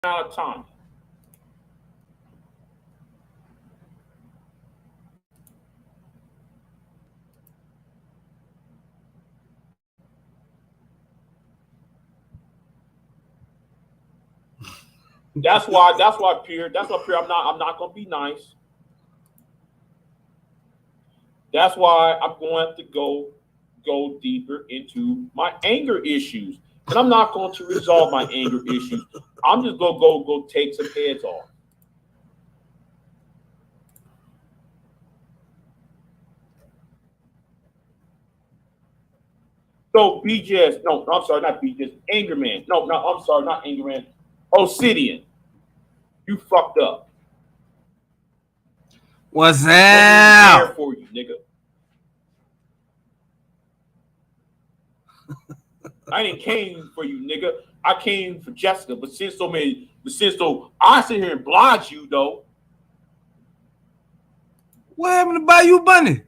Out of time. That's why Pierre. That's why Pierre. I'm not gonna be nice. That's why I'm going to go deeper into my anger issues, and I'm not going to resolve my anger issues. I'm just gonna go take some heads off. So Bigjxxx, no, I'm sorry, not Bigjxxx, Anger Man. No, I'm sorry, not Anger Man. Obsidian, you fucked up. What's up? There for you, nigga. I didn't came for you, nigga. I came for Jessica, but since I sit here and blodge you though. What happened to buy you bunny?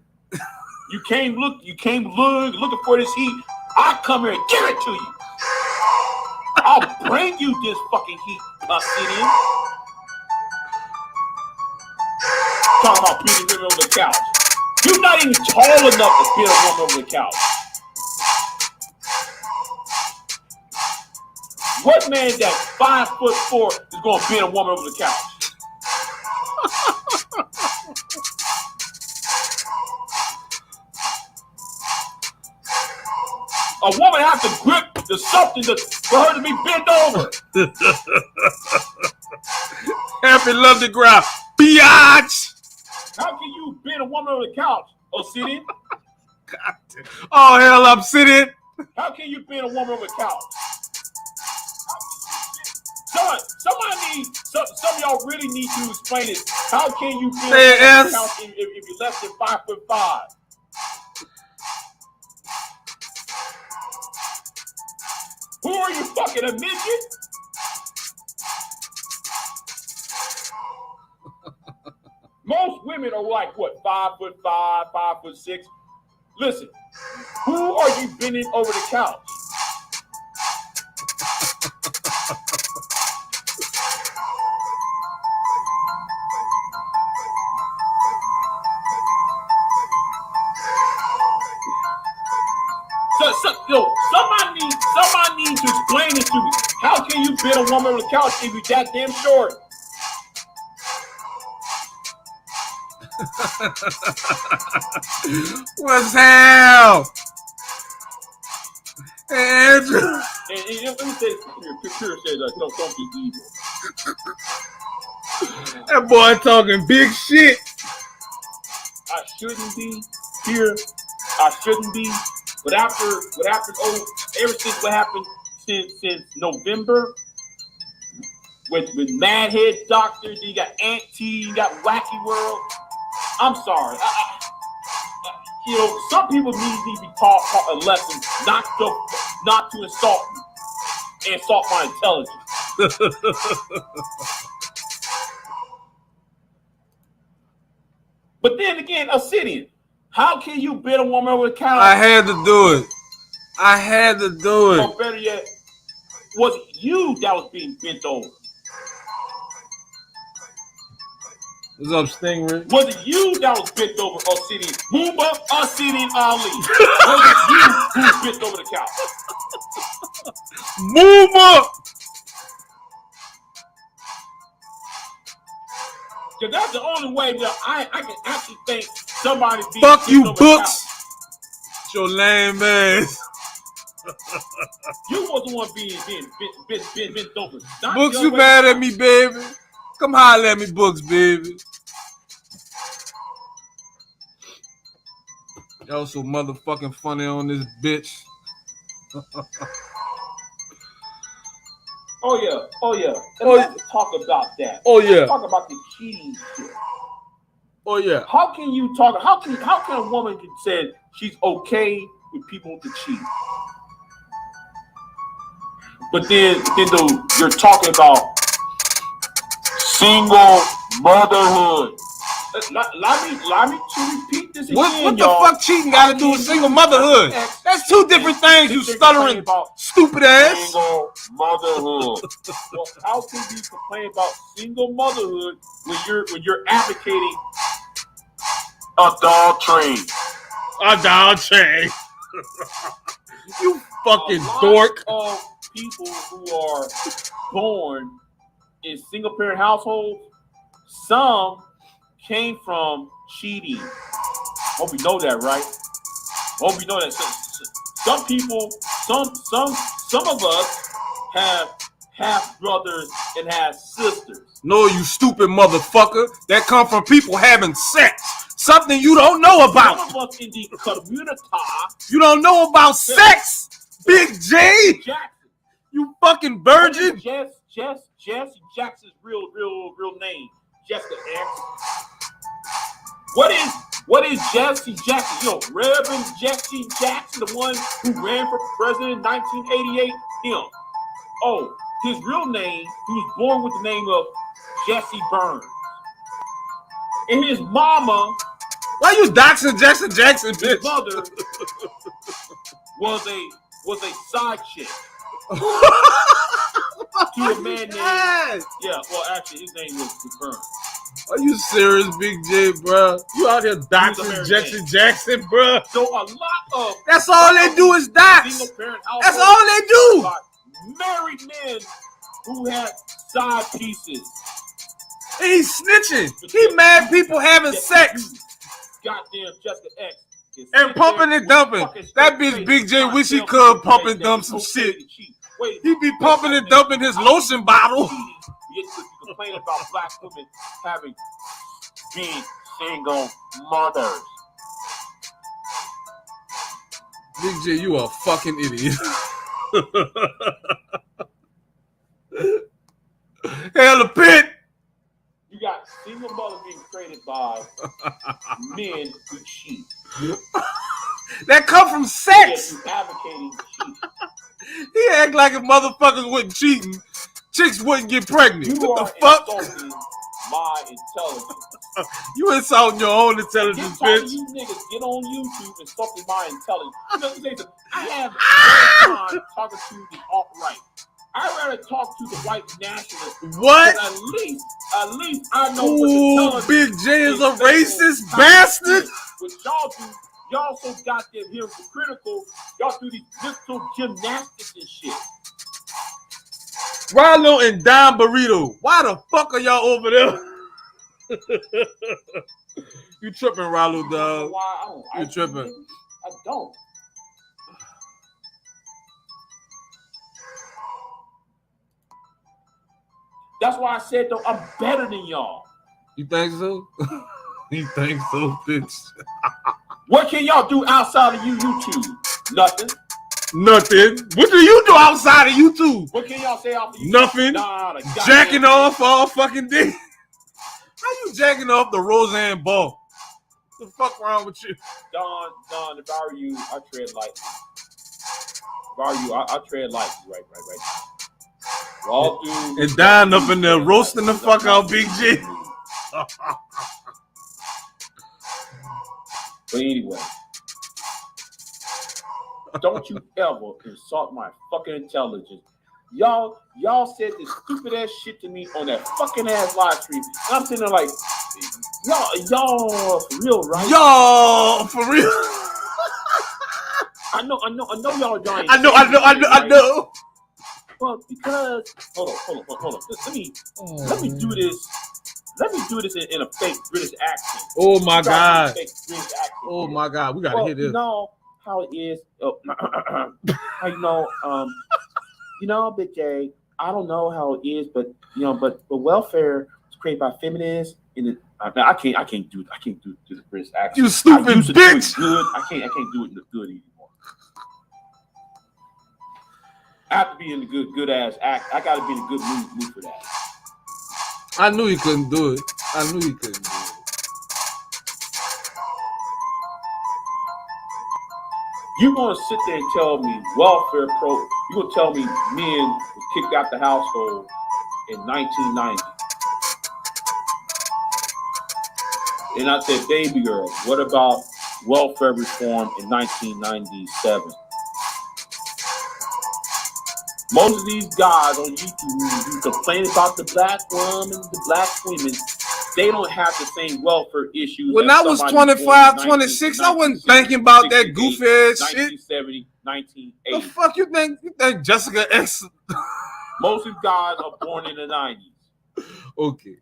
You came looking for this heat. I come here and give it to you. I'll bring you this fucking heat, Obsidian. Talking about beating women over the couch. You're not even tall enough to beat a woman over the couch. What man that's 5'4" is going to beat a woman over the couch? A woman has to grip the something for her to be bent over. Happy Lundi, Gras. Bigjxxx. How can you bend a woman over the couch, Obsidian? Oh, hell, Obsidian. How can you bend a woman over the couch? Some of y'all really need to explain it. How can you bend a woman over the couch if you're less than 5'5"? Who are you, fucking a midget? Most women are like, what, 5'5", 5'6"? Listen, who are you bending over the couch? Somebody needs to explain it to me. How can you bend a woman on the couch if you're that damn short? What's hell? Andrew. And let me say, Pure says, don't be evil. That boy talking big shit. I shouldn't be here. I shouldn't be. But after ever since what happened since November with Mad Head Doctor, then you got Auntie, you got Wacky World. I'm sorry. Some people need to be taught a lesson not to insult me and insult my intelligence. But then again, Obsidian, how can you bend a woman over the couch? I had to do it. Or better yet, was it you that was being bent over? What's up, Stingray? Was it you that was bent over, Obsidian? Move up, Obsidian Ali. Was it you who was bent over the couch? Move up! Because that's the only way that I can actually think somebody being fuck bent you, over Books. Your lame ass. You was the one being bent over. Books, you mad at me, baby? Come holler at me, Books, baby. Y'all so motherfucking funny on this bitch. Oh yeah. Let's talk about that. Oh yeah. Let's talk about the cheating shit. Oh yeah. How can a woman can say she's okay with people to cheat? But then you're talking about single motherhood. Allow me to repeat this again, What the y'all. fuck cheating got to do with single motherhood? That's two different things, you stuttering stupid ass. Single motherhood. Well, how can you complain about single motherhood when you're advocating adultery? Adultery. You fucking dork. A lot of people who are born in single parent households, some came from cheating. Hope you know that, right? Hope you know that. Some people, some of us have half brothers and have sisters. No, you stupid motherfucker. That come from people having sex. Something you don't know about. Some of us in the community. You don't know about sex, Big J. Jackson. You fucking virgin. Jesse Jackson's real name. Jessica X. What is Jesse Jackson? You know, Reverend Jesse Jackson, the one who ran for president in 1988. Him. Oh, his real name, he was born with the name of Jesse Burns. And his mama. Why you doxing Jackson, bitch? His mother was a side chick to a man named. Yeah, well, actually, his name was Burns. Are you serious, Big J, bro? You out here doxing Jackson, bro? So a lot of that's all they do is dox. That's all they do. Married men who had side pieces. And he's snitching. He mad people having sex. Goddamn Jessica X. And pumping and dumping. That bitch Big J wish he could pump and dump some shit. He be pumping and dumping his lotion bottle. You complain about black women being single mothers. Big J, you a fucking idiot. Hell, the pit. You got single mothers being created by men who cheat. That come from sex. Yet you advocating cheating. He act like if motherfuckers wasn't cheating, chicks wouldn't get pregnant. You what are the fuck? Insulting my intelligence. You insulting your own intelligence, bitch. You niggas get on YouTube insulting my intelligence. You know, I have no time talking to the alt-right. I'd rather talk to the white nationalists. What? At least I know what the Big J is a racist bastard. What y'all do, y'all so goddamn hypocritical. Y'all do these mental gymnastics and shit. Rallo and Don Burrito. Why the fuck are y'all over there? You tripping, Rallo, dog. You tripping. I don't. That's why I said, though, I'm better than y'all. You think so? You think so, bitch? What can y'all do outside of YouTube? Nothing. Nothing. What do you do outside of YouTube? What can y'all say out of YouTube? Nothing. Jacking off all fucking day. How you jacking off the Roseanne Ball? What the fuck wrong with you? Don, if I were you, I'd tread lightly. If I were you, I'd tread lightly right. All and Don up in there roasting the fuck out Big J. But anyway, don't you ever insult my fucking intelligence. Y'all said this stupid ass shit to me on that fucking ass live stream. And I'm sitting there like, y'all for real, right? Y'all for real. I know y'all ain't. I know. Well, because hold on. Let me do this. Let me do this in a fake British accent. Oh my God. Oh my God. We gotta hear this. You know how it is. How you know, Big J. I don't know how it is, but but welfare was created by feminists. I can't do the British accent. You stupid bitch. I can't do it in the good anymore. I have to be in the good ass act. I got to be in a good mood for that. I knew he couldn't do it. You gonna sit there and tell me welfare pro? You gonna tell me men were kicked out the household in 1990? And I said, baby girl, what about welfare reform in 1997? Most of these guys on YouTube who complain about the black woman, the black women, they don't have the same welfare issues. When I was 25, 26, I wasn't thinking about that goofy ass shit. 1970, 1980. The fuck you think? You think Jessica X? Most of these guys are born in the 90s. Okay.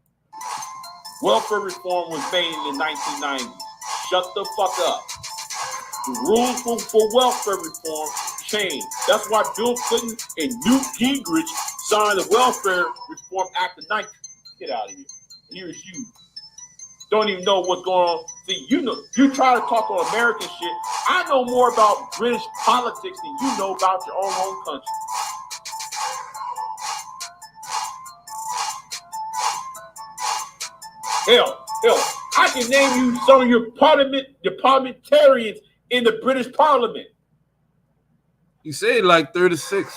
Welfare reform was made in the 1990s. Shut the fuck up. The rules for welfare reform changed. That's why Bill Clinton and Newt Gingrich signed the Welfare Reform Act of 19. Get out of here. Here's you. Don't even know what's going on. See, you know, you try to talk on American shit. I know more about British politics than you know about your own home country. Hell, I can name you some of your parliamentarians in the British Parliament. You say like 36.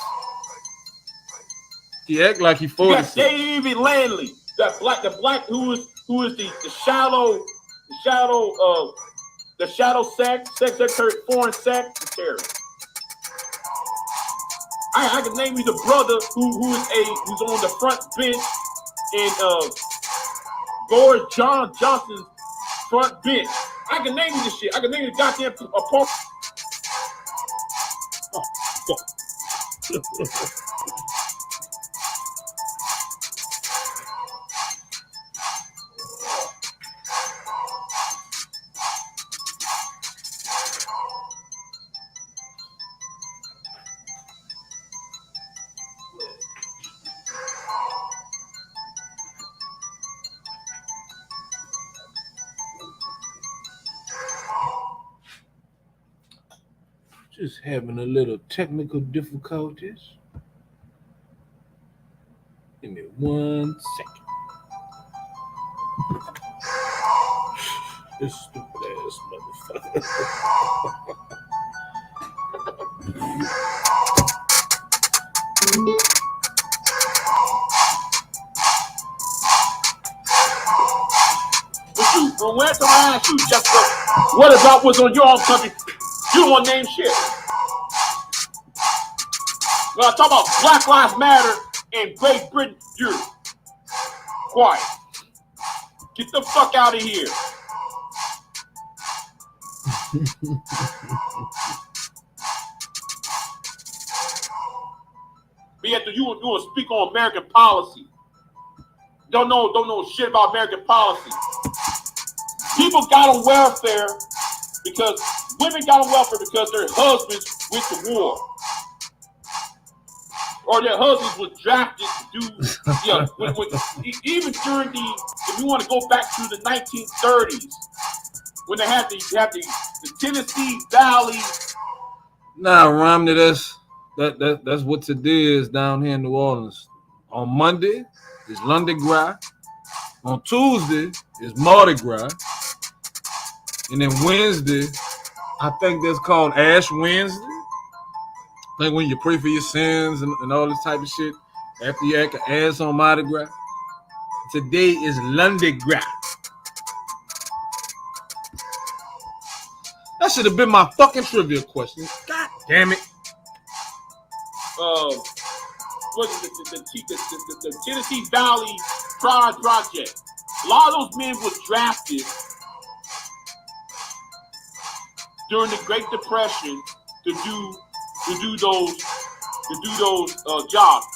He act like he 46. You got David Landley, the black who is the shadow secretary, foreign secretary. I can name you the brother who's on the front bench in Boris Johnson's front bench. I can name you this shit. I can name you the goddamn apartment. Oh, fuck. Just having a little technical difficulties. Give me 1 second. This stupid ass motherfucker. From where to ask you, Jessica, what about what's on your own country? You don't want to name shit. When I talk about Black Lives Matter in Great Britain, you're quiet. Get the fuck out of here. But yet you will speak on American policy. Don't know shit about American policy. People got on welfare because women got on welfare because their husbands went to war. Or their husbands were drafted to do, even during if you want to go back to the 1930s, when they had the Tennessee Valley. Nah, Romney, that's what today is down here in New Orleans. On Monday is Lundi Gras. On Tuesday is Mardi Gras. And then Wednesday, I think that's called Ash Wednesday. Like when you pray for your sins and all this type of shit after you act an ass on Mardi Gras. Today is Lundi Gras. That should have been my fucking trivia question. God damn it. What is the Tennessee Valley Pride Project? A lot of those men was drafted during the Great Depression to do those jobs.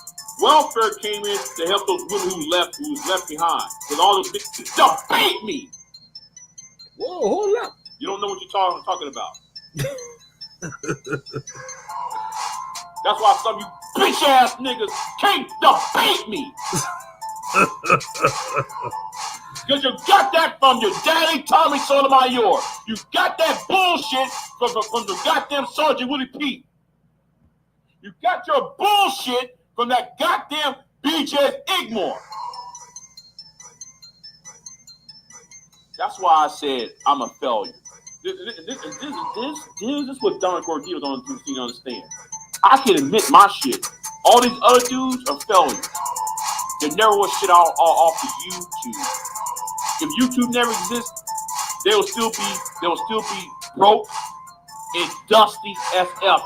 Welfare came in to help those women who was left behind. Because all those bitches debate me. Whoa, hold up. You don't know what you're talking about. That's why some of you bitch ass niggas can't debate me. Because you got that from your daddy Tommy Sotomayor. You got that bullshit from the goddamn Sergeant Willie Pete. You got your bullshit from that goddamn Bigjxxx. That's why I said I'm a failure. This is what Don Gordillo don't understand. I can admit my shit. All these other dudes are failures. They never was shit off of YouTube. If YouTube never exists, they will still be broke and dusty as ever.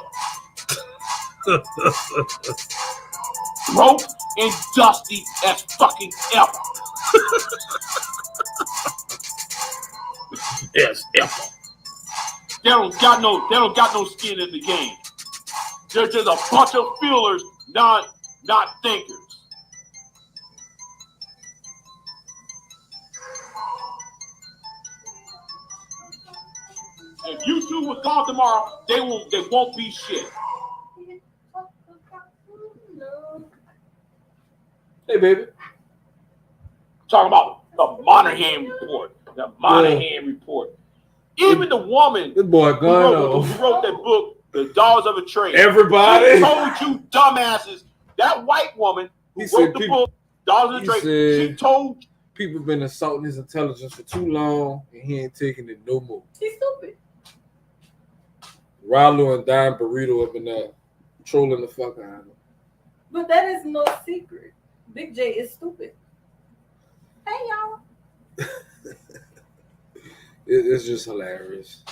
Broke and dusty as fucking ever. Yes, ever. They don't got no skin in the game. They're just a bunch of feelers, not thinkers. If YouTube was gone tomorrow, they won't be shit. Hey, baby. Talking about the Monahan report. The Monahan report. Even the woman Good boy, who wrote that book, The Dollars of a Trade. Everybody. She told you dumbasses, that white woman who wrote the book, Dollars of a Trade, she told people been assaulting his intelligence for too long and he ain't taking it no more. He's stupid. Rallo and Dime Burrito have been trolling the fuck out of him. But that is no secret. Big J is stupid. Hey, y'all. It's just hilarious.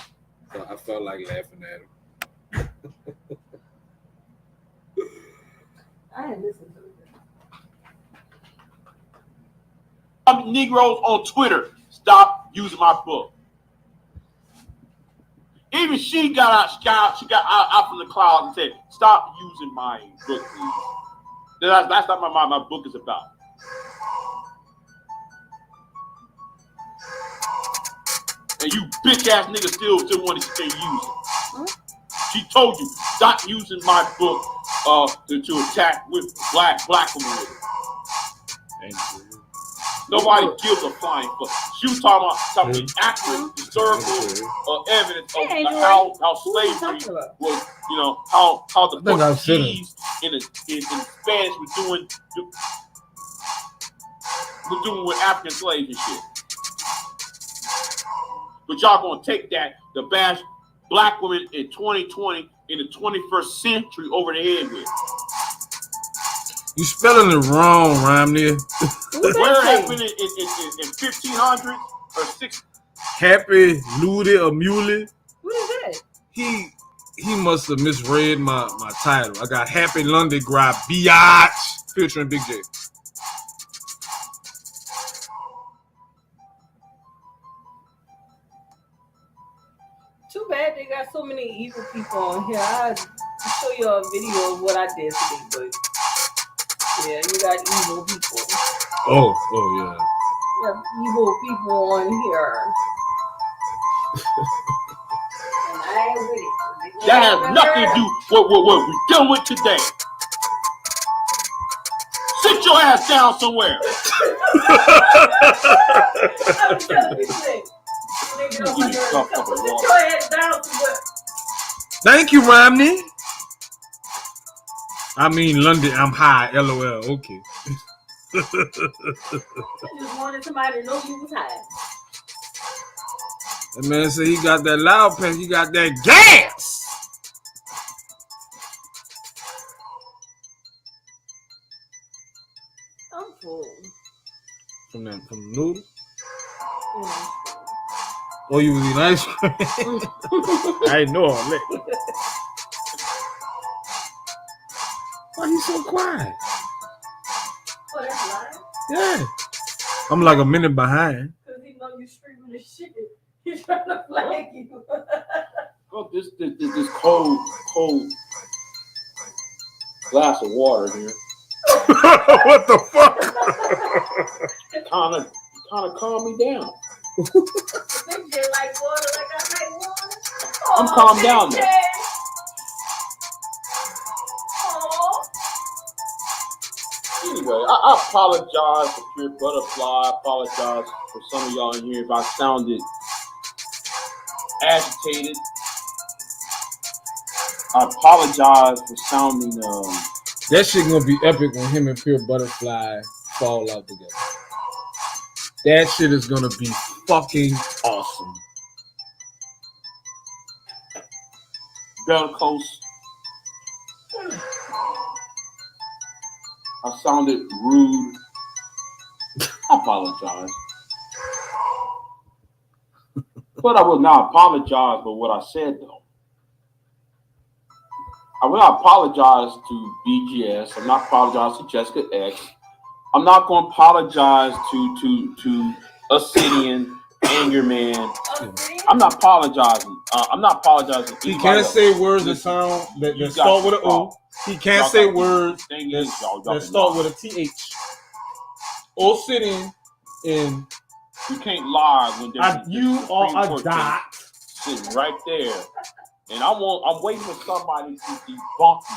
So I felt like laughing at him. I didn't listen to it. Negroes on Twitter, stop using my book. Even she got out from the cloud and said, stop using my book, please. That's not what my book is about. And you bitch ass niggas still want to stay using. Huh? She told you, stop using my book to attack with black women with it. Thank you. Nobody gives a flying fuck. She was talking about accurate historical evidence of how slavery was, how the Portuguese in Spanish was doing with African slaves and shit. But y'all gonna take that to bash black women in 2020 in the 21st century over the head with. You spelling it wrong, Romney. Where happened in 1500 or 6? Happy Lundi or Muley. What is that? He must have misread my title. I got Happy Lundi Gras Bigjxxx featuring Bigjxxx. Too bad they got so many evil people on here. I'll show you a video of what I did today, but yeah, you got evil people. Oh yeah. You have evil people on here. And I ain't with it. That has nothing to do with what we're dealing with today. Sit your ass down somewhere. I'm telling you this. Sit your ass down somewhere. Thank you, Romney. I mean, London, I'm high. LOL. Okay. I just wanted somebody to know you was high. That man said he got that loud pen. He got that gas. I'm full. From the noodle? Yeah. Oh, you was eating ice cream? I didn't know all that. Why you so quiet? Oh, that's lying? Yeah. I'm like a minute behind. Because he know you screaming the shit. He's trying to flag you. Oh, this cold glass of water here. What the fuck? Kind of calm me down. Big J like water, like I like water. I'm calmed down now. Anyway, I apologize for Pure Butterfly. I apologize for some of y'all in here if I sounded agitated. I apologize for sounding That shit gonna be epic when him and Pure Butterfly fall out together. That shit is gonna be fucking awesome. bellicose. I sounded rude. I apologize. But I will not apologize for what I said, though. I will not apologize to BGS. I'm not apologize to Jessica X. I'm not going to apologize to Obsidian, Anger Man. I'm not apologizing. I'm not apologizing. He can't say words that sound that start with an O. He can't say words that start with a TH. Obsidian and you can't lie when you are a dot sitting right there, and I'm waiting for somebody to debunk you.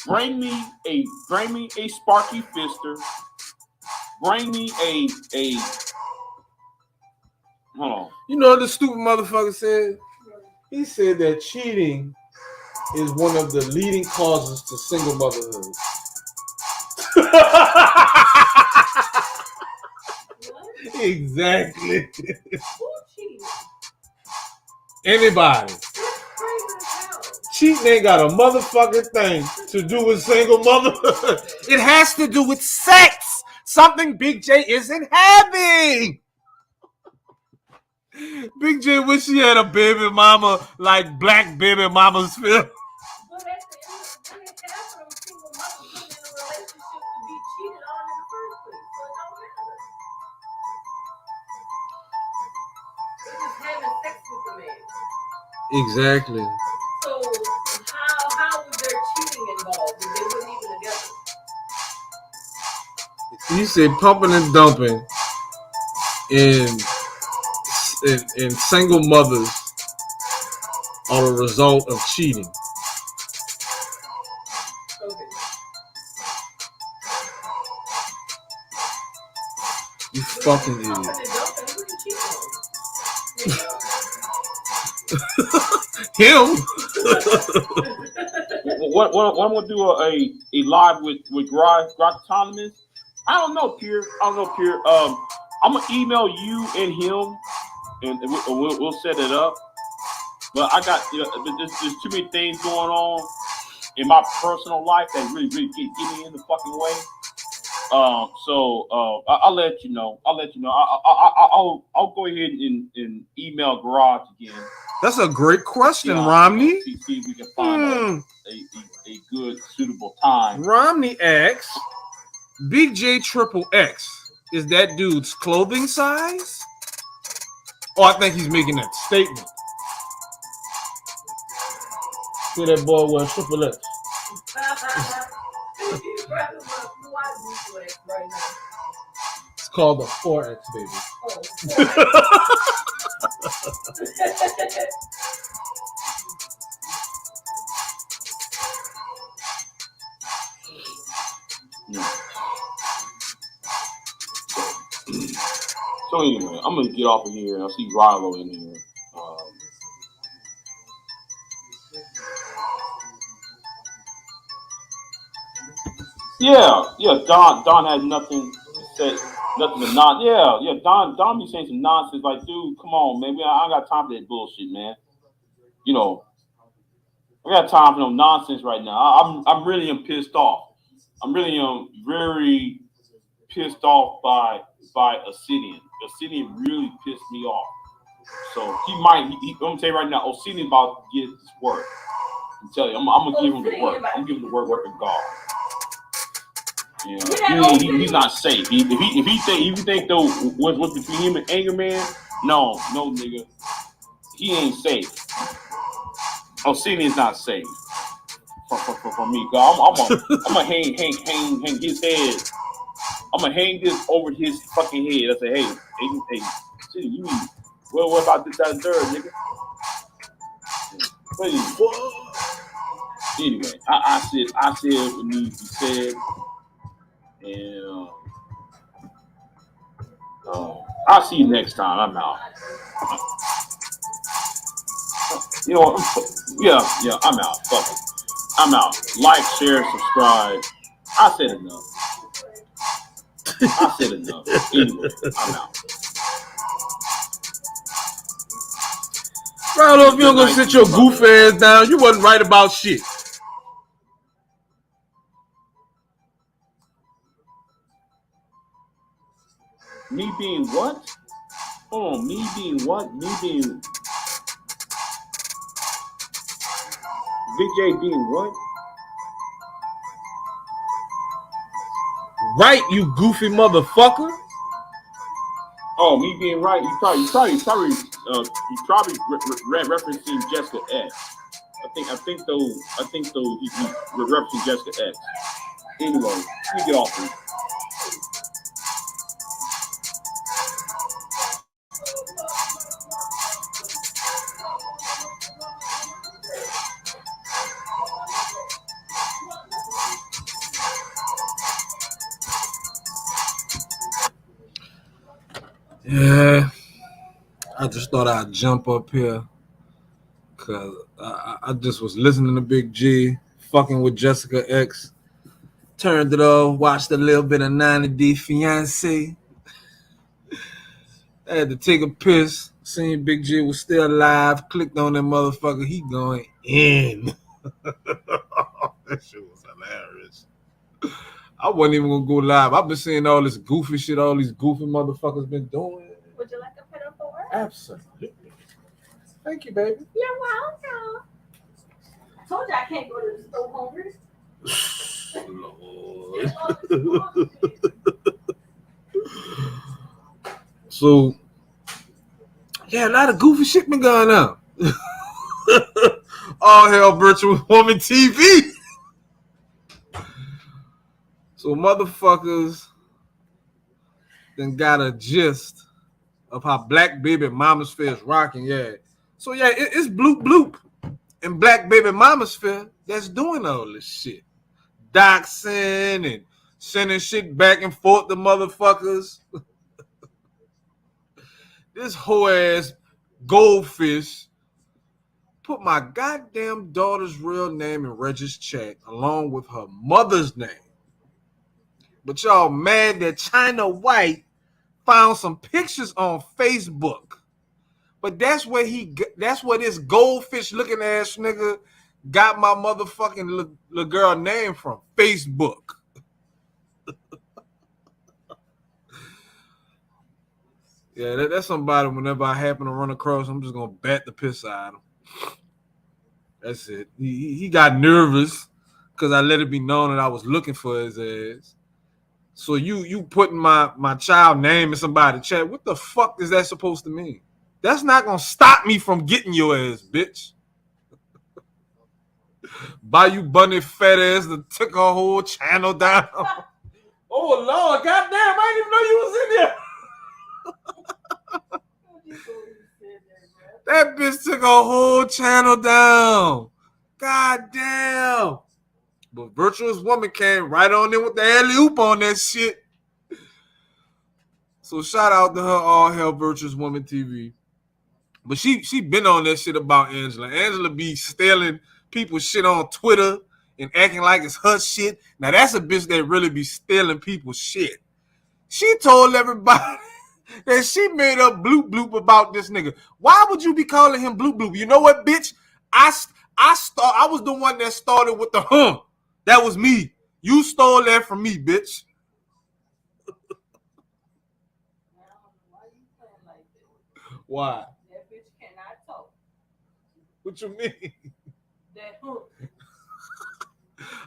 Bring me a Sparky Fister. Bring me a hold on. You know what the stupid motherfucker said? He said that cheating is one of the leading causes to single motherhood. Exactly. Who cheated? Anybody. Cheating ain't got a motherfucking thing to do with single motherhood. It has to do with sex. Something Big J isn't having. Big J wish she had a baby mama like black baby mamas feel. But at the end of the day, half of them single mothers been in a relationship to be cheated on in the first place. So it don't matter. They're just having sex with the man. Exactly. So how was there cheating involved if they weren't even together? You said pumping and dumping in single mothers are a result of cheating. Okay. You fucking idiot. Pumping and dumping, who you cheat on? Him. What I'm gonna do a live with Gras Autonomous. I don't know, Pierre. I'm gonna email you and him, and we'll set it up. But I got there's too many things going on in my personal life that really get me in the fucking way. I'll let you know. I'll go ahead and email Garage again. That's a great question, Romney. See if we can find a good, suitable time. Romney asks, Big J Triple X, is that dude's clothing size? Oh, I think he's making that statement. See that boy wear Triple X. It's called the 4X, baby. So anyway, I'm gonna get off of here. I see Rilo in here. Yeah. Don had nothing to say, nothing to not. Yeah. Don be saying some nonsense like, dude, come on, man. I got time for that bullshit, man. You know, I got time for no nonsense right now. I'm really pissed off. I'm really very pissed off by Obsidian. Obsidian really pissed me off. So he might. I'm gonna tell you right now, Obsidian about to get this work. I'm telling you, I'm gonna give him the work. I'm giving the work of God. Yeah, he's not safe. If you think though what's between him and Anger Man, no, nigga, he ain't safe. Obsidian's not safe for me. I'm gonna hang his head. I'm gonna hang this over his fucking head. I say, hey, you need. What about this, that, and third, nigga? Anyway, I said what needs to be said, and I'll see you next time. I'm out. You know, yeah, I'm out. Fuck it. I'm out. Like, share, subscribe. I said enough. Anyway, I'm out. Rilo, if you don't go sit your goof ass down, you wasn't right about shit. Me being what? Oh, me being what? Me being Big being what? Right, you goofy motherfucker. Oh, me being right. You probably referencing Jessica X. I think though he referencing Jessica X. Anyway, let me get off this. Yeah, I just thought I'd jump up here because I just was listening to Big G, fucking with Jessica X. Turned it off, watched a little bit of 90D Fiancé. I had to take a piss. Seen Big G was still alive. Clicked on that motherfucker. He going in. That shit was hilarious. I wasn't even gonna go live. I've been seeing all this goofy shit all these goofy motherfuckers been doing. Would you like a pedal for work? Absolutely. Thank you, baby. You're welcome. I told you I can't go to the store hungry. Lord. So, yeah, a lot of goofy shit been going on. All hell virtual woman TV. So motherfuckers then got a gist of how Black Baby Manosphere is rocking, yeah. So yeah, it's bloop bloop and Black Baby Manosphere that's doing all this shit. Doxing and sending shit back and forth to motherfuckers. This whole ass goldfish put my goddamn daughter's real name in Regis check along with her mother's name. But y'all mad that China White found some pictures on Facebook. But that's where this goldfish looking ass nigga got my motherfucking little girl name from. Facebook. Yeah, that's somebody whenever I happen to run across, I'm just gonna bat the piss out of him. That's it. He got nervous because I let it be known that I was looking for his ass. So you putting my child name in somebody's chat, what the fuck is that supposed to mean? That's not gonna stop me from getting your ass, bitch. Bayou Bunny fat ass that took her whole channel down. Oh Lord, goddamn, I didn't even know you was in there. That bitch took a whole channel down. God damn. But Virtuous Woman came right on in with the alley-oop on that shit. So shout out to her, All Hell Virtuous Woman TV. But she been on that shit about Angela. Angela be stealing people's shit on Twitter and acting like it's her shit. Now that's a bitch that really be stealing people's shit. She told everybody that she made up bloop bloop about this nigga. Why would you be calling him bloop bloop? You know what, bitch? I was the one that started with the hum. That was me. You stole that from me, bitch. Why? That bitch cannot talk. What you mean? That hook.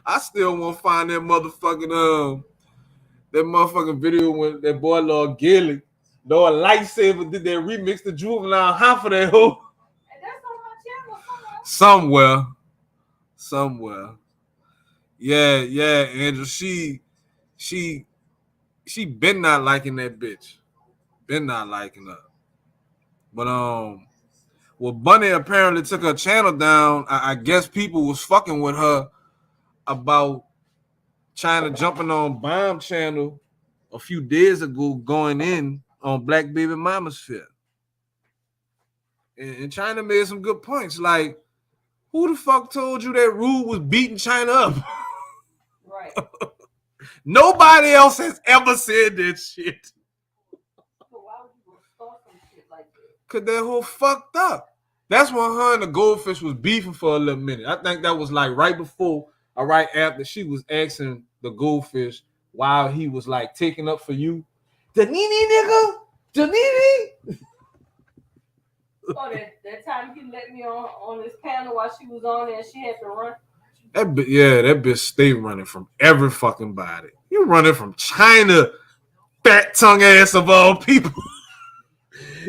I still want to find that motherfucking video when that boy Lord Gilly, Lord Lightsaber did that remix the Juvenile half of that hoe. And that's on my channel Somewhere. Yeah, Angel. She been not liking that bitch. Been not liking her. But well, Bunny apparently took her channel down. I guess people was fucking with her about China jumping on Bomb channel a few days ago, going in on Black Baby Manosphere. And China made some good points. Like, who the fuck told you that Rude was beating China up? Right. Nobody else has ever said that shit. So why would you go start some shit like that? Cause that whole fucked up. That's when her and the goldfish was beefing for a little minute. I think that was like right before or right after she was asking the goldfish while he was like taking up for you. Janini, nigga? Janini? Oh, that time he let me on this panel while she was on there and she had to run. That bitch stay running from every fucking body. You running from China, fat tongue ass of all people.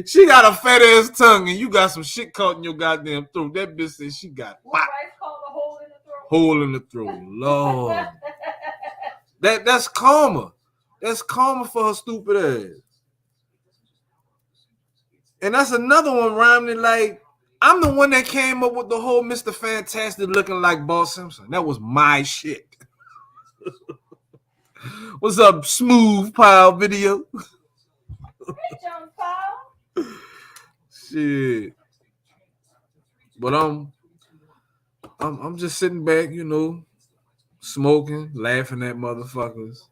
She got a fat ass tongue and you got some shit caught in your goddamn throat. That bitch said she got what Rice called a hole in the throat? Hole in the throat. Lord. That's karma. That's karma for her stupid ass. And that's another one, Romney. Like, I'm the one that came up with the whole Mr. Fantastic looking like Bart Simpson. That was my shit. What's up, Smooth Pile Video? Hey, John Pile. Shit. But I'm just sitting back, you know, smoking, laughing at motherfuckers.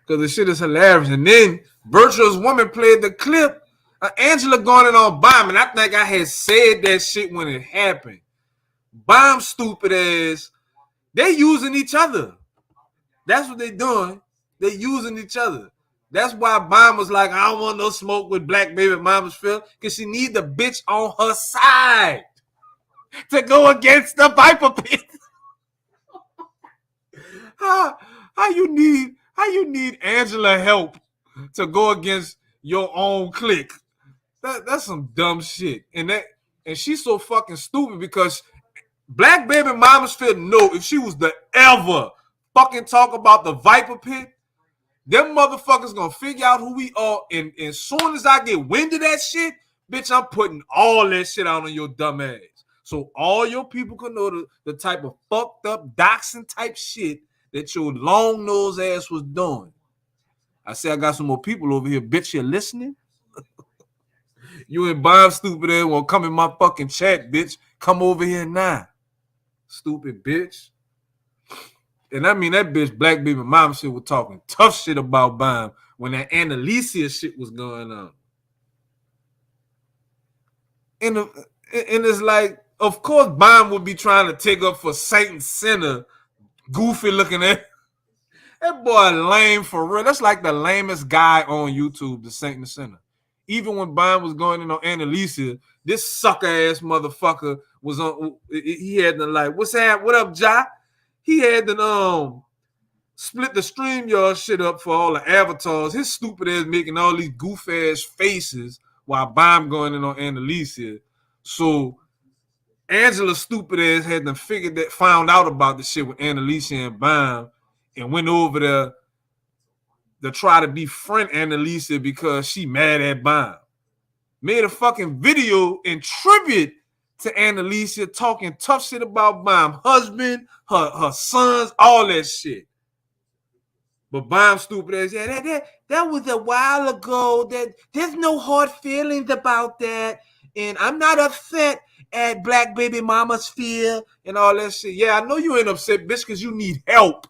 Because the shit is hilarious. And then Virtuous Woman played the clip of Angela going on Bomb. And I think I had said that shit when it happened. Bomb stupid ass. They using each other. That's what they doing. They using each other. That's why Bomb was like, I don't want no smoke with Black Baby Mama's Phil. Because she need the bitch on her side to go against the Viper Pit. How you need Angela help to go against your own clique? That's some dumb shit. And she's so fucking stupid because Black Baby Mama's Phil know if she was to ever fucking talk about the Viper Pit, them motherfuckers gonna figure out who we are. And as soon as I get wind of that shit, bitch, I'm putting all that shit out on your dumb ass. So all your people can know the type of fucked up doxing type shit that your long nose ass was doing. I say I got some more people over here, bitch. You listening? You and Bob stupid ass won't come in my fucking chat, bitch. Come over here now, stupid bitch. And I mean that bitch Black Baby Mama shit was talking tough shit about Bomb when that Annalicia shit was going on. And it's like, of course, Bomb would be trying to take up for Saint and Sinner, goofy looking at. That boy lame for real. That's like the lamest guy on YouTube, the Saint and Sinner. Even when Bomb was going in on Annalisa, this sucker ass motherfucker was on. He had to like, what's that? What up, Ja? He had to split the StreamYard shit up for all the avatars. His stupid ass making all these goof ass faces while Bomb going in on Annalisa. So Angela's stupid ass had to found out about the shit with Annalisa and Bomb and went over there to try to befriend Annalisa because she mad at Bomb. Made a fucking video in tribute to Annalisa talking tough shit about Bomb. Husband, her sons, all that shit. But Bomb stupid ass, yeah, that was a while ago. That there's no hard feelings about that. And I'm not upset at Black Baby Mama's fear and all that shit. Yeah, I know you ain't upset, bitch, because you need help.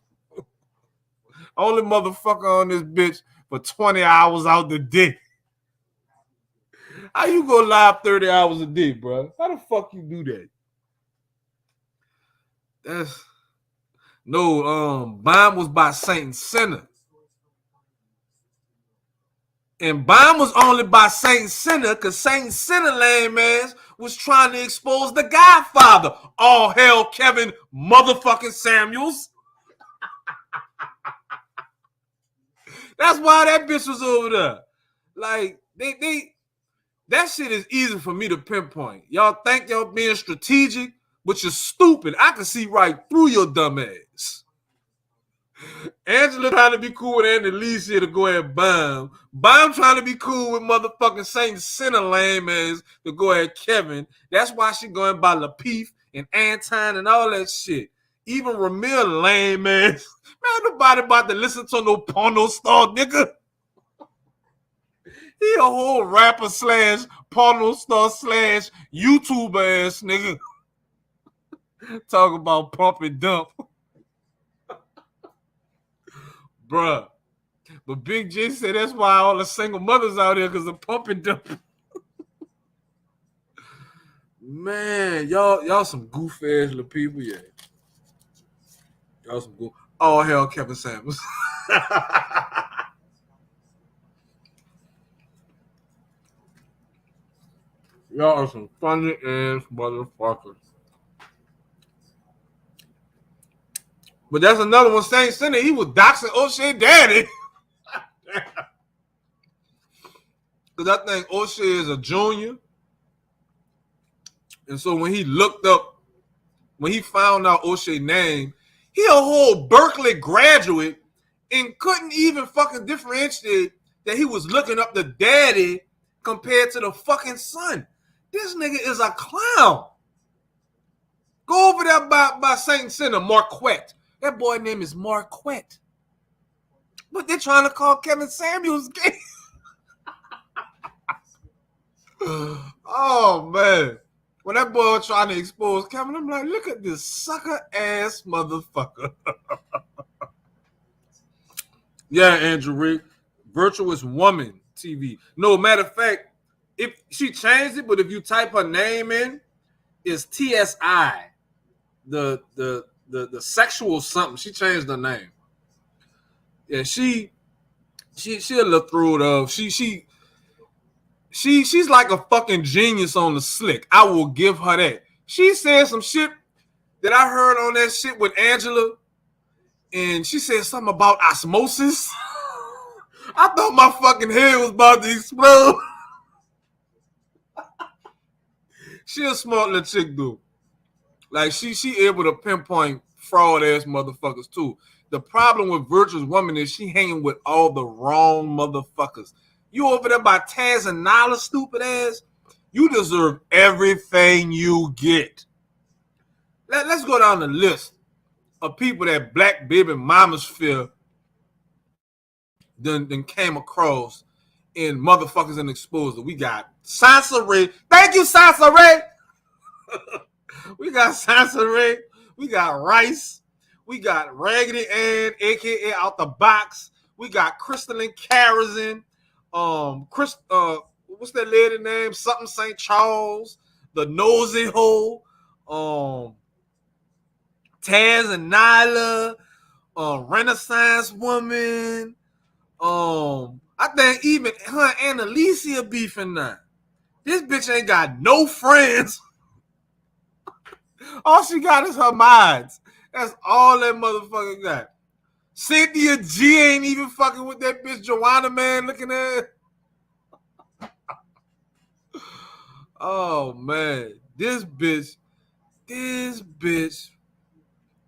Only motherfucker on this bitch for 20 hours out the day. How you go live 30 hours a day, bro? How the fuck you do that? That's no, Bomb was by Saint and Sinner. And Bomb was only by Saint and Sinner because Saint and Sinner lame ass was trying to expose the Godfather. All hell Kevin motherfucking Samuels. That's why that bitch was over there. Like, that shit is easy for me to pinpoint. Y'all think y'all being strategic, but you're stupid. I can see right through your dumb ass. Angela trying to be cool with Annalisa to go at Bomb. Bomb trying to be cool with motherfucking Saint Sinner lame ass to go at Kevin. That's why she going by Lapeef and Anton and all that shit. Even Ramil lame ass. Man, nobody about to listen to no porno star nigga. He a whole rapper slash porno star slash YouTuber ass nigga. Talk about pump and dump. Bruh. But Bigjxxx said that's why all the single mothers out here because of pump and dump. Man, y'all some goof ass little people, yeah. Y'all some goof. All hell Kevin Samuels. Y'all are some funny ass motherfuckers. But that's another one. Saint Sinner, he was doxing O'Shea daddy. Because I think O'Shea is a junior. And so when he looked up, when he found out O'Shea's name, he a whole Berkeley graduate and couldn't even fucking differentiate that he was looking up the daddy compared to the fucking son. This nigga is a clown. Go over there by Saint Sinner, Marquette. That boy name is Marquette. But they're trying to call Kevin Samuels gay. Oh, man. When that boy was trying to expose Kevin, I'm like, look at this sucker ass motherfucker. Yeah, Andrew Rick. Virtuous Woman TV. No, matter of fact, if she changed it, but if you type her name in, it's TSI. The sexual something. She changed her name. Yeah, she'll look through it up. She's like a fucking genius on the slick. I will give her that. She said some shit that I heard on that shit with Angela, and she said something about osmosis. I thought my fucking head was about to explode. She a smart little chick, dude. Like, she able to pinpoint fraud ass motherfuckers too. The problem with Virtuous Woman is she hanging with all the wrong motherfuckers. You over there by Taz and Nala, stupid ass. You deserve everything you get. Let's go down the list of people that Black Baby Manosphere then came across in motherfuckers and exposed. We got Sansa Ray. Thank you, Sansa Ray. We got Sansa Ray. We got Rice. We got Raggedy Ann, a.k.a. Out the Box. We got Crystalline Karazin. What's that lady name? Something St. Charles. The Nosy Hole. Taz and Nyla. Renaissance Woman. I think even her and Alicia beefing now. This bitch ain't got no friends. All she got is her minds. That's all that motherfucker got. Cynthia G ain't even fucking with that bitch Joanna man looking at. Oh man, this bitch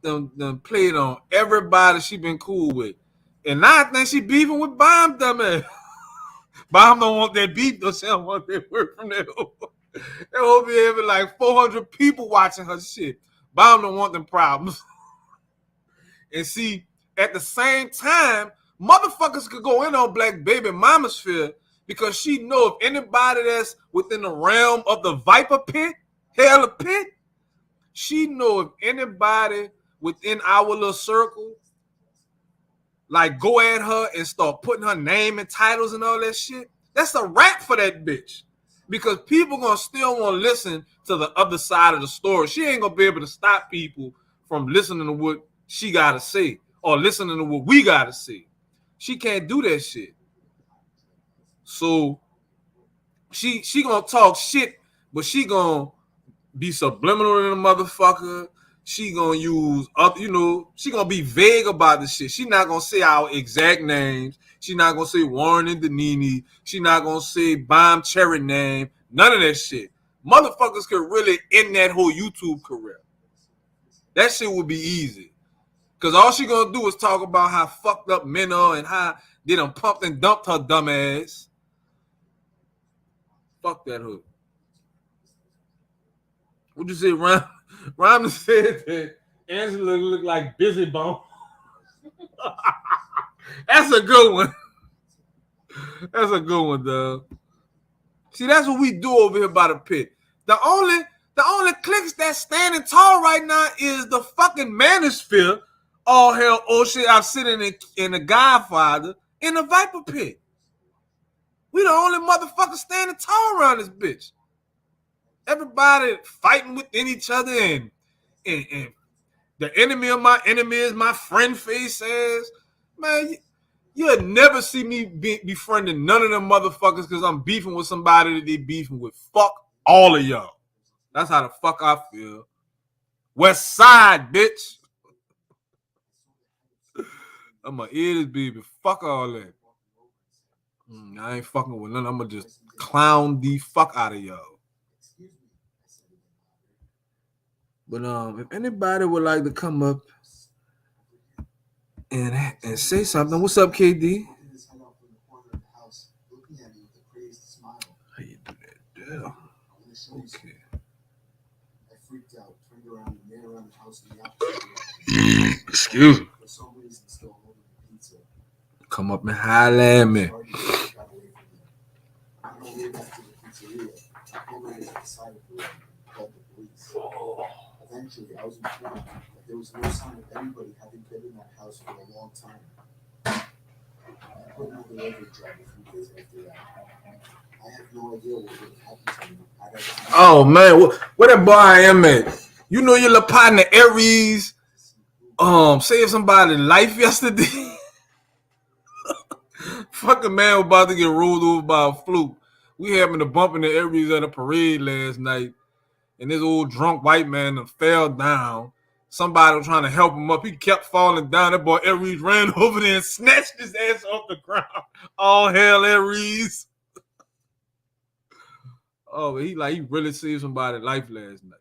done played on everybody she been cool with. And now I think she beefing with Bomb dumbass. Bomb don't want that beef though. She don't want that word from that hoe. That hoe be having like 400 people watching her shit. Bomb don't want them problems. And see, at the same time, motherfuckers could go in on Black Baby Manosphere because she know if anybody that's within the realm of the Viper pit, hell pit, she know if anybody within our little circle like go at her and start putting her name and titles and all that shit, that's a wrap for that bitch. Because people gonna still want to listen to the other side of the story. She ain't gonna be able to stop people from listening to what she gotta say or listening to what we gotta say. She can't do that shit. So she gonna talk shit, but she gonna be subliminal in a motherfucker. She gonna use she gonna be vague about the shit. She not gonna say our exact names. She not gonna say Warren and Danini. She not gonna say Bomb Cherry name. None of that shit. Motherfuckers could really end that whole YouTube career. That shit would be easy. Cause all she gonna do is talk about how fucked up men are and how they done pumped and dumped her dumb ass. Fuck that hood. What'd you say, Ron? Ron said that Angela looked like Busy Bone. That's a good one. That's a good one, dog. See, that's what we do over here by the pit. The only cliques that's standing tall right now is the fucking manosphere. All hell, oh shit, I'm sitting in the Godfather in the Viper pit. We the only motherfuckers standing tall around this bitch. Everybody fighting within each other and the enemy of my enemy is my friend face ass. Man, you'll never see me befriending none of them motherfuckers because I'm beefing with somebody that they beefing with. Fuck All of y'all. That's how the fuck I feel. West Side, bitch. I'ma eat this baby. Fuck all that. I ain't fucking with none. I'ma just clown the fuck out of y'all. But if anybody would like to come up and say something, what's up, KD? How you do that? Yeah. Okay. Excuse me. Come up and holler at me. Eventually, I was informed that there was no sign of anybody having been in that house for a long time. I put in a delivery job a few days after that. I have no idea what would have happened to me. Oh man, where that boy I am at? You know your little partner Aries saved somebody's life yesterday. Fucking man was about to get rolled over by a fluke. We happened to bump into Aries at a parade last night, and this old drunk white man fell down. Somebody was trying to help him up. He kept falling down. That boy Aries ran over there and snatched his ass off the ground. All hell, Aries. Oh, he really saved somebody's life last night.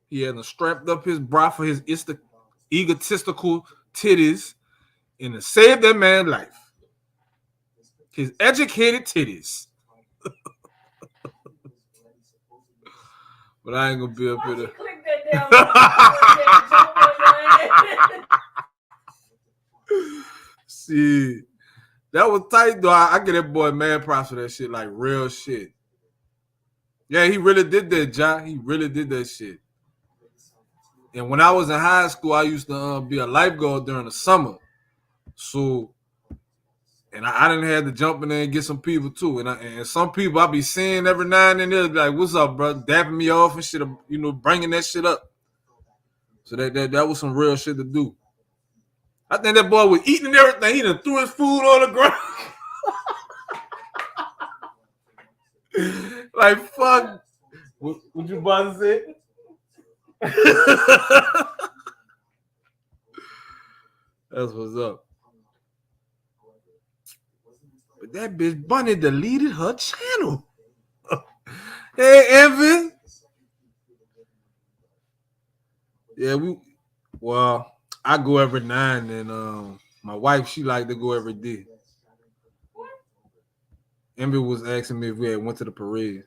He had strapped up his bra for his egotistical titties and to save that man's life. His educated titties. But I ain't gonna be up here. Click that down. See, that was tight though. I get that boy mad props for that shit, like real shit. Yeah, he really did that, John. He really did that shit. And when I was in high school, I used to be a lifeguard during the summer. So, and I didn't have to jump in there and get some people too. And some people I be seeing every now and then, they'll be like, "What's up, bro?" Dapping me off and shit, bringing that shit up. So that was some real shit to do. I think that boy was eating and everything. He done threw his food on the ground. Like, fuck. What you about to say? That's what's up. But that bitch Bunny deleted her channel. Hey, Envy. Yeah, I go every night, and my wife, she like to go every day. Envy was asking me if we had went to the parade.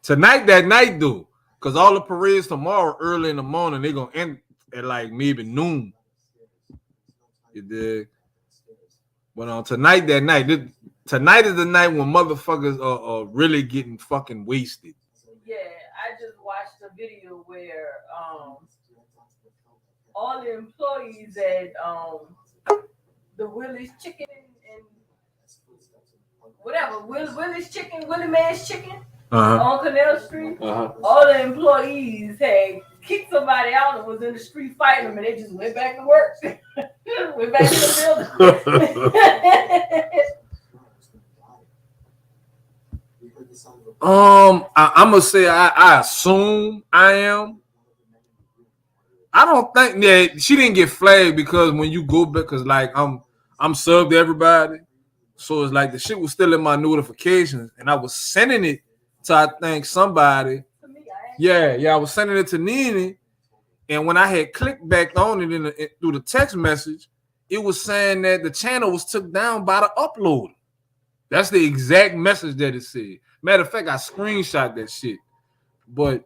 Tonight, that night, though, because all the parades tomorrow early in the morning, they're going to end at like maybe noon. You dig? But on tonight, that night, tonight is the night when motherfuckers are really getting fucking wasted. Yeah, I just watched a video where all the employees at the Willie's Chicken and whatever, Willie's Chicken, Willie Man's Chicken on Canal Street, all the employees had kicked somebody out and was in the street fighting them, and they just went back to work. Went back to the building. I'm gonna say I assume I am. I don't think that she didn't get flagged because when you go back, because like I'm subbed to everybody, so it's like the shit was still in my notifications, and I was sending it to I think somebody. Yeah, I was sending it to Nene, and when I had clicked back on it through the text message, it was saying that the channel was took down by the uploader. That's the exact message that it said. Matter of fact, I screenshot that shit, but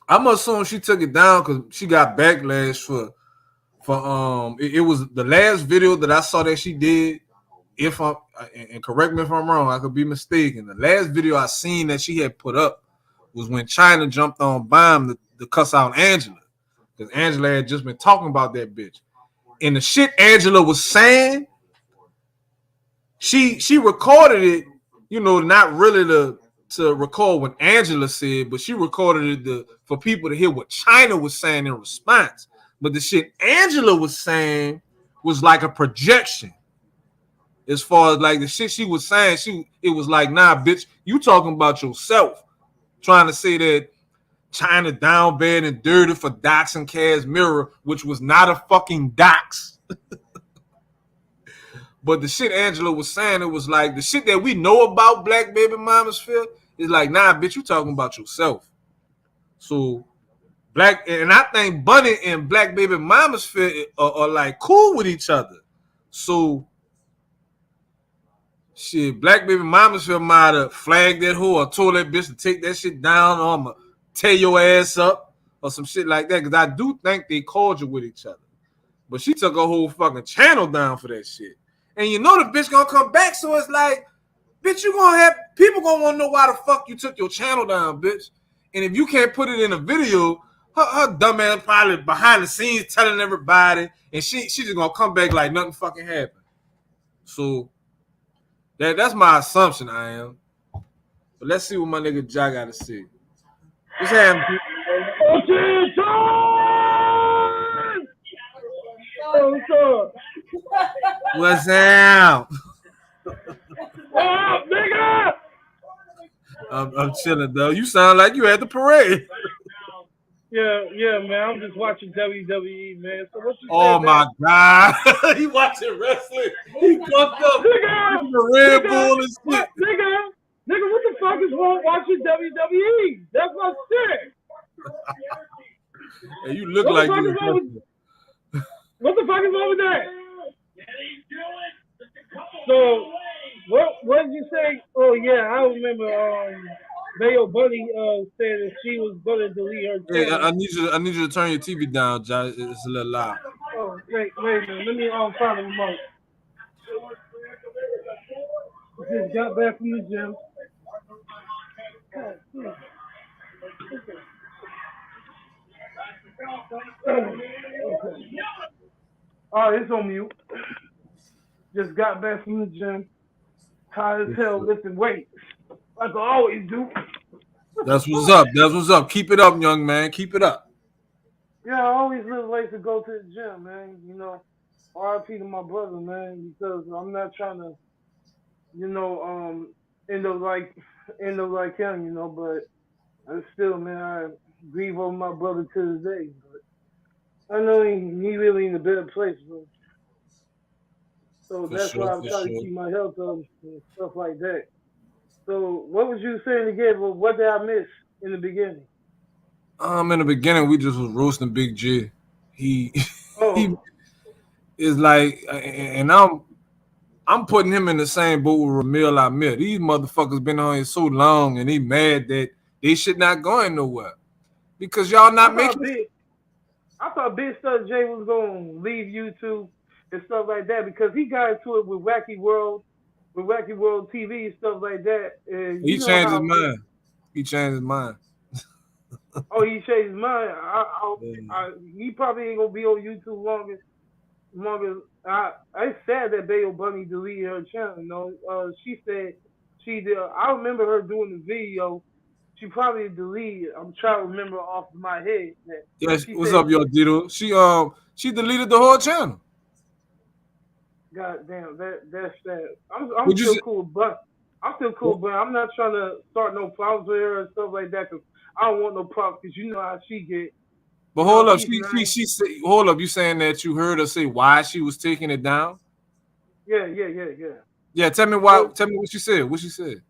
I'm assuming she took it down because she got backlash for it was the last video that I saw that she did. If I'm and correct me if I'm wrong, I could be mistaken. The last video I seen that she had put up was when China jumped on Bomb to cuss out Angela, because Angela had just been talking about that bitch, and the shit Angela was saying, she recorded it, not really to record what Angela said, but she recorded it for people to hear what China was saying in response. But the shit Angela was saying was like a projection. as far as like the shit she was saying, it was like, nah, bitch, you talking about yourself, trying to say that China down bad and dirty for doxing Cass Mirror, which was not a fucking dox. But the shit Angela was saying, it was like the shit that we know about Black Baby Manosphere is like, nah, bitch, you talking about yourself. So Black, and I think Bunny and Black Baby Manosphere are like cool with each other. So shit, Black Baby Manosphere might have flagged that hoe or told that bitch to take that shit down, or I'ma tear your ass up or some shit like that. Because I do think they cordial with each other. But she took a whole fucking channel down for that shit. And you know the bitch gonna come back, so it's like, bitch, you gonna have people gonna want to know why the fuck you took your channel down, bitch. And if you can't put it in a video, her dumb ass probably behind the scenes telling everybody, and she just gonna come back like nothing fucking happened. So that's my assumption, I am. But let's see what my nigga Jack got to say. What's happening? What's up? Oh, nigga! I'm chilling, though. You sound like you at the parade. Yeah, man. I'm just watching WWE, man. So what you Oh say, my God. He watching wrestling. He fucked up. Nigga! The Red Bull and shit. Nigga, what the fuck is wrong watching WWE? That's my shit. Hey, you look like you. What the fuck is wrong with that? So, what did you say? Oh yeah, I remember. Beyooooooooooootch said that she was gonna delete her channel. Hey, I need you to turn your TV down, Josh. It's a little loud. Oh, wait a minute. Let me find the remote. Just got back from the gym. Oh, it's on mute. Just got back from the gym. Tired as hell lifting weights. Like I always do. That's what's up. That's what's up. Keep it up, young man. Keep it up. Yeah, I always live late to go to the gym, man. You know, RIP to my brother, man, because I'm not trying to, end up like him, but still, man, I grieve over my brother to this day. But I know he really in a better place, bro. So that's why I'm trying to keep my health up and stuff like that. So what was you saying again? Well, what did I miss in the beginning? In the beginning, we just was roasting Bigjxxx. He is like, and I'm putting him in the same boat with Ramil Ahmed. These motherfuckers been on here so long, and he mad that they shit not going nowhere because y'all not making. I thought Big Stuff J was gonna leave YouTube and stuff like that because he got into it with Wacky World TV and stuff like that. And He changed his mind. He changed his mind. Oh, he changed his mind. He probably ain't gonna be on YouTube longer. It's sad that Bayo Bunny deleted her channel. She said she did. I remember her doing the video. She probably deleted. I'm trying to remember off of my head. Yes. What's up, yo, Dito? She deleted the whole channel. God damn, that's sad. I'm still cool, but I'm not trying to start no problems with her and stuff like that. Cause I don't want no problems. Cause you know how she get. But hold up, she said, hold up. You saying that you heard her say why she was taking it down? Yeah. Yeah, tell me why. Tell me what she said. What she said.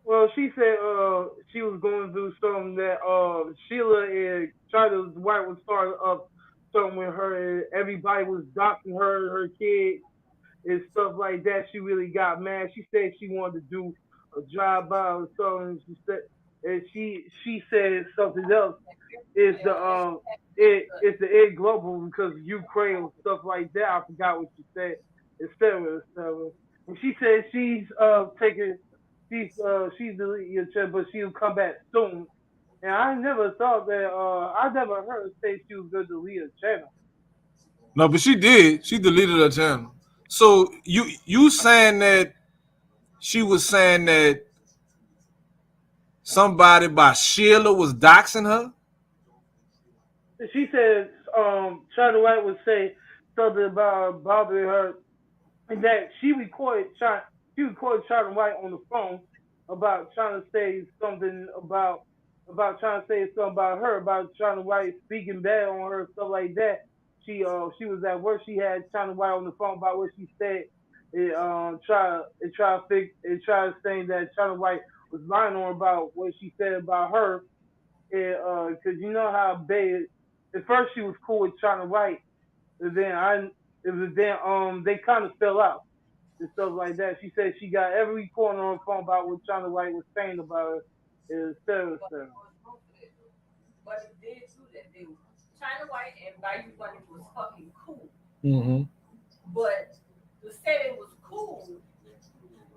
Well, she said she was going through something that Sheila and China's wife was starting up something with her, and everybody was doxing her kids and stuff like that. She really got mad. She said she wanted to do a drive-by or something. She said something else. It's the Ed Global because Ukraine and stuff like that. I forgot what she said. Etc. And she said she's deleting your channel, but she'll come back soon. And I never thought that. I never heard her say she was gonna delete her channel. No, but she did. She deleted her channel. So you saying that she was saying that somebody by Sheila was doxing her? She said China White would say something about bothering her that she recorded Charlie White on the phone about trying to say something about trying to say something about her, about Charlie White speaking bad on her, stuff like that. She was at work. She had Charlie White on the phone about what she said. Try saying that Charlie White was lying on her about what she said about her. Because you know how bad. At first she was cool with Charlie White, and then they kind of fell out and stuff like that. She said she got every corner on the phone about what China White was saying about her, etc. etc. But it did too that they China White and Bayou Bunny was fucking cool. Mm-hmm. But to say it was cool,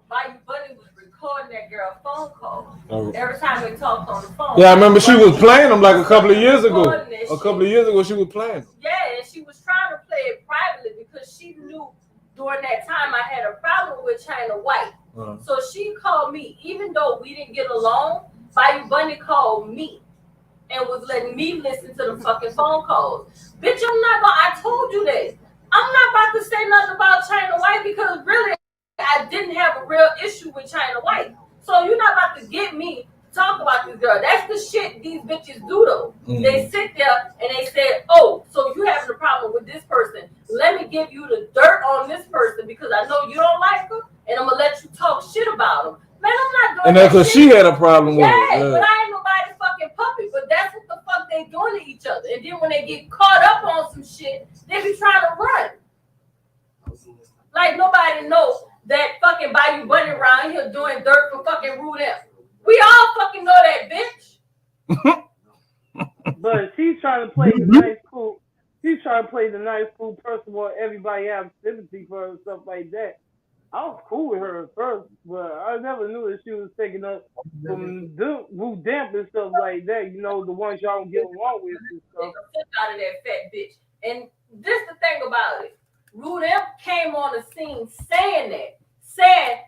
Bayou Bunny was recording that girl phone call. Every time they talked on the phone. Yeah, I remember she was playing them like a couple of years ago. A couple of years ago, she was playing them. Yeah, and she was trying to play it privately because she knew during that time I had a problem with China White. So she called me, even though we didn't get along. Bayou Bunny called me and was letting me listen to the fucking phone calls. Bitch, I told you this. I'm not about to say nothing about China White because really I didn't have a real issue with China White. So you're not about to get me to talk about this girl. That's the shit these bitches do though. They sit there and they say, oh, so you having a problem with this person. Let me give you the dirt on this person because I know you don't like her and I'm gonna let you talk shit about them. Man, I'm not doing and that's because she had a problem with it. Yeah, but I ain't nobody's fucking puppy. But that's what the fuck they doing to each other. And then when they get caught up on some shit, they be trying to run. Like nobody knows that fucking Bayou Bunny around here doing dirt for fucking Rude M. We all fucking know that bitch. But she's trying to play the nice cool. She's trying to play the nice cool person where everybody has sympathy for her and stuff like that. I was cool with her at first, but I never knew that she was taking up some Rude Damp and stuff like that. You know, the ones y'all don't get along with and stuff. Out of that fat bitch. And this the thing about it. Rude M came on the scene saying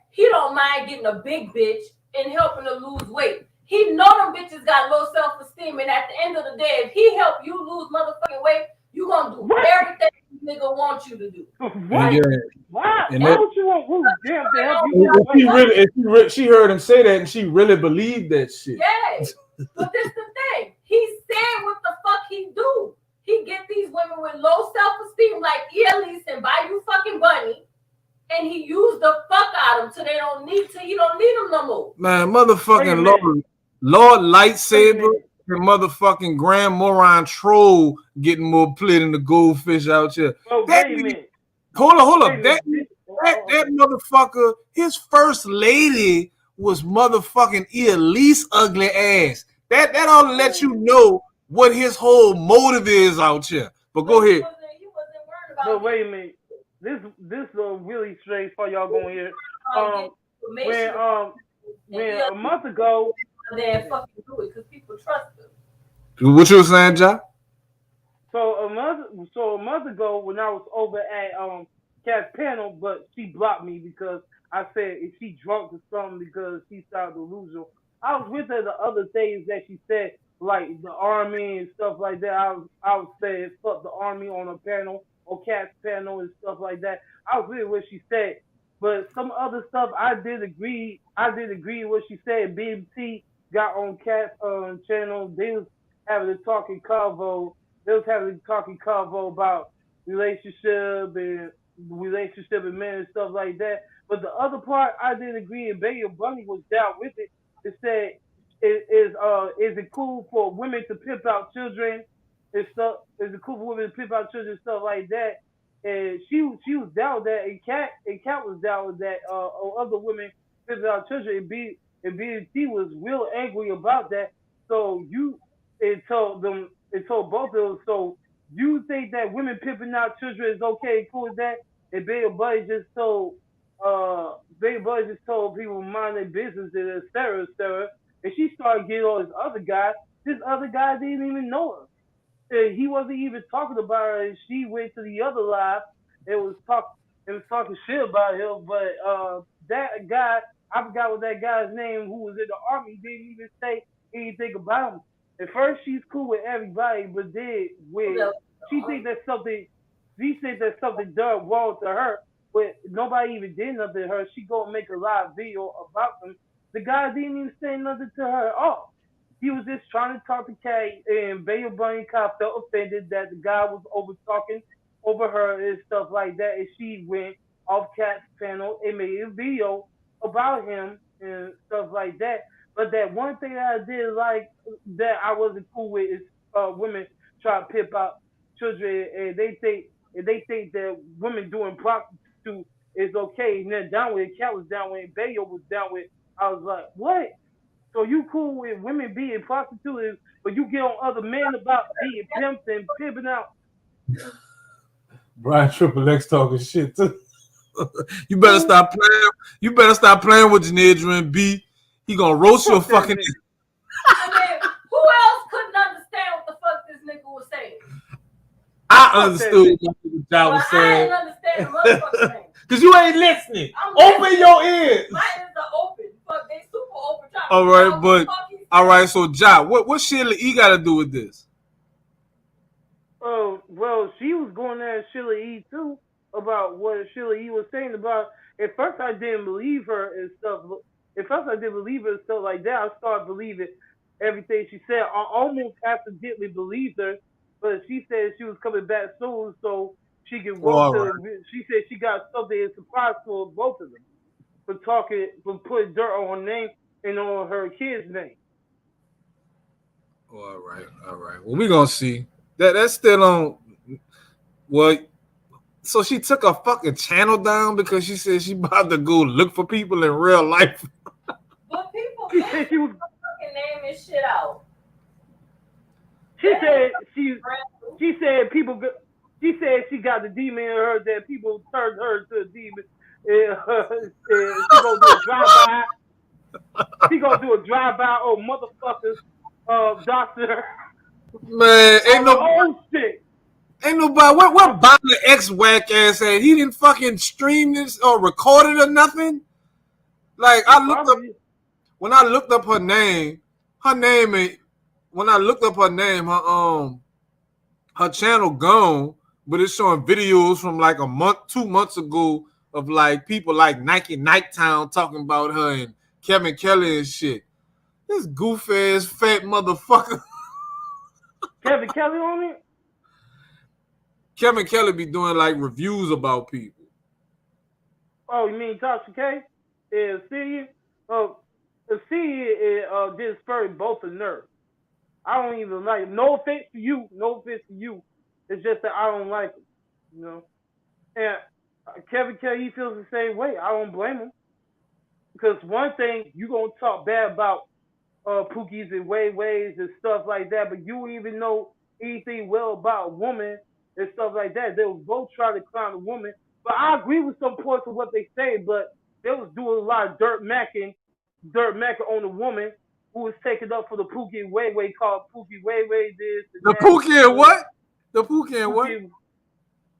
he don't mind getting a big bitch and helping her lose weight. He know them bitches got low self-esteem, and at the end of the day, if he help you lose motherfucking weight, you gonna do everything this nigga wants you to do. What? Why? Why don't you want Rude Damp to help you? She heard him say that, and she really believed that shit. Yeah, but this the thing. He said what the fuck he do. He get these women with low self-esteem like Elise and Bayou fucking Bunny, and he used the fuck out of them till he don't need them no more. Man, motherfucking Lord Lightsaber and motherfucking Grand Moron Troll getting more play than the goldfish out here. Oh, wait a minute. Hold up. That motherfucker, his first lady was motherfucking Elise ugly ass. That ought to let you know what his whole motive is out here. But go ahead. He wasn't worried about but wait a minute. This is really strange for y'all going here. When a month ago, then fucking do it because people trust them. What you were saying, John? So a month ago, when I was over at Cat's panel, but she blocked me because I said if she drunk or something because she started delusional. I was with her the other things that she said, like the army and stuff like that. I was saying fuck the army on a panel or Cat's panel and stuff like that. I was with what she said, but some other stuff I did agree with what she said. BMT got on Cat's channel. They was having a talking convo. About relationship and men and stuff like that. But the other part I did agree, and Beyooooooooooootch Bunny was down with it. It said, is it cool for women to pimp out children and stuff? Is it cool for women to pimp out children and stuff like that? And she was down with that, and Cat was down with that. Other women pimping out children, and BNT was real angry about that. So it told both of them. So you think that women pimping out children is okay, cool with that? And Beyooooooooooootch just told people mind their business and et cetera. And she started getting on this other guy. This other guy didn't even know her. And he wasn't even talking about her. And she went to the other live and was talking shit about him. But that guy, I forgot what that guy's name who was in the army, didn't even say anything about him. At first she's cool with everybody, but then when she thinks that something done wrong to her, but nobody even did nothing to her. She go and make a live video about them. The guy didn't even say nothing to her at all. He was just trying to talk to Kay, and Beyooooooooooootch felt offended that the guy was over talking over her and stuff like that, and she went off Cat's panel and made a video about him and stuff like that. But that one thing that I did like that I wasn't cool with is women try to pimp out children, and they think that women doing prostitute is okay, and then down with it, Cat was down with it, Bayo was down with it. I was like, what? So you cool with women being prostitutes, but you get on other men about being pimps and pimping out? Brian Triple X talking shit too. You better stop playing. You better stop playing with Janedra B. He gonna roast your fucking. I mean, who else couldn't understand what the fuck this nigga was saying? I understood what the guy was saying. I didn't understand the motherfucking thing. Cause you ain't listening. Open your ears. Mine is open. Fuck, they super open. All right, but all right. So, Ja, what Sheila E got to do with this? Oh, well, she was going at Sheila E too about what Sheila E was saying about. At first, I didn't believe her and stuff. At first, I didn't believe her and stuff like that. I started believing everything she said. I almost accidentally believed her, but she said she was coming back soon, so she could walk to. She said she got something in surprise for both of them for putting dirt on her name and on her kid's name. Oh, all right. Well, we gonna see. That's still on. Well, so she took a fucking channel down because she said she about to go look for people in real life. But people she said she was fucking naming shit out. She said people. She said she got the demon in her that people turned her to a demon. She gonna do a drive-by. She gonna do a drive-by on motherfuckers, doctor. Man, ain't nobody. What Bobby X whack ass said he didn't fucking stream this or record it or nothing. Like I looked up when I looked up her name. When I looked up her name, her channel gone, but it's showing videos from like 2 months ago of like people like Nike Nighttown talking about her and Kevin Kelly and shit. This goof ass fat motherfucker. Kevin Kelly on it? Kevin Kelly be doing like reviews about people. Oh, you mean Tasha K? Yeah, see you? See just spurred both the nerves. I don't even like him. No offense to you. It's just that I don't like him. You know? And Kevin Kelly, he feels the same way. I don't blame him. Because one thing, you going to talk bad about Pookies and Ways and stuff like that, but you don't even know anything well about a woman and stuff like that. They will both try to clown a woman. But I agree with some points of what they say, but they was doing a lot of dirt macking on the woman who was taken up for the Pookie and Way called Pookie Way this. The Pookie and what? The Pookie and what?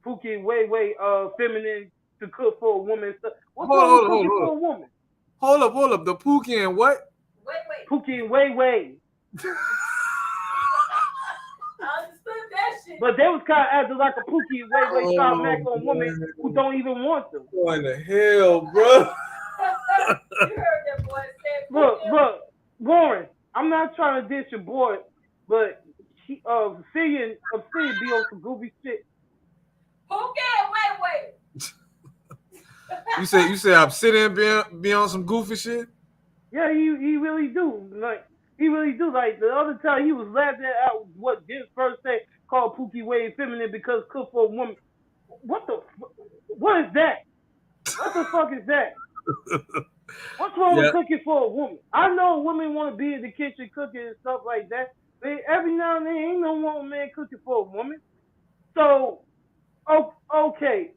Pookie and Way feminine to cook for a woman. What's wrong with cooking for a woman? Hold up. The Pookie and what? Wait. Pookie and Way. I understood that shit. But they was kind of acting like a Pookie and Way trying to mac on women who don't even want them. What in the hell, bro? You heard that boy say. Look, Warren, I'm not trying to diss your boy, but seeing be on some goofy shit. Okay, wait. You say Obsidian be on some goofy shit? Yeah, he really do. He really do. Like the other time, he was laughing at what Jim's first say called Pookie Way feminine because cook for a woman. What is that? What the fuck is that? What's wrong with cooking for a woman? I know women want to be in the kitchen cooking and stuff like that, but every now and then ain't no one man cooking for a woman. So, okay,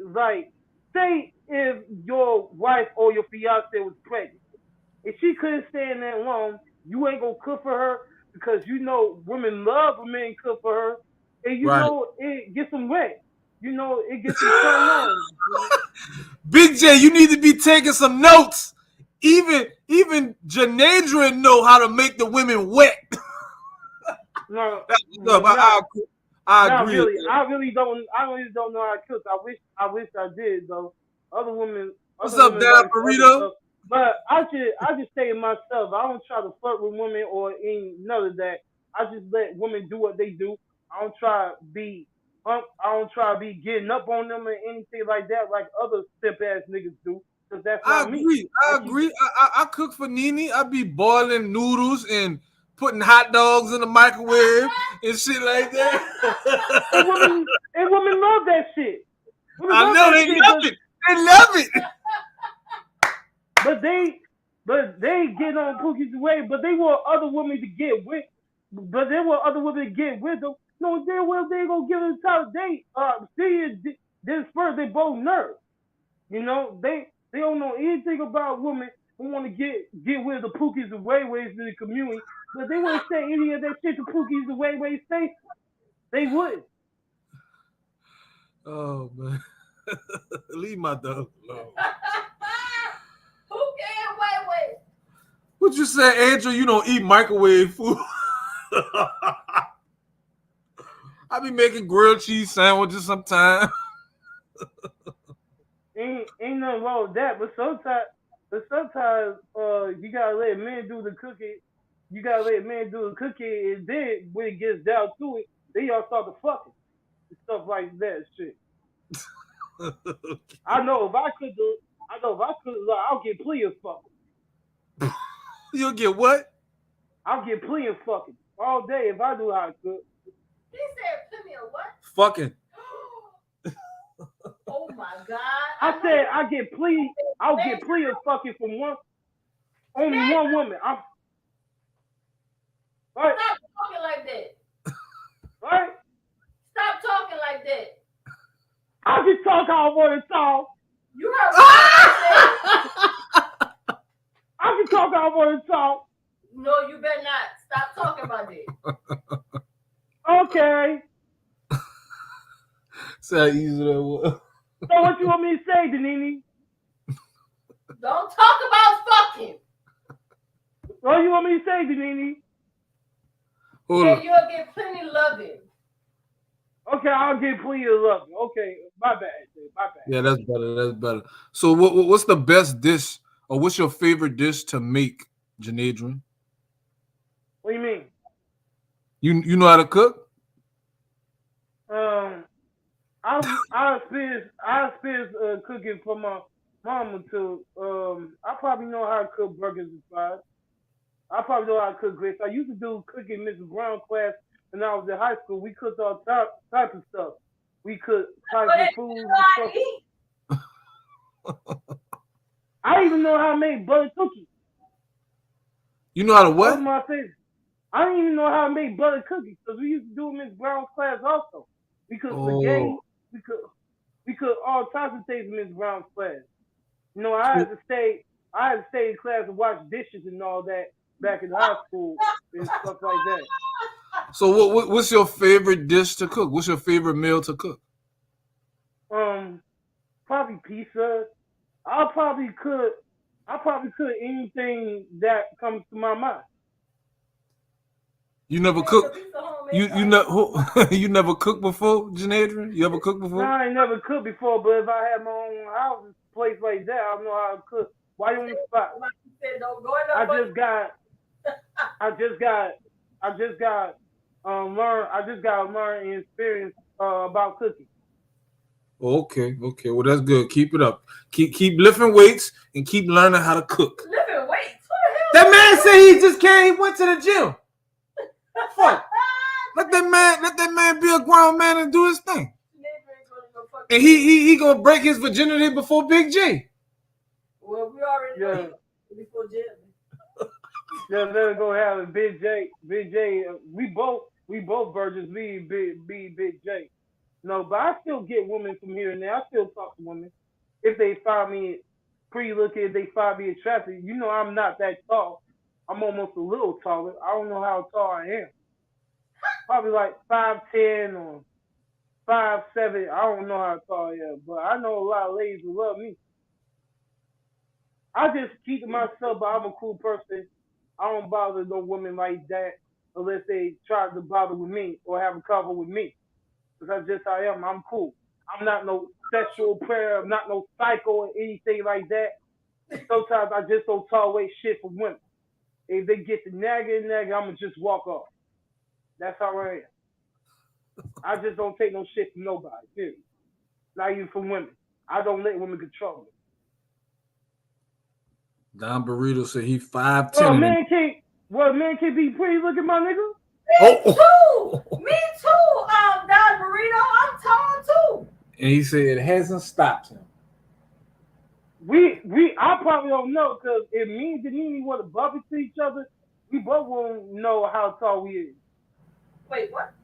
like, say if your wife or your fiance was pregnant, if she couldn't stand that long, you ain't gonna cook for her because you know women love when men cook for her, and you know it gets them wet. You know it gets them turned on. Big J, you need to be taking some notes. Even Janedra know how to make the women wet. No, I Not agree. really. I really don't know how to cook. I wish I did though. Other women What's up, Dad like other Burrito? stuff. But I just say it myself. I don't try to flirt with women or any none of that. I just let women do what they do. I don't try to be getting up on them or anything like that like other simp ass niggas do. Cause that's I not me. agree. I agree. I cook for Nene. I be boiling noodles and putting hot dogs in the microwave and shit like that. And women love that shit. Women I love know that they shit love it. They love it. But they get on Pookie's way, but they want other women to get with. But they want other women to get with them. No, they gonna give them time. This first they both nerds. You know, they don't know anything about women who want to get with the Pookies and Wayways in the community. But they wouldn't say any of that shit to Pookies and Wayways face. They would. Oh man, leave my dog alone. Who can wait? What you say, Andrew? You don't eat microwave food. I be making grilled cheese sandwiches sometimes. Ain't nothing wrong with that, but sometimes you gotta let men do the cooking. You gotta let men do the cooking, and then when it gets down to it, then y'all start to fucking and stuff like that shit. I know if I could, I'll get plenty of fucking. You'll get what? I'll get plenty of fucking all day if I do how to cook. He said plenty of what? Fucking. Oh my God! I said I'll get plenty of fucking from only one woman. Right? Stop talking like that. Right? Stop talking like that. I can talk how I want to talk. You heard what I said. I can talk how I want to talk. No, you better not. Stop talking about that. Okay. See how easy that was. So what you want me to say, Denini? Don't talk about fucking. What you want me to say, Denini? Yeah, you'll get plenty loving. Okay, I'll get plenty of love. Okay, my bad. Yeah, that's better. That's better. So, what's the best dish, or what's your favorite dish to make, Janadrin? What do you mean? You know how to cook? I experience cooking for my mom until I probably know how to cook burgers and fries. I probably know how to cook grits. I used to do cooking Mrs. Brown class when I was in high school. We cooked all type of stuff. We cooked type of food and stuff. I even know how to make butter cookies. You know how to what? That was my favorite. I didn't even know how to make butter cookies because we used to do Miss Brown's class also. We cooked spaghetti. We cooked all types of things in Miss Brown's class. You know, I had to stay in class and wash dishes and all that back in high school and stuff like that. So what's your favorite dish to cook? What's your favorite meal to cook? Probably pizza. I'll probably cook anything that comes to my mind. You never cook. You never cooked before, Janadrin? You ever cooked before? No, I ain't never cooked before, but if I had my own house, place like that, I know how to cook. Why you on the spot? I just got learn and experience about cooking. Okay. Well, that's good. Keep it up. Keep lifting weights and keep learning how to cook. Lifting weights? That man said he just came. He went to the gym. Fuck. Let that man be a grown man and do his thing. And he gonna break his virginity before Big J. Well, we already know before Jim. Yeah, let's go have a Big J. We both virgins. Big J. No, but I still get women from here and there. I still talk to women if they find me pretty looking. If they find me attractive, you know I'm not that tall. I'm almost a little taller. I don't know how tall I am. Probably like 5'10" or 5'7". I don't know how tall I am, but I know a lot of ladies who love me. I just keep to myself, but I'm a cool person. I don't bother no women like that unless they try to bother with me or have a cover with me. because just I am. I'm cool. I'm not no sexual player. I'm not no psycho or anything like that. Sometimes I just don't tolerate shit from women. If they get the nagging, I'm gonna just walk off. That's how I am. I just don't take no shit from nobody. Period. Not even from women. I don't let women control me. Don Burrito said he 5'10". Well, man can't be pretty. Look at my nigga. Me too. Me too. Don Burrito, I'm tall too. And he said it hasn't stopped him. I probably don't know because if me and Janini want to bump into each other, we both won't know how tall we is. Wait, what?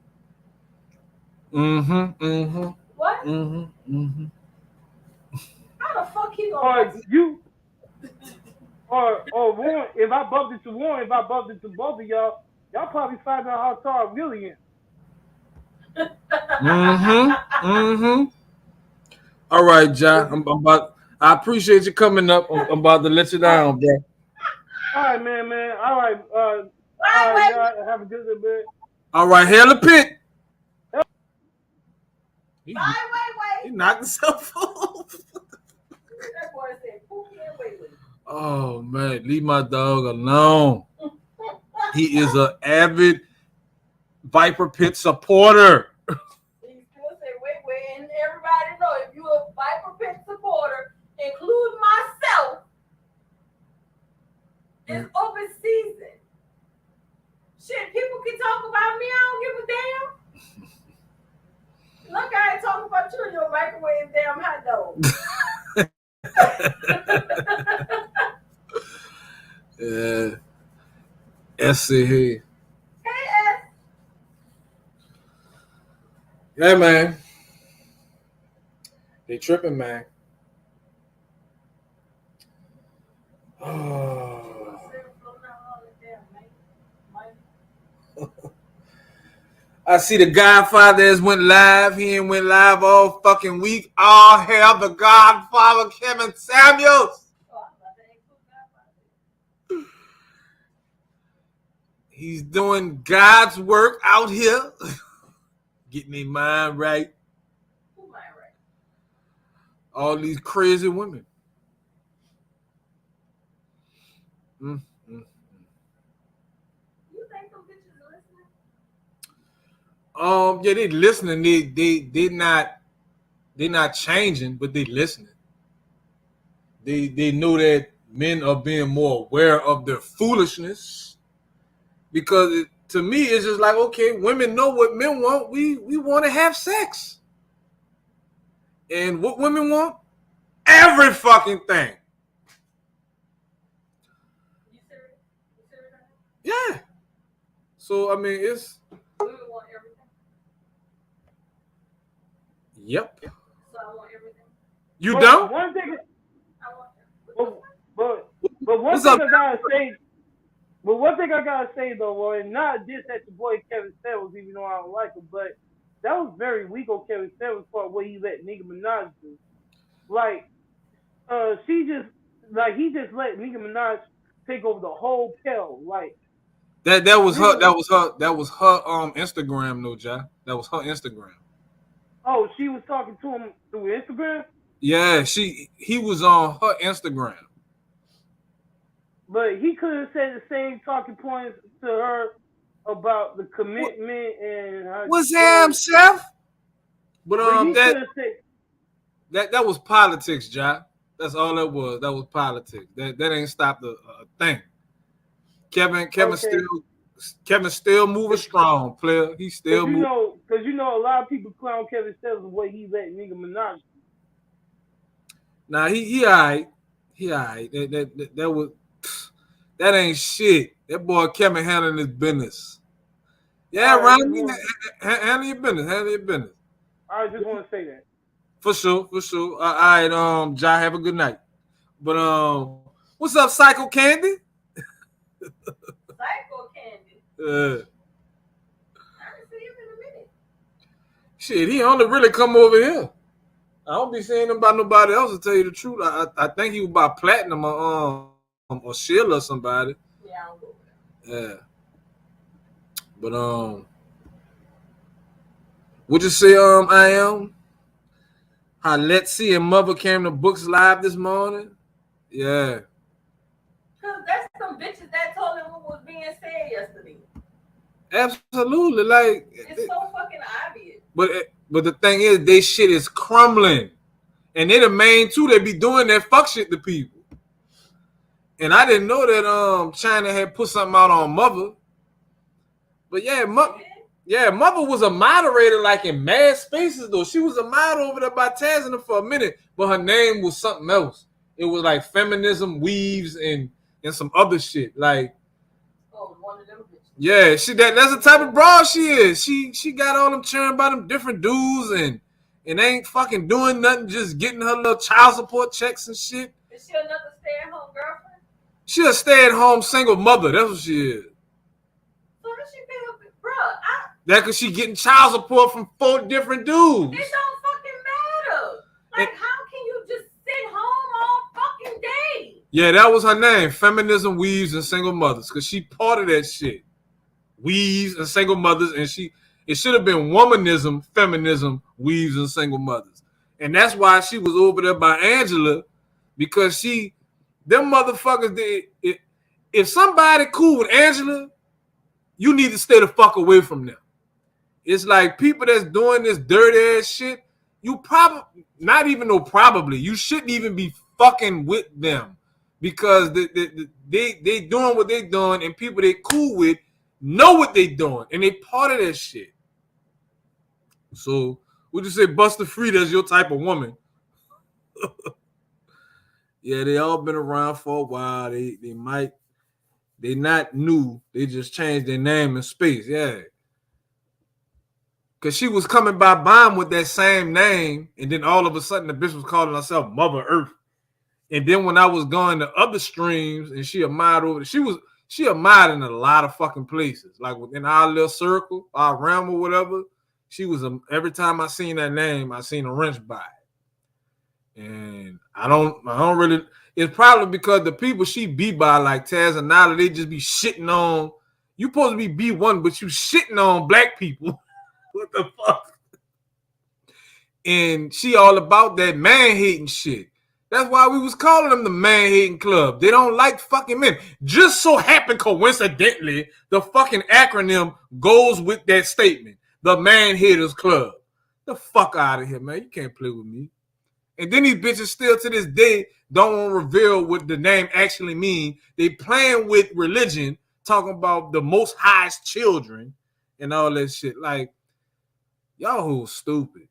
What? How the fuck he gonna? Or Warren, if I bumped into Warren, if I bumped into both of y'all probably find out how tall I really am. All right, John. I appreciate you coming up. I'm about to let you down, bro. All right, man. All right. All right, y'all. Have a good day. All right, hell the pit. Wait. He knocked himself off. That boy said, Pookie and wait. Oh, man. Leave my dog alone. He is an avid Viper Pit supporter. He still say, wait. And everybody know if you're a Viper Pit supporter, include myself, it's open season. Shit, people can talk about me. I don't give a damn. Look, I ain't talking about you and your microwave damn hot dog. Yeah. S. Hey, S. Yeah, man. They tripping, man. Oh. I see the Godfather has went live. He ain't went live all fucking week. All hail the Godfather, Kevin Samuels. He's doing God's work out here. Getting their mind right. Who mind right? All these crazy women. You think them bitches are listening? Yeah, they listening. They're not changing, but they listening. They know that men are being more aware of their foolishness. Because to me, it's just like, okay, women know what men want. We want to have sex. And what women want? Every fucking thing. You serious? Yeah. So, I mean, it's... Women want everything? Yep. So I want everything? You don't? One thing... I want everything. But one thing I gotta say... But one thing I gotta say though, Roy, not just at your boy Kevin Samuels, even though I don't like him, but that was very weak on Kevin Samuels' part where he let Nicki Minaj do. Like, he just let Nicki Minaj take over the whole pill. Like that was her Instagram, no, Ja. That was her Instagram. Oh, she was talking to him through Instagram? Yeah, he was on her Instagram. But he could have said the same talking points to her about the commitment and her. What's him, Chef? But that was politics, Ja. That's all that was. That was politics. That ain't stopped a thing. Kevin still moving strong, player. He still moving. Because a lot of people clown Kevin Samuels the way he let Nicki Minaj. Nah, he alright. He alright. That ain't shit. That boy Kevin handling his business. Yeah, Ron, handle your business. Handle your business. I just want to say that. For sure. All right, Ja, have a good night. But what's up, Psycho Candy? Psycho Candy. I haven't seen him in a minute. Shit, he only really come over here. I don't be seeing him by nobody else, to tell you the truth. I think he was by Platinum or Sheila or somebody. Yeah, I don't go with him. Yeah. But What you say, I am? How Let's See and Mother came to Books Live this morning? Yeah. Cause that's some bitches that told him what was being said yesterday. Absolutely. Like, it's so fucking obvious. But the thing is, they shit is crumbling. And they the main two that be doing that fuck shit to people. And I didn't know that China had put something out on Mother. But yeah, Mother was a moderator like in Mad Spaces though. She was a model over there by Tazana for a minute, but her name was something else. It was like Feminism Weaves and some other shit. Like, one of them bitches. Yeah, that's the type of broad she is. She got all them churning by them different dudes and ain't fucking doing nothing, just getting her little child support checks and shit. Is she another stay-at-home girlfriend? She a stay-at-home single mother. That's what she is. So does she pay her, bro? That cause she getting child support from 4 different dudes. It don't fucking matter. Like, how can you just sit home all fucking day? Yeah, that was her name. Feminism, Weaves, and Single Mothers. Cause she part of that shit. Weaves and single mothers, and it should have been womanism, feminism, weaves, and single mothers. And that's why she was over there by Angela, because them motherfuckers, if somebody cool with Angela, you need to stay the fuck away from them. It's like people that's doing this dirty ass shit, you probably, not even though probably, you shouldn't even be fucking with them, because they doing what they doing, and people they cool with know what they doing, and they part of that shit. So, would you say Buster Freed your type of woman? Yeah, they all been around for a while. They not new. They just changed their name in space. Yeah. Because she was coming by bomb with that same name, and then all of a sudden the bitch was calling herself Mother Earth. And then when I was going to other streams and she a mod over, she a mod in a lot of fucking places. Like within our little circle, our realm or whatever, she was every time I seen that name, I seen a wrench by it. And I don't really, it's probably because the people she be by, like Taz and Nala, they just be shitting on, you supposed to be B1, but you shitting on black people. What the fuck? And she all about that man-hating shit. That's why we was calling them the man-hating club. They don't like fucking men. Just so happened, coincidentally, the fucking acronym goes with that statement. The man-haters club. The fuck out of here, man. You can't play with me. And then these bitches still to this day don't want to reveal what the name actually means. They playing with religion, talking about the most highest children and all that shit. Like, y'all who's stupid.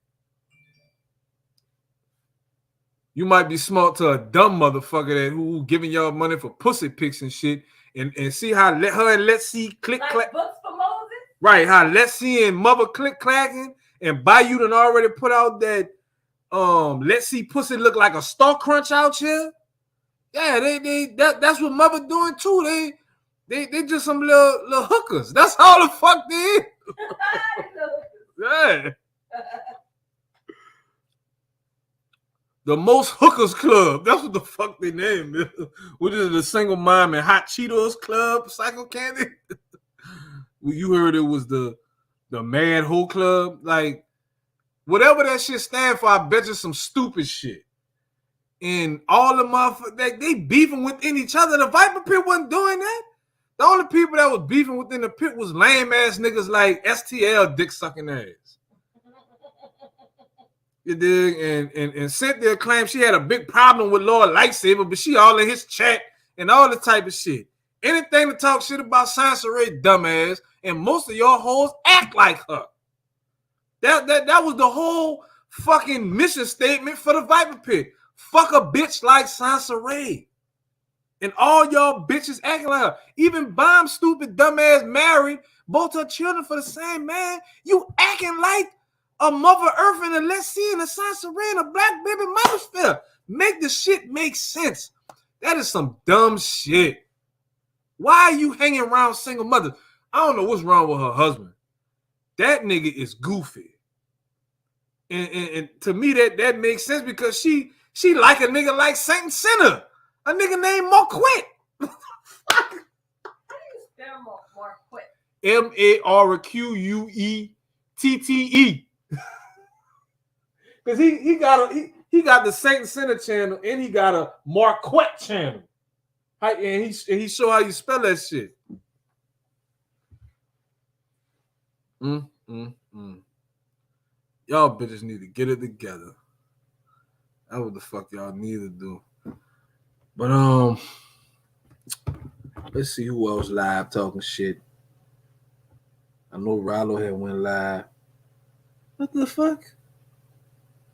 You might be smart to a dumb motherfucker who giving y'all money for pussy pics and shit, and see how her and Let's See click like clack. Books for Moses? Right, how Let's See and Mother click clacking, and Bayou done already put out that Let's See pussy look like a star crunch out here. Yeah, that's what Mother doing too. They just some little hookers. That's all the fuck they is. Yeah. The most hookers club. That's what the fuck they named it. What is it? The single mom and hot Cheetos club? Psycho Candy? Well, you heard it was the mad hoe club. Like, whatever that shit stand for, I bet you some stupid shit. And all the motherfuckers, they beefing within each other. The Viper Pit wasn't doing that. The only people that was beefing within the pit was lame ass niggas like STL dick sucking ass. You dig? And Cynthia claimed she had a big problem with Lord Lightsaber, but she all in his chat and all the type of shit. Anything to talk shit about Sansaray, dumbass, and most of your hoes act like her. That was the whole fucking mission statement for the Viper Pit. Fuck a bitch like Sansaray. And all y'all bitches acting like her. Even Bomb, stupid, dumbass, married, both her children for the same man. You acting like a Mother Earth and a Let's See and a Sansaray and a black baby mothersphere. Make the shit make sense. That is some dumb shit. Why are you hanging around single mothers? I don't know what's wrong with her husband. That nigga is goofy. And to me, that makes sense because she like a nigga like Saint Sinner. A nigga named Marquette. How do you spell Marquette? MARQUETTE. Cause he got the Saint Center channel and he got a Marquette channel. And he show how you spell that shit. Y'all bitches need to get it together. That's what the fuck y'all need to do. But let's see who else live talking shit. I know Rallo had went live. What the fuck?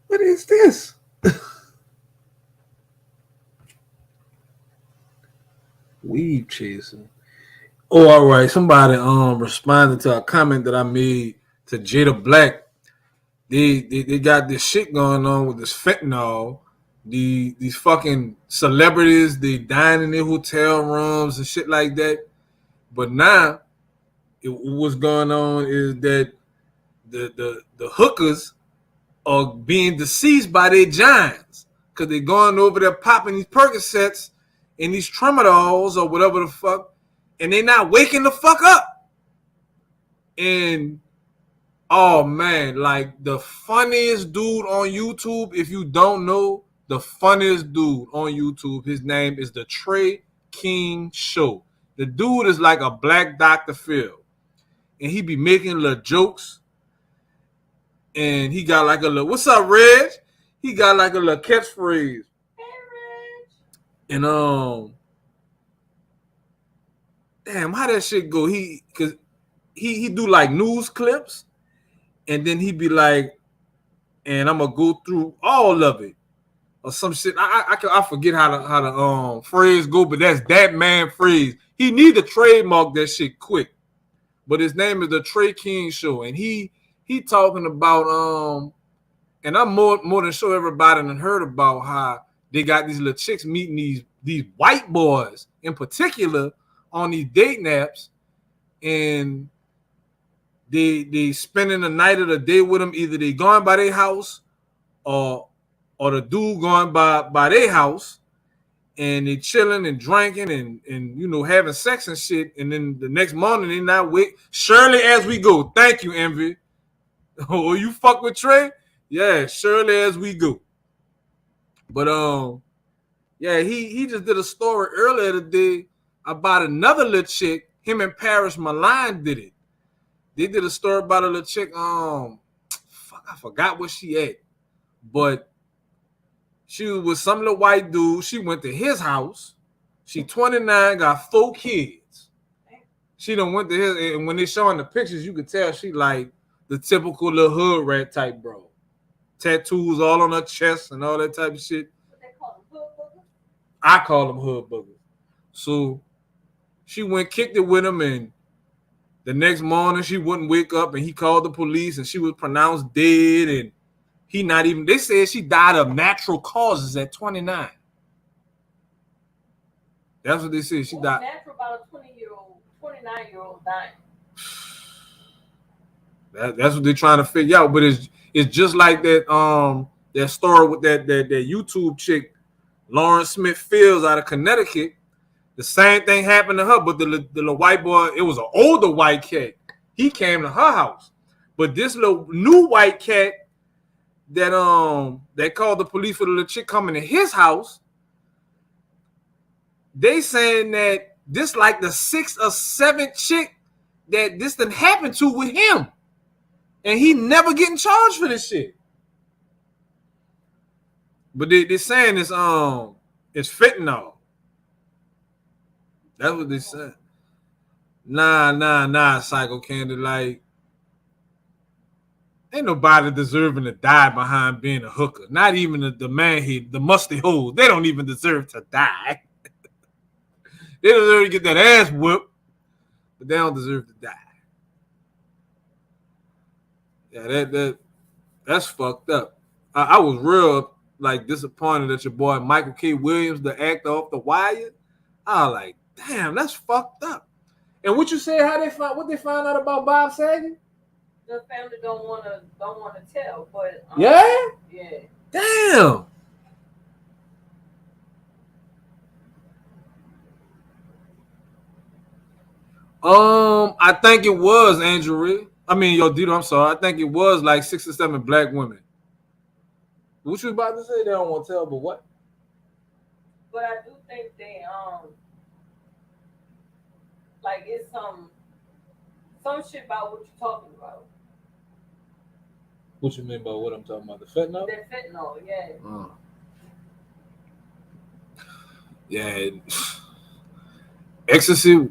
What is this? Weed chasing. Oh, all right. Somebody responded to a comment that I made to Jada Black. They got this shit going on with this fentanyl. These fucking celebrities, they dine in their hotel rooms and shit like that. But now, what's going on is that the hookers are being deceased by their giants because they're going over there popping these Percocets and these Tramadols or whatever the fuck, and they're not waking the fuck up. And oh man, like the funniest dude on YouTube, if you don't know, the funniest dude on YouTube, his name is the Trey King Show. The dude is like a black Dr. Phil. And he be making little jokes. And he got like a little, what's up, Reg? He got like a little catchphrase. Hey, Reg. And damn, how that shit go? Cause he do like news clips, and then he be like, and I'm gonna go through all of it or some shit. I forget how the phrase go, but that's that man phrase. He need to trademark that shit quick. But his name is the Trey King Show, and he talking about and I'm more than sure everybody done heard about how they got these little chicks meeting these white boys in particular on these dating apps, and they spending the night of the day with them. Either they going by their house or the dude going by their house, and they chilling and drinking and you know having sex and shit. And then the next morning they not wait. Surely as we go. Thank you, Envy. Oh, you fuck with Trey? Yeah, surely as we go. But yeah, he just did a story earlier today about another little chick. Him and Paris Milan did it. They did a story about a little chick. Fuck, I forgot where she at, but she was with some little white dude. She went to his house. She 29, got 4 kids. She done went to his, and when they showing the pictures, you could tell she like the typical little hood rat type bro. Tattoos all on her chest and all that type of shit. What they call them, hood boogers? I call them hood boogers. So she went, kicked it with him, and the next morning she wouldn't wake up, and he called the police, and she was pronounced dead, and he not even, they said she died of natural causes at 29. That's what they said. She died. Natural about a 29-year-old dying. That's what they're trying to figure out. But it's just like that that story with that YouTube chick, Lauren Smith Fields out of Connecticut. The same thing happened to her, but the little white boy, it was an older white cat. He came to her house. But this little new white cat that called the police for the little chick coming to his house, they saying that this like the 6th or 7th chick that this done happened to with him. And he never getting charged for this shit. But they're saying it's fentanyl. That's what they said. Nah, Psycho Candy. Like, ain't nobody deserving to die behind being a hooker. Not even the man the musty hoes. They don't even deserve to die. They deserve to get that ass whooped, but they don't deserve to die. Yeah, that's fucked up. I was real like disappointed that your boy Michael K. Williams, the actor off The Wire. I was like, damn, that's fucked up. And what you say? What they found out about Bob Saget? The family don't want to tell, but yeah. Damn. I think it was Andrew. I mean, yo, Dito, I'm sorry. I think it was like 6 or 7 black women. What you about to say? They don't want to tell, but what? But I do think they like it's some shit about what you're talking about. What you mean by what I'm talking about? The fentanyl? The fentanyl, yeah. Yeah. Ecstasy.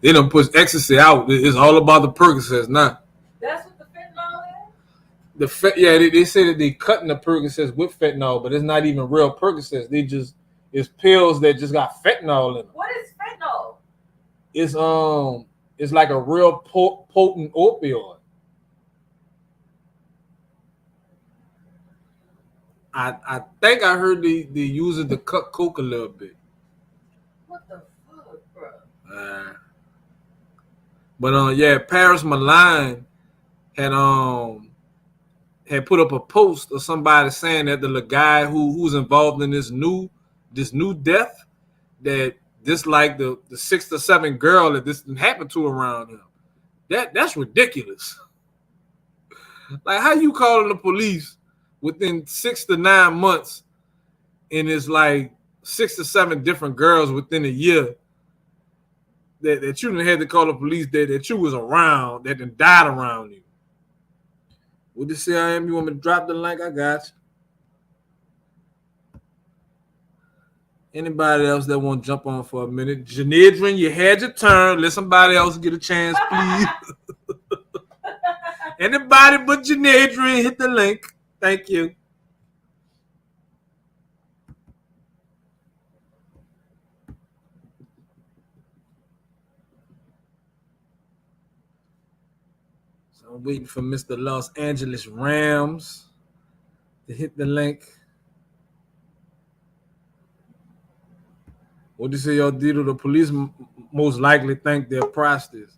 They done push ecstasy out. It's all about the Percocets now. That's what the fentanyl is? They say that they cutting the Percocets with fentanyl, but it's not even real Percocets. It's pills that just got fentanyl in them. What is fentanyl? It's like a real potent opioid. I think I heard they use it to cut coke a little bit. What the fuck, bro? But Paris Milan had put up a post of somebody saying that the guy who's involved in this new death, that this like the 6 or 7 girl that this happened to around him. That's ridiculous. Like, how you calling the police within 6 to 9 months, and it's like 6 to 7 different girls within a year that you didn't have to call the police that you was around, that then died around you. What did say I am? You want me to drop the link? I got you. Anybody else that want to jump on for a minute? Janedrin, you had your turn. Let somebody else get a chance, please. Anybody but Janedrin, hit the link. Thank you. So I'm waiting for Mr. Los Angeles Rams to hit the link. What do you say, y'all did? The police most likely think they're prostitutes.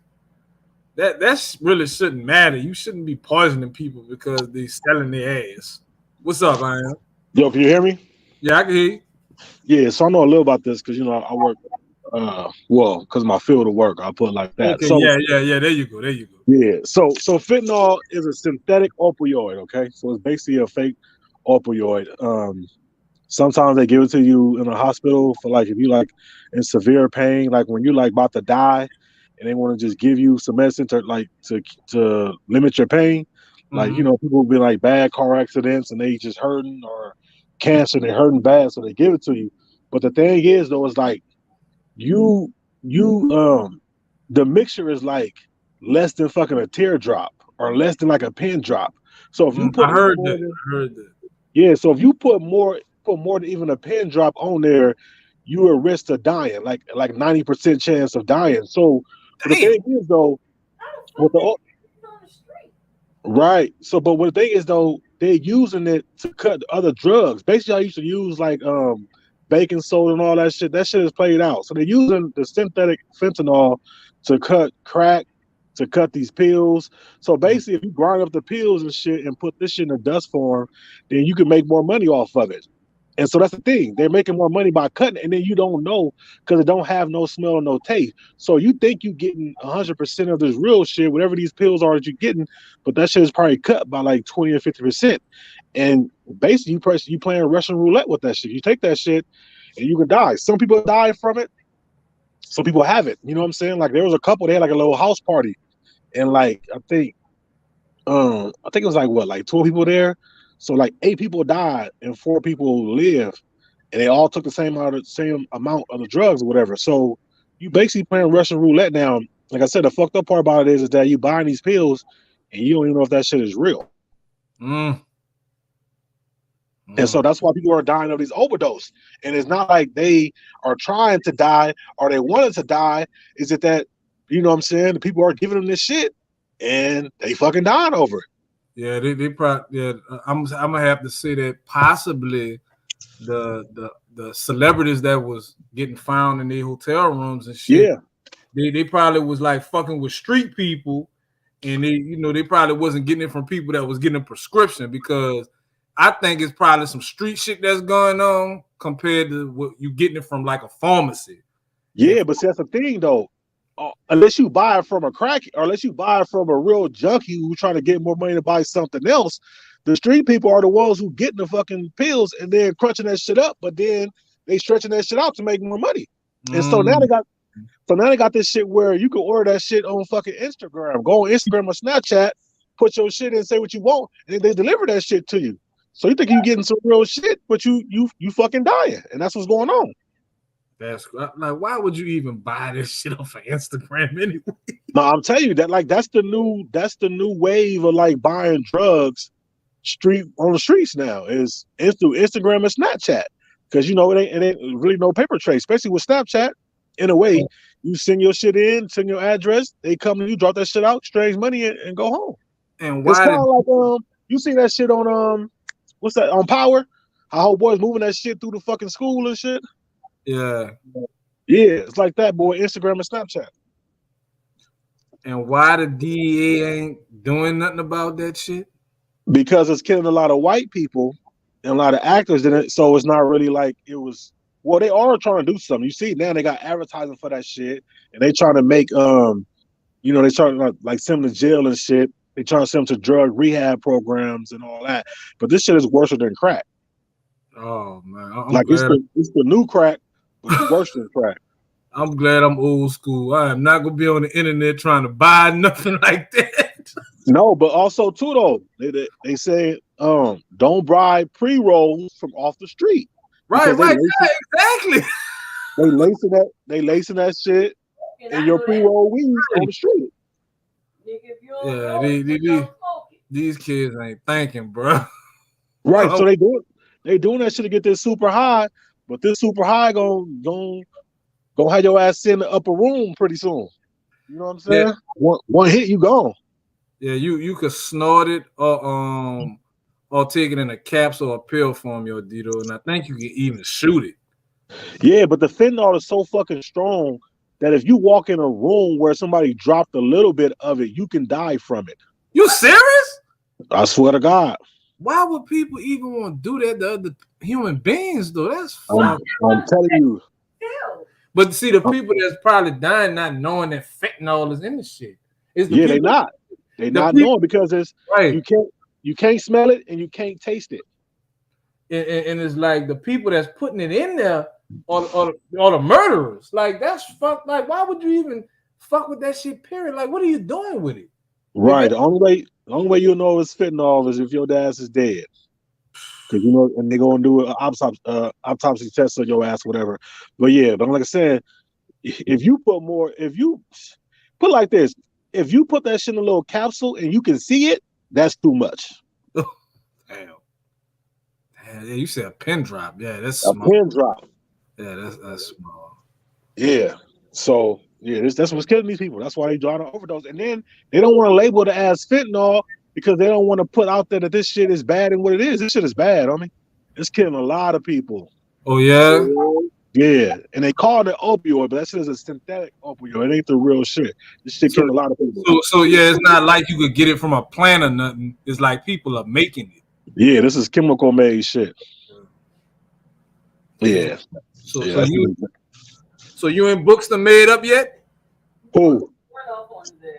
That really shouldn't matter. You shouldn't be poisoning people because they're selling their ass. What's up, I am? Yo, can you hear me? Yeah, I can hear you. Yeah, so I know a little about this because I work. Because my field of work, I'll put it like that. Okay, so, yeah. There you go. Yeah, so fentanyl is a synthetic opioid. Okay, so it's basically a fake opioid. Sometimes they give it to you in a hospital for like if you like in severe pain, like when you like about to die, and they want to just give you some medicine to limit your pain. Like people have been like bad car accidents and they just hurting, or cancer, they hurting bad, so they give it to you. But the thing is though, it's like the mixture is like less than fucking a teardrop or less than like a pin drop. So if you put I heard that. Yeah, so if you put more than even a pin drop on there, you are at risk of dying, like 90% chance of dying. So but the thing is though, with the right. So but what the thing is though, they're using it to cut other drugs. Basically, I used to use like baking soda and all that shit. That shit is played out. So they're using the synthetic fentanyl to cut crack, to cut these pills. So basically, if you grind up the pills and shit and put this shit in a dust form, then you can make more money off of it. And so that's the thing. They're making more money by cutting it, and then you don't know because it don't have no smell or no taste. So you think you're getting 100% of this real shit, whatever these pills are that you're getting, but that shit is probably cut by like 20 or 50%. And basically, you playing Russian roulette with that shit. You take that shit, and you can die. Some people die from it. Some people have it. You know what I'm saying? Like there was a couple. They had like a little house party, and like I think it was like 12 people there. So like 8 people died and 4 people lived, and they all took the same amount of the drugs or whatever. So you basically playing Russian roulette now. Like I said, the fucked up part about it is that you buying these pills and you don't even know if that shit is real. And so that's why people are dying of these overdose. And it's not like they are trying to die or they wanted to die. Is it that, you know what I'm saying, the people are giving them this shit and they fucking dying over it. Yeah, they probably. Yeah, I'm gonna have to say that possibly the celebrities that was getting found in their hotel rooms and shit. Yeah, they probably was like fucking with street people, and they probably wasn't getting it from people that was getting a prescription, because I think it's probably some street shit that's going on compared to what you getting it from like a pharmacy. Yeah, but see, that's the thing though. unless you buy it from a crack, or unless you buy it from a real junkie who's trying to get more money to buy something else, the street people are the ones who getting the fucking pills and then crunching that shit up, but then they stretching that shit out to make more money. And so now they got this shit where you can order that shit on fucking Instagram. Go on Instagram or Snapchat, put your shit in, say what you want, and they deliver that shit to you. So you think you getting some real shit, but you fucking dying, and that's what's going on. That's like, why would you even buy this shit off of Instagram anyway? No, I'm telling you that, like, that's the new wave of like buying drugs on the streets now is through Instagram and Snapchat, because you know it ain't really no paper trace, especially with Snapchat. In a way, you send your shit in, send your address, they come to you, drop that shit out, exchange money, and go home. And it's kind of like you see that shit on what's that on Power? How whole boys moving that shit through the fucking school and shit. Yeah, it's like that, boy. Instagram and Snapchat. And why the DEA ain't doing nothing about that shit? Because it's killing a lot of white people and a lot of actors in it. So it's not really like it was. Well, they are trying to do something. You see, now they got advertising for that shit, and they trying to make they trying to like send them to jail and shit. They trying to send them to drug rehab programs and all that. But this shit is worse than crack. Oh man, it's the new crack, but it's worse than crack. I'm glad I'm old school. I am not gonna be on the internet trying to buy nothing like that. No, but also too though, they say don't buy pre-rolls from off the street. Right, exactly. They lacing that shit in your pre-roll weed on the street. Yeah, these kids ain't thinking, bro. Right, so they doing that shit to get this super high, but this super high gonna have your ass in the upper room pretty soon. You know what I'm saying? Yeah. One hit, you gone. Yeah, you could snort it or take it in a capsule or pill form, yo, Dito, and I think you can even shoot it. Yeah, but the fentanyl is so fucking strong that if you walk in a room where somebody dropped a little bit of it, you can die from it. You serious? I swear to God. Why would people even want to do that to other human beings, though? That's I'm telling you. But see, the people that's probably dying not knowing that fentanyl is in the shit. They not. They not knowing because it's right. You can't smell it and you can't taste it. And it's like the people that's putting it in there are the murderers. Like that's fuck. Like why would you even fuck with that shit? Period. Like what are you doing with it? Right. The only way you'll know it's fentanyl is if your dad is dead. Because you know, and they're gonna do an autopsy test on your ass, whatever. But yeah, but like I said, if you put like this, if you put that shit in a little capsule and you can see it, that's too much. Damn. Yeah, you said a pin drop. Yeah, that's a small. Pin drop. Yeah, that's small. Yeah. So yeah, that's what's killing these people. That's why they draw the overdose, and then they don't want to label it as fentanyl because they don't want to put out there that this shit is bad and what it is. This shit is bad, homie. It's killing a lot of people. Oh yeah. Yeah, and they call it opioid, but that shit is a synthetic opioid. It ain't the real shit. This shit killing a lot of people. So yeah, it's not like you could get it from a plant or nothing. It's like people are making it. Yeah, this is chemical made shit. Yeah. So you and Books done made up yet? Who?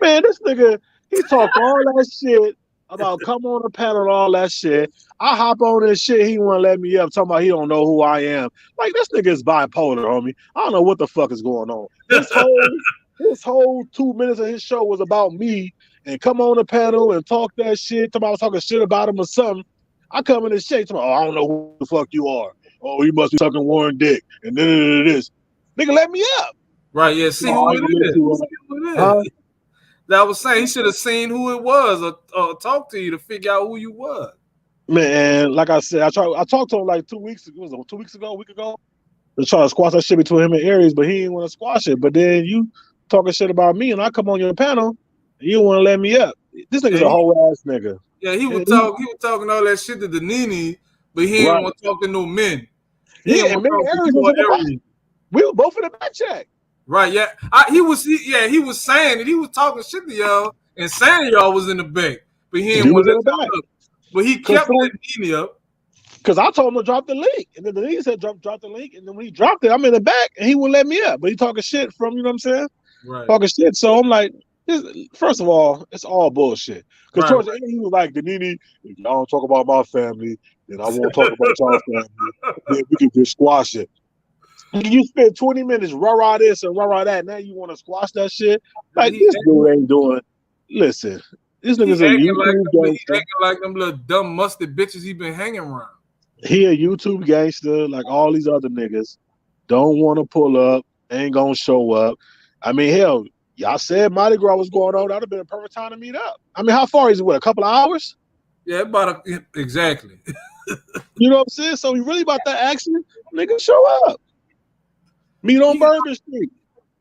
Man, this nigga, he talk all that shit about come on the panel and all that shit. I hop on this shit, he won't let me up, talking about he don't know who I am. Like, this nigga is bipolar, homie. I don't know what the fuck is going on. This whole 2 minutes of his show was about me and come on the panel and talk that shit, talking shit about him or something. I come in this shit, talking about, I don't know who the fuck you are. Oh, you must be sucking Warren dick. And then this. Nigga, let me up. Right, yeah, see who it is. That I was saying, he should have seen who it was or talk to you to figure out who you was. Man, like I said, I talked to him like 2 weeks ago. Was it 2 weeks ago, a week ago? To try to squash that shit between him and Aries, but he didn't want to squash it. But then you talking shit about me, and I come on your panel, and you want to let me up. This nigga's a whole ass nigga. Yeah, he was talking all that shit to the Nene, but he didn't want to talk to no men. And me and Aries was in the back. We were both in the back check. Right, yeah. He was saying that he was talking shit to y'all and saying y'all was in the back, but he didn't want to talk up. But he kept letting Nene up. Because I told him to drop the link. And then the Nene said drop the link. And then when he dropped it, I'm in the back and he wouldn't let me up. But he talking shit from, you know what I'm saying? Right. talking shit. So I'm like, first of all, it's all bullshit. Because towards the end, he was like, Danini, if y'all don't talk about my family, then I won't talk about y'all family. Then we can just squash it. You spend 20 minutes rah-rah this and rah-rah that. Now you want to squash that shit? Like, this dude ain't doing. Listen, this nigga's a YouTube gangster. He acting like them little dumb musty bitches he been hanging around. He a YouTube gangster like all these other niggas. Don't want to pull up. Ain't gonna show up. I mean, hell, y'all said Mardi Gras was going on. That'd have been a perfect time to meet up. I mean, how far is it? What, a couple of hours? Yeah, exactly. You know what I'm saying? So he really about that action? Nigga, show up. Meet on Bourbon Street.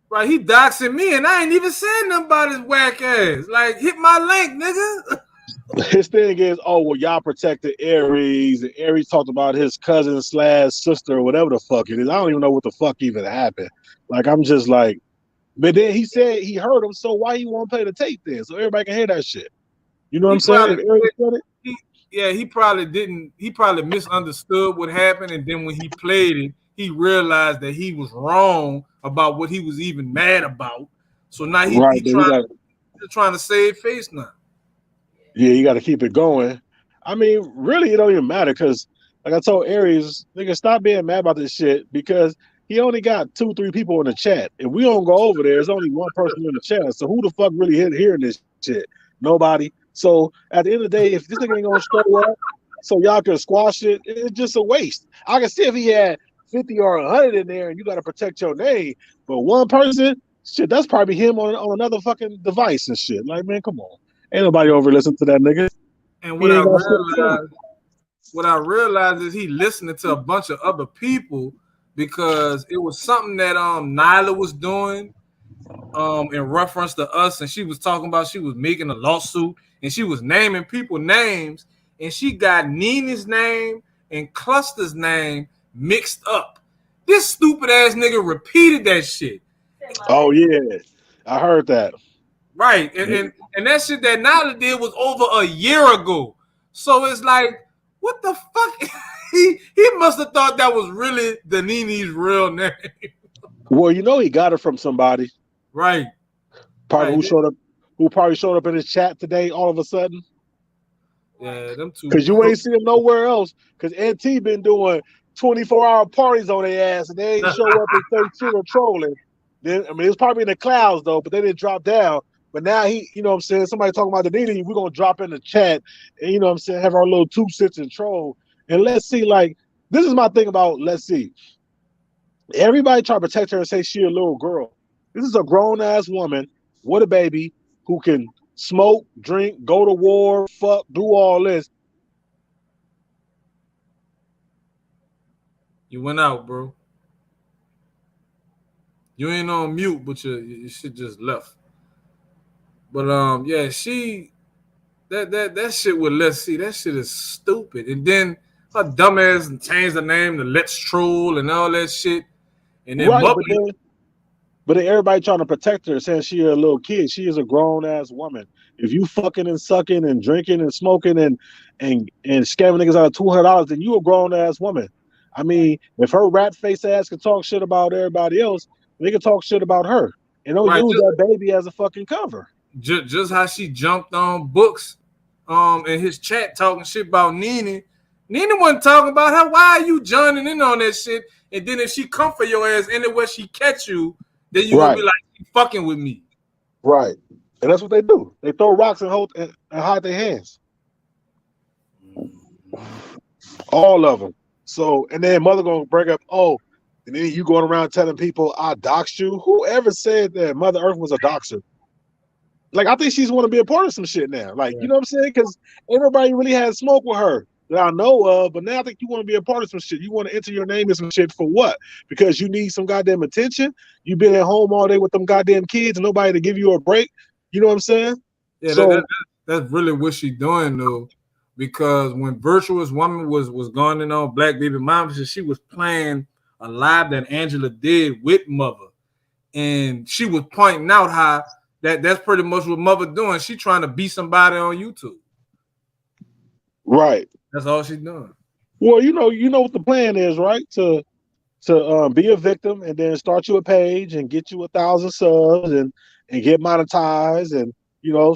Right, he doxing me, and I ain't even saying nothing about his whack ass. Like, hit my link, nigga. His thing is, oh, well, y'all protected Aries, and Aries talked about his cousin / sister or whatever the fuck it is. I don't even know what the fuck even happened. Like, I'm just like, but then he said he heard him, so why he won't play the tape then? So everybody can hear that shit. You know what I'm saying? If Aries said it, he probably didn't. He probably misunderstood what happened, and then when he played it, he realized that he was wrong about what he was even mad about. So now he's trying to save face now. Yeah, you got to keep it going. I mean, really, it don't even matter because, like I told Aries, nigga, stop being mad about this shit because he only got 2-3 people in the chat. If we don't go over there, there's only one person in the chat. So who the fuck really hearing this shit? Nobody. So at the end of the day, if this nigga ain't gonna show up, so y'all can squash it, it's just a waste. I can see if he had 50 or 100 in there and you got to protect your name, but one person, shit, that's probably him on another fucking device and shit. Like, man, come on. Ain't nobody over listen to that nigga. And what I realized is he listening to a bunch of other people because it was something that Nyla was doing in reference to us, and she was talking about she was making a lawsuit and she was naming people names, and she got Nina's name and Cluster's name mixed up. This stupid ass nigga repeated that shit. Oh yeah, I heard that. Right, and that shit that Nyla did was over a year ago. So it's like, what the fuck? he must have thought that was really Danini's real name. Well, you know he got it from somebody. Right. Probably who probably showed up in his chat today all of a sudden. Yeah, them two. Because you ain't seen him nowhere else. Because NT been doing 24-hour parties on their ass and they ain't show up and say shit or trolling. Then I mean, it's probably in the clouds though, but they didn't drop down. But now he, you know what I'm saying, somebody talking about the Danini, we're gonna drop in the chat and you know what I'm saying, have our little 2 cents and troll. And let's see, like, this is my thing about let's see. Everybody try to protect her and say she a little girl. This is a grown-ass woman with a baby who can smoke, drink, go to war, fuck, do all this. You went out, bro. You ain't on mute, but your shit just left. But yeah, that shit with Let's See, that shit is stupid. And then her dumbass changed the name to Let's Troll and all that shit. And then, right, but then everybody trying to protect her, saying she a little kid. She is a grown ass woman. If you fucking and sucking and drinking and smoking and scamming niggas out of $200, then you a grown ass woman. I mean, if her rat face ass can talk shit about everybody else, they can talk shit about her. And don't use that baby as a fucking cover. Just how she jumped on Books in his chat talking shit about Nene. Nene wasn't talking about her. Why are you joining in on that shit? And then if she come for your ass anywhere she catch you, then you gonna be like, you fucking with me. Right. And that's what they do. They throw rocks and hide their hands. All of them. So, and then mother gonna bring up, oh, and then you going around telling people I doxed you. Whoever said that Mother Earth was a doxer? Like, I think she's want to be a part of some shit now. Like, you know what I'm saying? Because everybody really had smoke with her that I know of, but now I think you want to be a part of some shit. You want to enter your name in some shit for what? Because you need some goddamn attention? You've been at home all day with them goddamn kids and nobody to give you a break? You know what I'm saying? Yeah, so, that's really what she doing, though. Because when Virtuous Woman was going in on Black Baby Mama, she was playing a live that Angela did with Mother. And she was pointing out how that's pretty much what Mother doing. She trying to beat somebody on YouTube. Right. That's all she's doing. Well, you know what the plan is, right? To to be a victim and then start you a page and get you 1,000 subs and get monetized and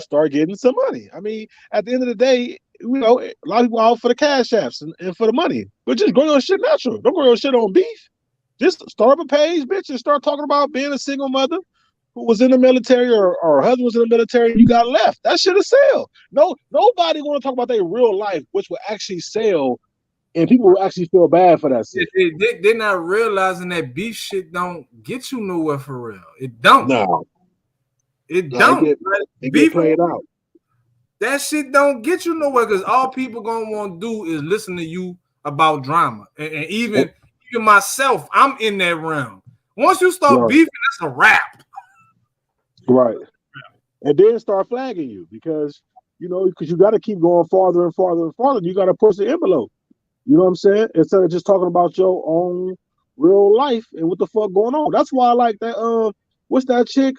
start getting some money. I mean, at the end of the day, a lot of people are out for the cash apps and for the money, but just grow your shit natural. Don't grow your shit on beef. Just start up a page, bitch, and start talking about being a single mother who was in the military or her husband was in the military and you got left. That shit will sell. Nobody want to talk about their real life, which will actually sell, and people will actually feel bad for that shit. They're not realizing that beef shit don't get you nowhere for real. It don't. No. It don't. It get played out. That shit don't get you nowhere because all people gonna want to do is listen to you about drama. And even myself, I'm in that realm. Once you start beefing, it's a wrap. Right. And then start flagging you because you got to keep going farther and farther and farther. You got to push the envelope. You know what I'm saying? Instead of just talking about your own real life and what the fuck going on. That's why I like that. What's that chick?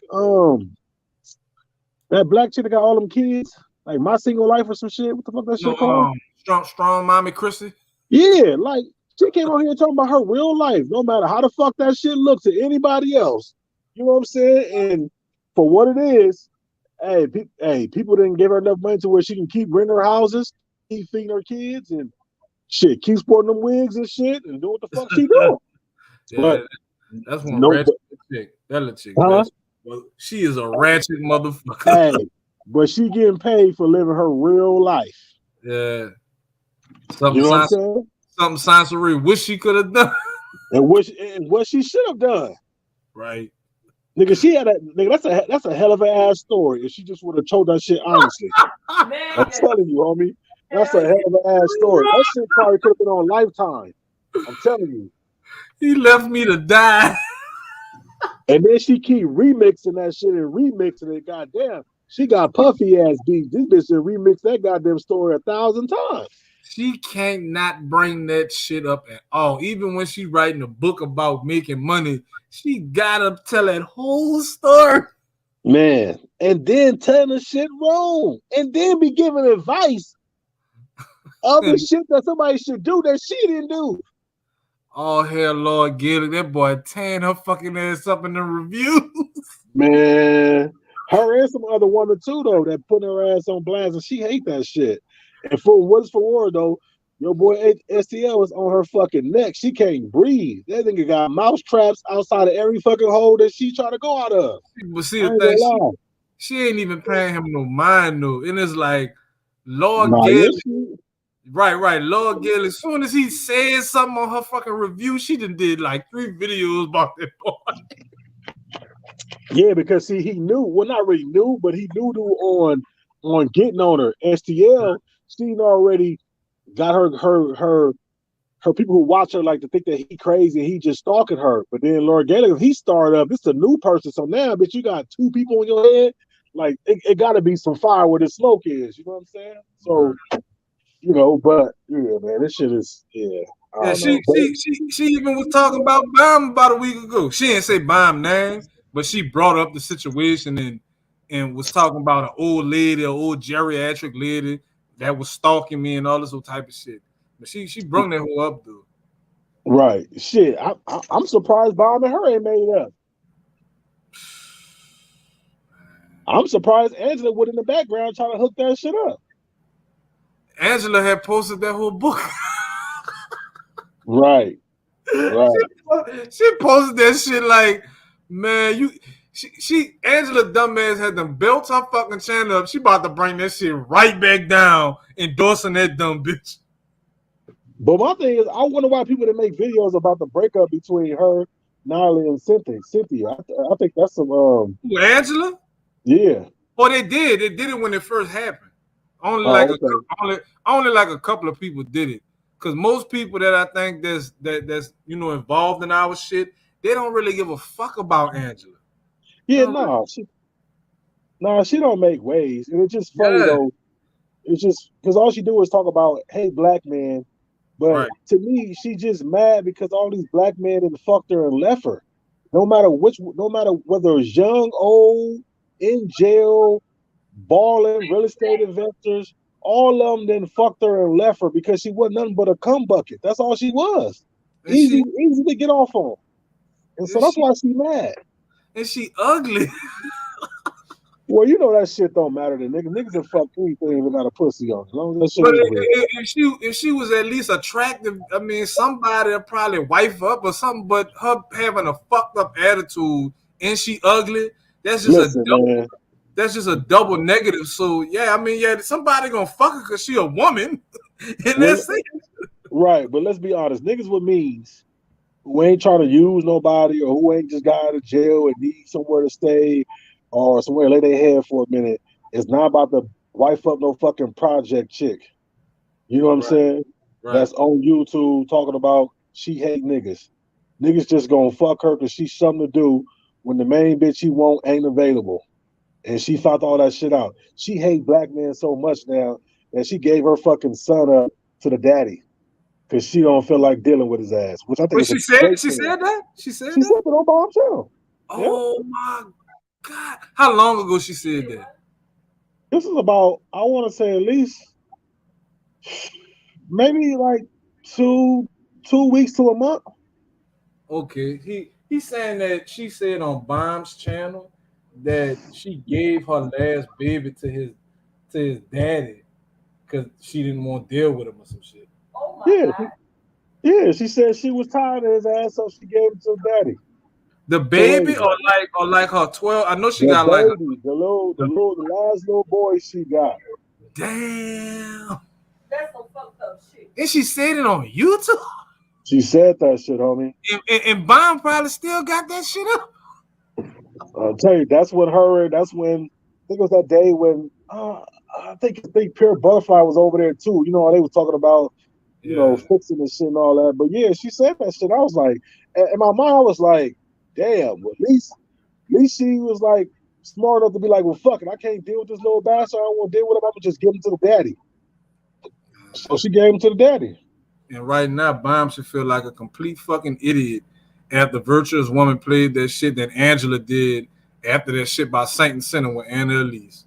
That black chick that got all them kids, like My Single Life or some shit. What the fuck that shit called? Strong mommy Chrissy. Yeah, like she came on here talking about her real life, no matter how the fuck that shit looks to anybody else. You know what I'm saying? And for what it is, hey, people didn't give her enough money to where she can keep renting her houses, keep feeding her kids, and shit, keep sporting them wigs and shit, and do what the fuck she doing. But that's one ratchet chick. That little chick. Well, she is a ratchet motherfucker. Hey, but she getting paid for living her real life. Yeah. You know what I'm saying? Something sensory wish she could have done. And what she should have done. Right. Nigga, she had that's a hell of an ass story if she just would have told that shit honestly. I'm telling you, homie. That's a hell of an ass story. That shit probably could have been on Lifetime. I'm telling you. He left me to die. And then she keep remixing that shit and remixing it. Goddamn. She got puffy ass beat. This bitch should remix that goddamn story 1,000 times. She can't not bring that shit up at all. Even when she writing a book about making money, she gotta tell that whole story. Man. And then telling the shit wrong. And then be giving advice of the shit that somebody should do that she didn't do. Oh, hell, Lord Gillick. That boy tearing her fucking ass up in the reviews. Man. Her and some other woman too, though, that put her ass on blast, and she hate that shit. And for what's for war, though, your boy STL is on her fucking neck. She can't breathe. That nigga got mouse traps outside of every fucking hole that she try to go out of. But see, the thing, she ain't even paying him no mind, though. And it's like, Lord Gillick. Right. Lord Gillick, as soon as he said something on her fucking review, she done did like 3 videos about that boy. Yeah, because see, he knew. Well, not really knew, but he knew on getting on her. STL, she already got her people who watch her like to think that he crazy and he just stalking her. But then Lord Gallagher, he started up. It's a new person. So now, bitch, you got 2 people in your head. Like it got to be some fire where the smoke is. You know what I'm saying? So, but yeah, man, this shit is She even was talking about Bam about a week ago. She didn't say Bam name. But she brought up the situation and was talking about an old lady, an old geriatric lady that was stalking me and all this whole type of shit. But she brought that whole up, dude. Right. Shit. I'm surprised Bob and her ain't made it up. I'm surprised Angela would in the background trying to hook that shit up. Angela had posted that whole book. Right. She posted that shit like, man, Angela dumbass had them built her fucking channel up. She about to bring that shit right back down, endorsing that dumb bitch. But my thing is, I wonder why people that make videos about the breakup between her, Nolly, and Cynthia. I think that's some Angela? Yeah. Well, they did. They did it when it first happened. Only like a couple of people did it. Because most people that I think that's involved in our shit, they don't really give a fuck about Angela. Yeah, she don't make waves. And it's just funny though. It's just because all she do is talk about, hey, black man. But to me, she just mad because all these black men have fucked her and left her. No matter whether it's young, old, in jail, balling, real estate investors, all of them then fucked her and left her because she wasn't nothing but a cum bucket. That's all she was. Easy to get off on. And so that's why she mad. And she ugly. Well, you know that shit don't matter to niggas. Niggas will fuck anything if it got a pussy on it. As long as that shit But is real. if she was at least attractive, I mean, somebody will probably wife up or something. But her having a fucked up attitude and she ugly, that's just that's just a double negative. So yeah, I mean, yeah, somebody gonna fuck her because she a woman, and that's it. Right, but let's be honest, niggas with means who ain't trying to use nobody or who ain't just got out of jail and need somewhere to stay or somewhere to lay their head for a minute, it's not about to wife up no fucking project chick. You know what I'm saying? Right. That's on YouTube talking about she hate niggas. Niggas just gonna fuck her because she's something to do when the main bitch he want ain't available. And she found all that shit out. She hate black men so much now that she gave her fucking son up to the daddy. Because she don't feel like dealing with his ass, which I think. She said that. She said that on Bob channel. Oh my God! How long ago she said that? This is about, I want to say at least maybe like two weeks to a month. Okay, he's saying that she said on Bomb's channel that she gave her last baby to his daddy because she didn't want to deal with him or some shit. Oh my God. Yeah, she said she was tired of his ass, so she gave it to daddy. The baby, or like her 12. I know she got baby, like the last little boy she got. Damn. That's some fucked up shit. And she said it on YouTube. She said that shit, homie. And Bomb probably still got that shit up. I'll tell you, that's when I think it was that day when I think Pure Butterfly was over there too. You know, they were talking about you know, fixing the shit and all that. But yeah, she said that shit. I was like, in my mind, I was like, damn, well, at least she was like smart enough to be like, well, fuck it, I can't deal with this little bastard. I don't want to deal with him. I'm gonna just give him to the daddy. So she gave him to the daddy. And right now, Bomb should feel like a complete fucking idiot after Virtuous Woman played that shit that Angela did after that shit by Saint and Sinner with Anna Elise.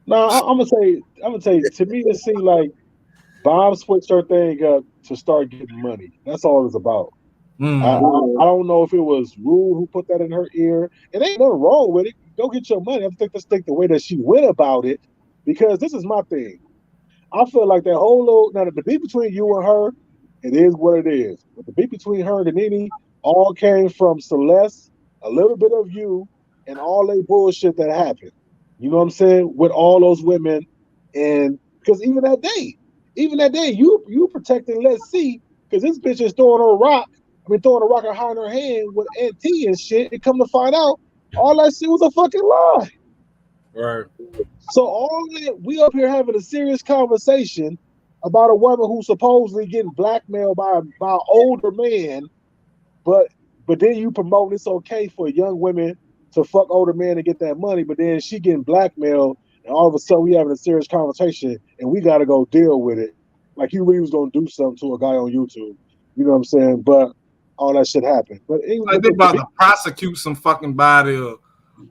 No, I'm gonna say, to me, it seemed like Bomb switched her thing up to start getting money. That's all it's about. I don't know if it was Rue who put that in her ear. It ain't nothing wrong with it. Go get your money. I think the way that she went about it, because this is my thing. I feel like that whole little, now the beef between you and her, it is what it is. But the beef between her and Nene all came from Celeste, a little bit of you, and all that bullshit that happened. You know what I'm saying? With all those women, and because even that day, you protecting Let's See, because this bitch is throwing a rock behind her hand with Aunt T and shit, and come to find out, all that shit was a fucking lie. Right. So all that, we up here having a serious conversation about a woman who's supposedly getting blackmailed by an older man, but then you promote it's okay for young women to fuck older men and get that money, but then she getting blackmailed, and all of a sudden we having a serious conversation, and we got to go deal with it. Like you really was gonna do something to a guy on YouTube, you know what I'm saying? But all that shit happened. But like they're about to prosecute some fucking body or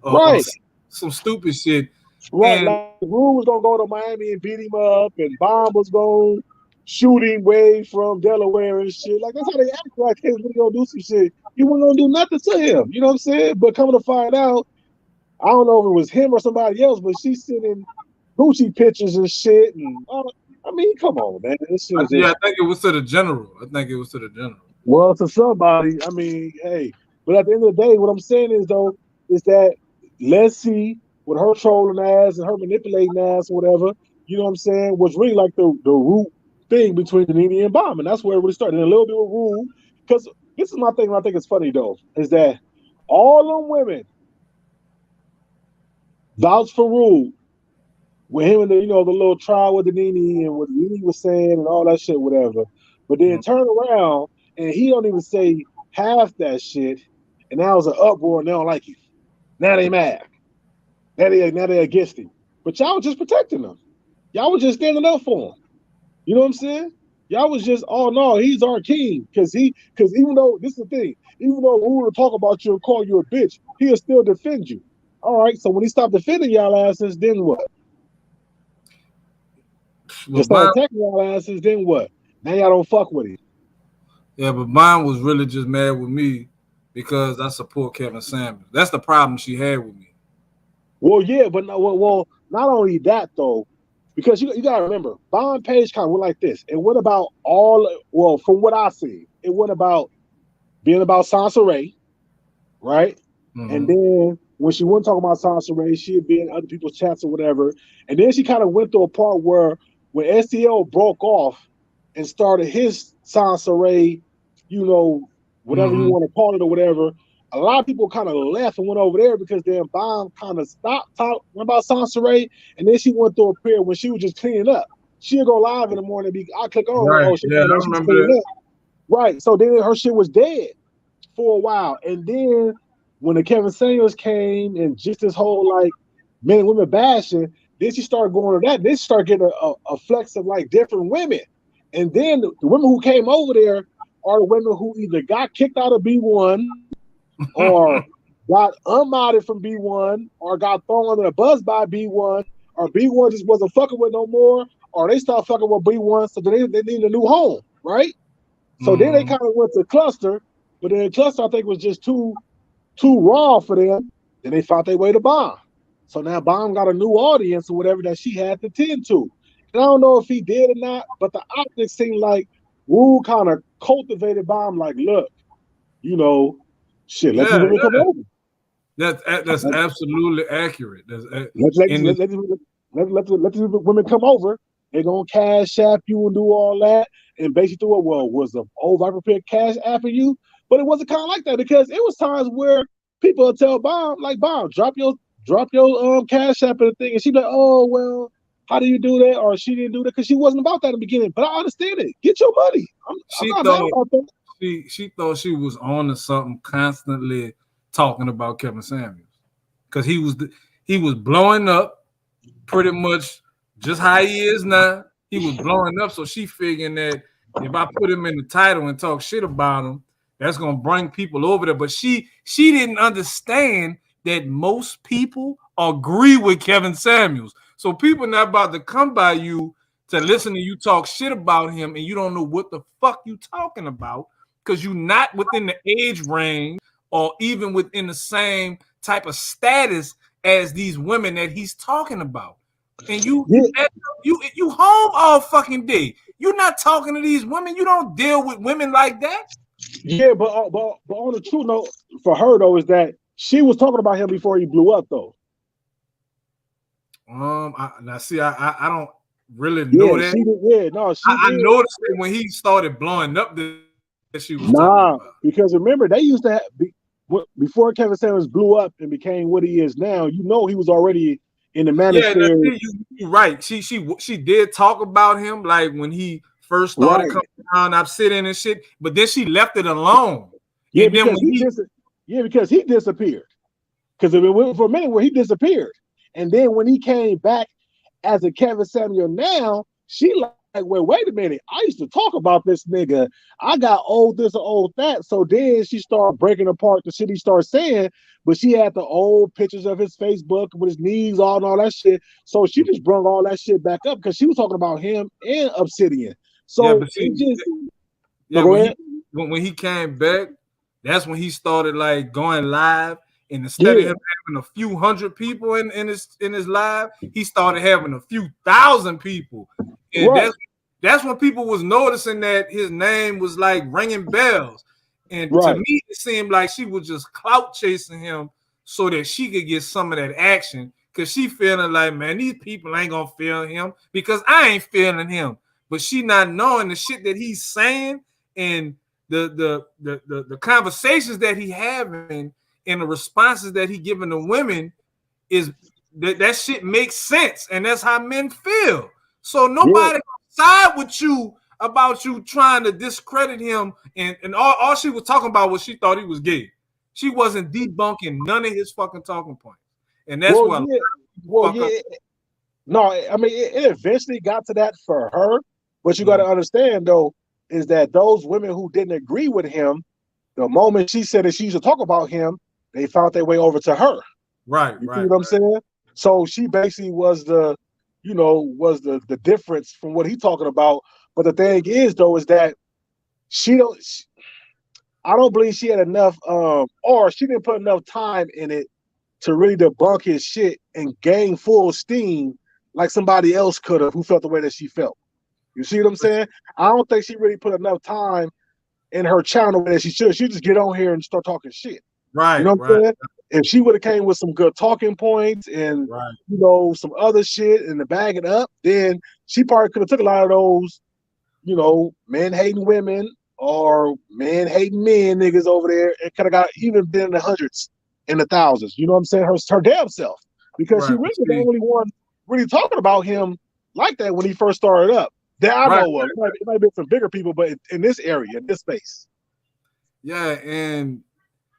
right, some stupid shit. Right, and like Rue was gonna go to Miami and beat him up, and Bomb was gonna shoot him way from Delaware and shit. Like that's how they act. Like they was gonna do some shit. You weren't gonna do nothing to him. You know what I'm saying? But coming to find out, I don't know if it was him or somebody else, but she's sending Gucci pictures and shit. And I mean, come on, man. This shit I think it was to the general. Well, to somebody, I mean, hey. But at the end of the day, what I'm saying is though, is that Let's See, with her trolling ass and her manipulating ass or whatever, you know what I'm saying, was really like the root thing between Nene and Bomb. And that's where it really started. And a little bit of Rue, because this is my thing, and I think it's funny though, is that all them women vouch for Rue with him and the, you know, the little trial with the Nene and what Nene was saying and all that shit, whatever. But then turn around and he don't even say half that shit, and now it's an uproar and they don't like it. Now they mad. Now they against him. But y'all was just protecting him. Y'all was just standing up for him. You know what I'm saying? Y'all was just, oh no, he's our king. Because even though, this is the thing, even though we were to talk about you and call you a bitch, he'll still defend you. All right, so when he stopped defending y'all asses, then what? Just start attacking y'all asses, then what? Now y'all don't fuck with him. Yeah, but mine was really just mad with me because I support Kevin Samuels. That's the problem she had with me. Well, yeah, but no, well, not only that though, because you got to remember, Bond Page kind of went like this. It went about all, well, from what I see, it went about being about Sansa Ray, right? And then when she wouldn't talk about Sansa Ray, she'd be in other people's chats or whatever. And then she kind of went to a part where when STL broke off and started his Sansa Ray, you know, whatever you want to call it or whatever, a lot of people kind of left and went over there because then Bomb kind of stopped talking about Sansa Ray. And then she went through a period when she was just cleaning up. She'd go live in the morning. I click on, like, Right. oh, she's Yeah, I she's remember cleaning that. up. Right. So then her shit was dead for a while. And then when the Kevin Samuels came and just this whole like men and women bashing, then she started going to that. Then she started getting a flex of like different women. And then the women who came over there are the women who either got kicked out of B1 or got unmodded from B1 or got thrown under the bus by B1 or B1 just wasn't fucking with no more or they stopped fucking with B1 so they need a new home, right? So then they kind of went to Cluster, but then Cluster I think was just too raw for them. Then they found their way to Bomb. So now Bomb got a new audience or whatever that she had to tend to. And I don't know if he did or not, but the optics seemed like Wu kind of cultivated Bomb like, look, you know, shit, let these women come over. That's absolutely accurate. Let these women come over. They're gonna cash app you and do all that. And basically, well, was the old Viper Pit cash apping you? But it wasn't kind of like that because it was times where people would tell Bomb, like, Bomb, drop your cash app and the thing, and she'd be like, oh well, how do you do that? Or she didn't do that because she wasn't about that in the beginning. But I understand it. Get your money. I'm not mad about that. She thought she was on to something constantly talking about Kevin Samuels because he was blowing up pretty much just how he is now. He was blowing up, so she figuring that if I put him in the title and talk shit about him, that's gonna bring people over there. But she didn't understand that most people agree with Kevin Samuels. So people not about to come by you to listen to you talk shit about him, and you don't know what the fuck you talking about because you're not within the age range or even within the same type of status as these women that he's talking about. And you home all fucking day. You're not talking to these women. You don't deal with women like that. Yeah, but on the true note for her though is that she was talking about him before he blew up though. I don't really know that. I noticed it when he started blowing up that she was talking about. Because remember they used to have before Kevin Samuels blew up and became what he is now. You know he was already in the manosphere. Yeah, you're right. She did talk about him like when he first started coming around, I'm sitting and shit. But then she left it alone. Yeah, and because because he disappeared. Because it went for a minute where he disappeared, and then when he came back as a Kevin Samuel, now she like, wait a minute. I used to talk about this nigga. I got old this or old that. So then she started breaking apart the shit he started saying. But she had the old pictures of his Facebook with his knees all and all that shit. So she just brought all that shit back up because she was talking about him and Obsidian. So when he came back, that's when he started like going live. And instead of him having a few hundred people in his live, he started having a few thousand people. And that's when people was noticing that his name was like ringing bells. And to me, it seemed like she was just clout chasing him so that she could get some of that action. Because she feeling like, man, these people ain't gonna feel him because I ain't feeling him. But she not knowing the shit that he's saying and the conversations that he having and the responses that he giving to women is that shit makes sense. And that's how men feel. So nobody side with you about you trying to discredit him, and all she was talking about was she thought he was gay. She wasn't debunking none of his fucking talking points, and that's No, I mean it eventually got to that for her, but you got to understand though is that those women who didn't agree with him, the moment she said that she used to talk about him, they found their way over to her. Right, you see what I'm saying? So she basically was the difference from what he's talking about. But the thing is, though, is that I don't believe she had enough, or she didn't put enough time in it to really debunk his shit and gain full steam like somebody else could have who felt the way that she felt. You see what I'm saying? I don't think she really put enough time in her channel that she should. She just get on here and start talking shit. Right. You know what I'm saying? If she would have came with some good talking points and some other shit and to bag it up, then she probably could have took a lot of those, men hating women or men hating men niggas over there and could have got even been in the hundreds and the thousands. You know what I'm saying? Her damn self. Because she really was the only one really talking about him like that when he first started up. That I know of. It might have been some bigger people, but in this area, in this space. Yeah, and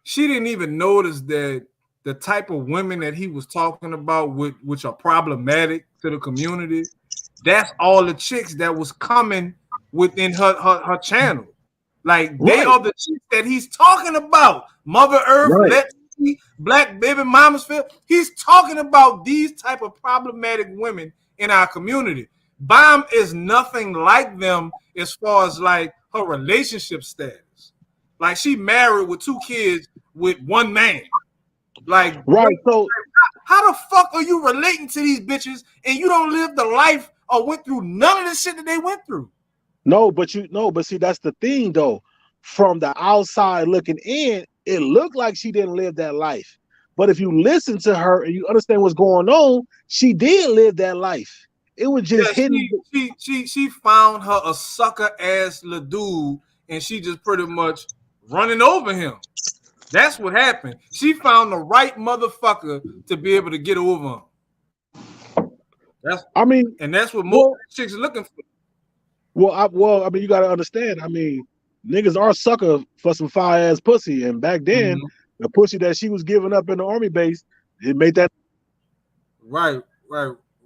she didn't even notice that the type of women that he was talking about, which are problematic to the community, that's all the chicks that was coming within her channel. Like they are the chicks that he's talking about. Mother Earth, Black Baby Manosphere. He's talking about these type of problematic women in our community. Bomb is nothing like them as far as like her relationship status. Like she married with 2 kids with 1 man. Like so how the fuck are you relating to these bitches and you don't live the life or went through none of the shit that they went through? No, but see, that's the thing though. From the outside looking in, it looked like she didn't live that life. But if you listen to her and you understand what's going on, she did live that life. It was just hidden. She found her a sucker ass little dude, and she just pretty much running over him. That's what happened. She found the right motherfucker to be able to get over him. That's what most chicks are looking for. Well, you gotta understand. Niggas are sucker for some fire ass pussy, and back then, the pussy that she was giving up in the army base, it made that. Right.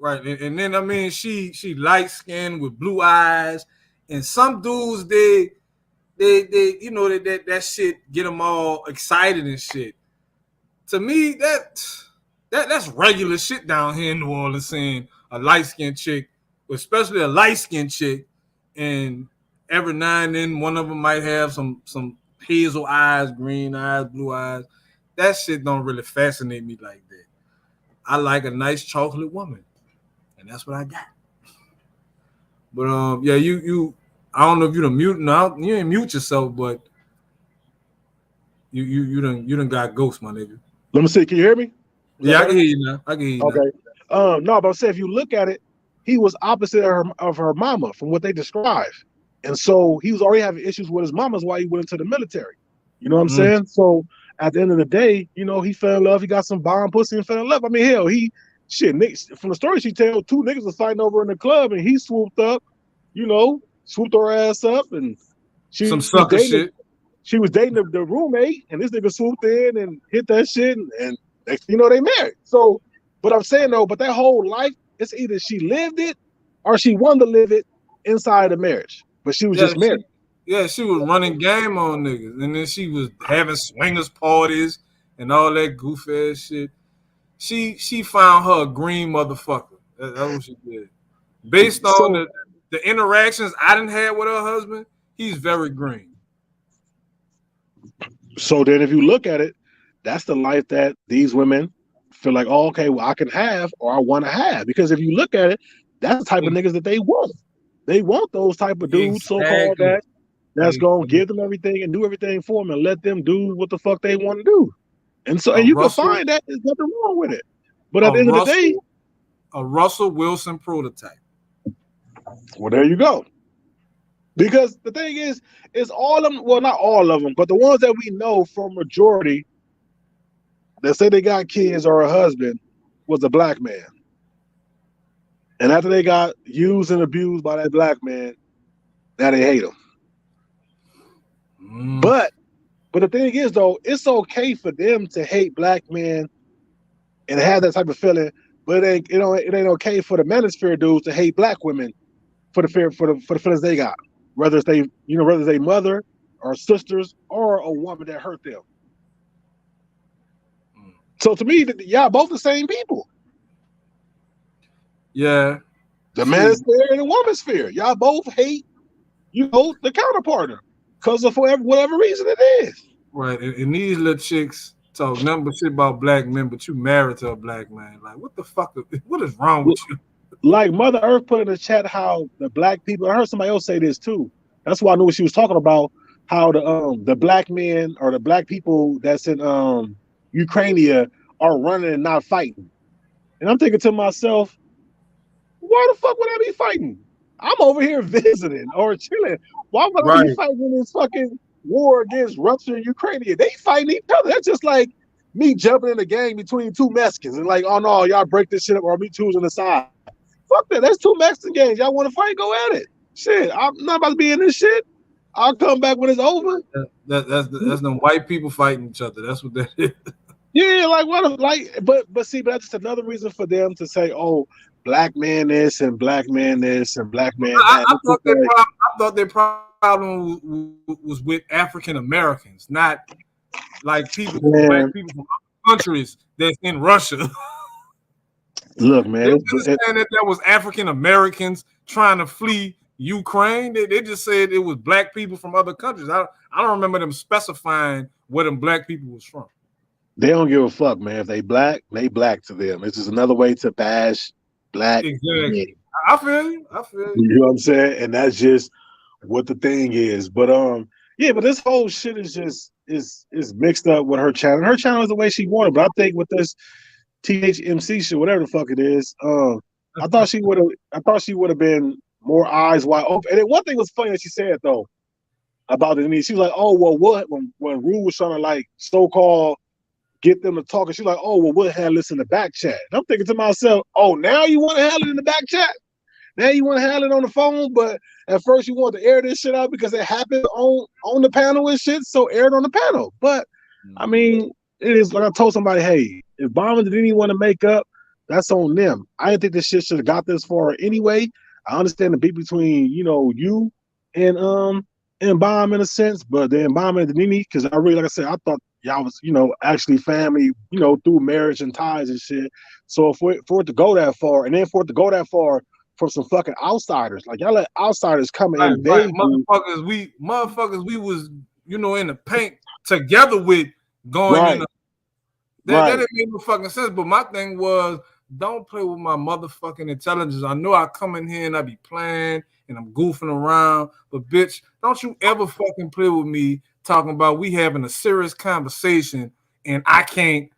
And then she light skinned with blue eyes, and some dudes they that shit get them all excited and shit. To me, that's regular shit down here in New Orleans, seeing a light skinned chick, especially a light skinned chick, and every now and then one of them might have some hazel eyes, green eyes, blue eyes. That shit don't really fascinate me like that. I like a nice chocolate woman, and that's what I got. But you I don't know if you done mute now. You ain't mute yourself, but you done got ghost, my nigga. Let me see. Can you hear me? I can hear you now. Okay. No, but I'm saying if you look at it, he was opposite of her mama from what they described, and so he was already having issues with his mama's while he went into the military. You know what I'm saying? So at the end of the day, he fell in love. He got some bomb pussy and fell in love. Hell, from the story she told, 2 niggas was fighting over in the club, and he swooped up, swooped her ass up, and she was dating the roommate, and this nigga swooped in and hit that shit, and next thing you know, they married. So, but I'm saying though, but that whole life, it's either she lived it or she wanted to live it inside the marriage, but she was just married. She was running game on niggas, and then she was having swingers parties and all that goofy ass shit. She found her a green motherfucker. That's what she did. Based on the interactions I didn't have with her husband, he's very green. So then if you look at it, that's the life that these women feel like, oh, okay, well, I can have or I want to have. Because if you look at it, that's the type of niggas that they want. They want those type of dudes, so-called that's going to give them everything and do everything for them and let them do what the fuck they want to do. And so, and you can find that there's nothing wrong with it. But at the end of the day, a Russell Wilson prototype. Well, there you go. Because the thing is all of them, well, not all of them, but the ones that we know from majority that say they got kids or a husband was a black man. And after they got used and abused by that black man, now they hate him. But the thing is though, it's okay for them to hate black men and have that type of feeling, but it ain't okay for the manosphere dudes to hate black women for the feelings they got. Whether it's whether they mother or sisters or a woman that hurt them. So to me, y'all both the same people. Yeah. The manosphere and the womansphere. Y'all both hate, the counterpart. because of whatever reason it is. Right, and these little chicks talk nothing but shit about black men, but you married to a black man. Like, what the fuck? What is wrong with you? Like Mother Earth put in the chat how the black people. I heard somebody else say this too. That's why I knew what she was talking about. How the black men or the black people that's in Ukraine are running and not fighting. And I'm thinking to myself, why the fuck would I be fighting? I'm over here visiting or chilling. Why would I be fighting in this fucking war against Russia and Ukraine? They fighting each other. That's just like me jumping in the game between two Mexicans and like, oh no, y'all break this shit up or me choosing the side. Fuck that. That's two Mexican games. Y'all want to fight? Go at it. Shit, I'm not about to be in this shit. I'll come back when it's over. That's them white people fighting each other. That's what that is. Yeah, like what? Like, but see, but that's just another reason for them to say, "Oh, black man this and black man this and black man that." I thought their problem was with African Americans, not like people, black people from other countries that's in Russia. Look, man, they didn't understand that there was African Americans trying to flee Ukraine. They just said it was black people from other countries. I don't remember them specifying where them black people was from. They don't give a fuck, man. If they black to them. It's just another way to bash black. Exactly. Men. I feel you. You know what I'm saying? And that's just what the thing is. But yeah, but this whole shit is just is mixed up with her channel. Her channel is the way she wanted, but I think with this THMC shit, whatever the fuck it is, I thought she would have been more eyes wide open. And then one thing was funny that she said though about it. I mean, she was like, "Oh well, what when Rue was trying to like so-called get them to talk, and she's like, oh well, we'll handle this in the back chat." And I'm thinking to myself, oh, now you want to handle it in the back chat? Now you want to handle it on the phone, but at first you want to air this shit out because it happened on the panel and shit, so air it on the panel. But I mean, it is like I told somebody, hey, if Bomber didn't even want to make up, that's on them. I didn't think this shit should have got this far anyway. I understand the beat between you and Bomb in a sense, but then Bomb and Nini, because I really, like I said, I thought y'all was actually family, through marriage and ties and shit. So for it to go that far, and then for it to go that far from some fucking outsiders, like y'all let outsiders come and invade you. Motherfuckers, we was in the paint together with going in. That didn't make no fucking sense. But my thing was, don't play with my motherfucking intelligence. I know I come in here and I be playing and I'm goofing around, but bitch, don't you ever fucking play with me talking about we having a serious conversation and I can't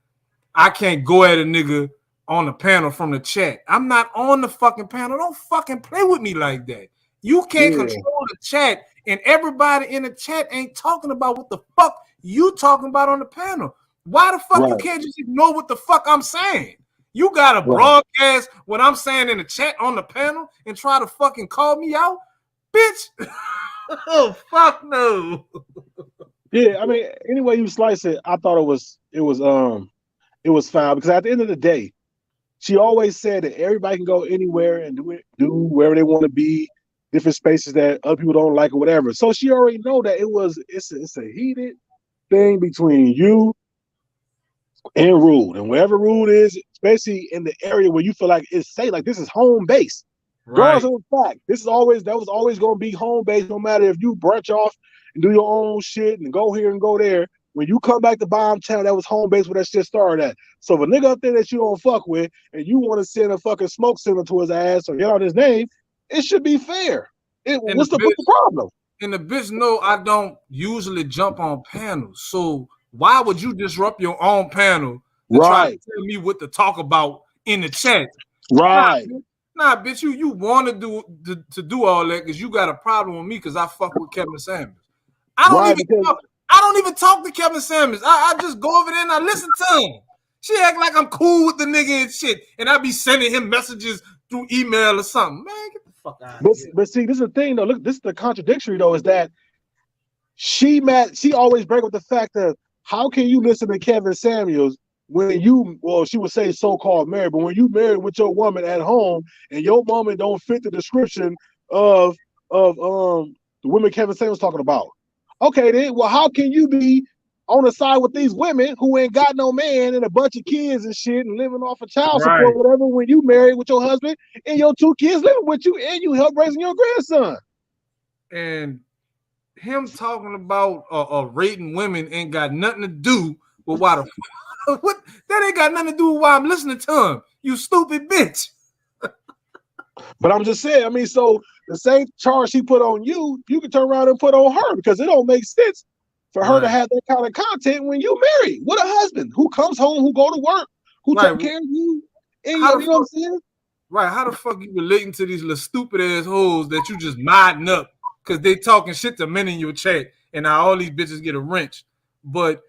go at a nigga on the panel from the chat. I'm not on the fucking panel. Don't fucking play with me like that. You can't control the chat, and everybody in the chat ain't talking about what the fuck you talking about on the panel. Why the fuck you can't just ignore what the fuck I'm saying? You gotta broadcast what I'm saying in the chat on the panel and try to fucking call me out, bitch. Oh fuck no. Yeah, I mean, anyway you slice it, I thought it was fine because at the end of the day, she always said that everybody can go anywhere and do wherever they want to be, different spaces that other people don't like or whatever. So she already know that it's a heated thing between you and Rude, and wherever Rude is, especially in the area where you feel like it's safe, like this is home base. Regardless of the fact, that was always going to be home base, no matter if you branch off and do your own shit and go here and go there. When you come back to Bomb Channel, that was home base where that shit started at. So if a nigga up there that you don't fuck with and you want to send a fucking smoke signal to his ass or get out his name, it should be fair. What's the problem? And the bitch know I don't usually jump on panels, so why would you disrupt your own panel to try to tell me what to talk about in the chat? Right. Nah, bitch, you want to do all that because you got a problem with me because I fuck with Kevin Samuels. I don't even talk to Kevin Samuels. I just go over there and I listen to him. She act like I'm cool with the nigga and shit, and I be sending him messages through email or something. Man, get the fuck out of here. But see, this is the thing though. Look, this is the contradictory though, is that she always break with the fact that how can you listen to Kevin Samuels when she would say so-called married, but when you married with your woman at home and your woman don't fit the description of the women Kevin Samuels talking about. Okay, then, well, how can you be on the side with these women who ain't got no man and a bunch of kids and shit and living off of child support, whatever, when you married with your husband and your 2 kids living with you and you help raising your grandson? And him talking about rating women ain't got nothing to do with why the what that ain't got nothing to do with why I'm listening to him. You stupid bitch. But I'm just saying, I mean, so the same charge she put on you, you can turn around and put on her because it don't make sense for her to have that kind of content when you married with a husband who comes home, who go to work, who take care of you. And you know what I'm saying? Right, how the fuck you relating to these little stupid ass hoes that you just modding up because they talking shit to men in your chat and now all these bitches get a wrench. But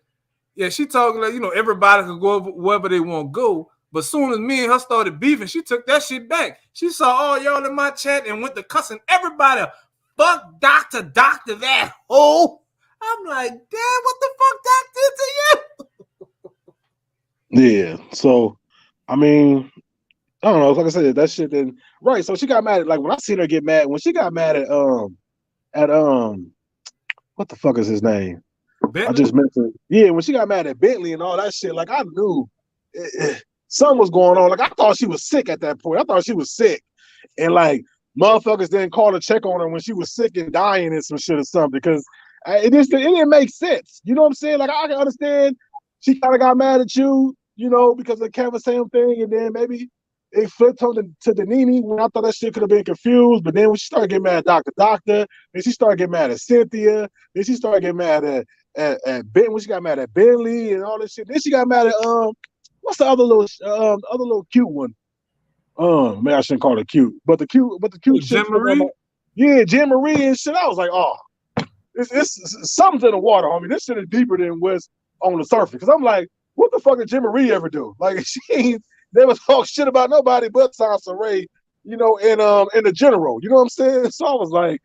yeah, she talking like, you know, everybody can go wherever they want to go. But soon as me and her started beefing, she took that shit back. She saw all y'all in my chat and went to cussing everybody. Fuck doctor that hoe. I'm like, damn, what the fuck Doc did to you? Yeah. So, I mean, I don't know. Like I said, that shit then right. So she got mad at, like, when I seen her get mad, when she got mad at what the fuck is his name? Bentley? I just mentioned. Yeah, when she got mad at Bentley and all that shit, like I knew something was going on. Like I thought she was sick at that point. I thought she was sick, and like motherfuckers didn't call to check on her when she was sick and dying and some shit or something because it didn't make sense. You know what I'm saying? Like I can understand she kind of got mad at you, you know, because of the Kevin Sam thing, and then maybe it flipped on to Danini when I thought that shit could have been confused. But then when she started getting mad at Doctor, then she started getting mad at Cynthia, then she started getting mad at Ben when she got mad at Bentley and all this shit. Then she got mad at what's the other little cute one? Man, I shouldn't call it cute, but the cute Jim Marie? Yeah, Jim Marie and shit. I was like, oh, it's something's in the water, homie. This shit is deeper than what's on the surface. Because I'm like, what the fuck did Jim Marie ever do? Like she ain't never talk shit about nobody but Sansa Ray, you know, in the general. You know what I'm saying? So I was like,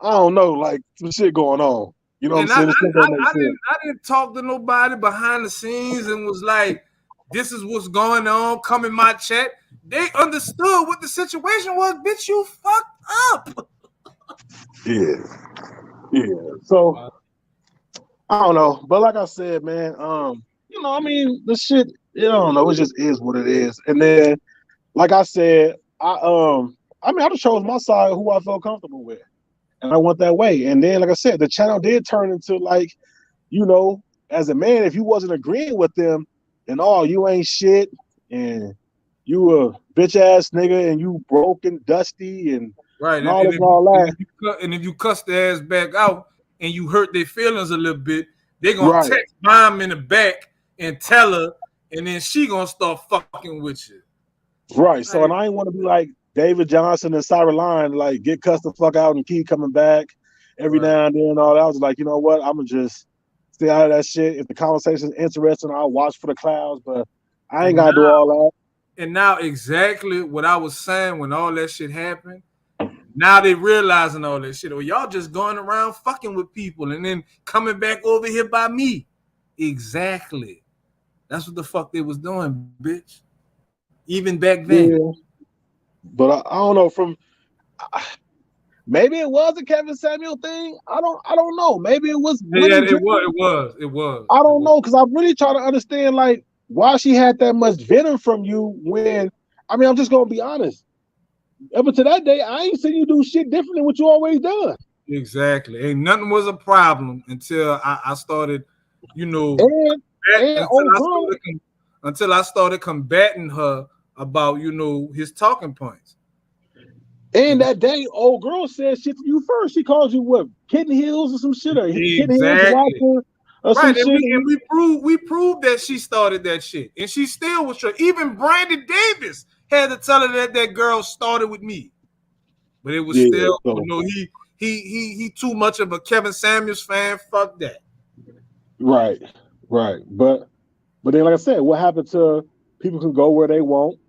I don't know, like some shit going on. You know what I'm saying? I didn't talk to nobody behind the scenes and was like, this is what's going on. Come in my chat. They understood what the situation was. Bitch, you fucked up. Yeah. So I don't know. But like I said, man, you know, I mean, the shit, I don't know, it just is what it is. And then, like I said, I just chose my side who I felt comfortable with. And I went that way. And then, like I said, the channel did turn into like, you know, as a man, if you wasn't agreeing with them, then you ain't shit, and you a bitch ass nigga, and you broke and dusty, and right, and all that. And if you cuss their ass back out, and you hurt their feelings a little bit, they gonna text mom in the back and tell her, and then she gonna start fucking with you. Right. So, and I ain't want to be like David Johnson and Cyber Line, like get cussed the fuck out and keep coming back every now and then and all that. I was like, you know what? I'm gonna just stay out of that shit. If the conversation's interesting, I'll watch for the clouds, but I ain't gotta do all that. And now exactly what I was saying when all that shit happened. Now they realizing all that shit. Or y'all just going around fucking with people and then coming back over here by me. Exactly. That's what the fuck they was doing, bitch. Even back then. Yeah. But I don't know. Maybe it was a Kevin Samuel thing. I don't know. Maybe it was. Yeah, it was. I don't know, because I'm really trying to understand like why she had that much venom from you when. I mean, I'm just gonna be honest. Up until that day, I ain't seen you do shit different than what you always done. Exactly. Ain't nothing was a problem until I started, you know, until I started combating her about, you know, his talking points. And that day, old girl said shit to you first. She called you what, kitten heels or some shit, or kitten heels or some shit. And we proved that she started that shit, and she still was sure. Even Brandon Davis had to tell her that girl started with me, but it was still, you know, he too much of a Kevin Samuels fan. Fuck that. Right. But then, like I said, what happened to people can go where they want,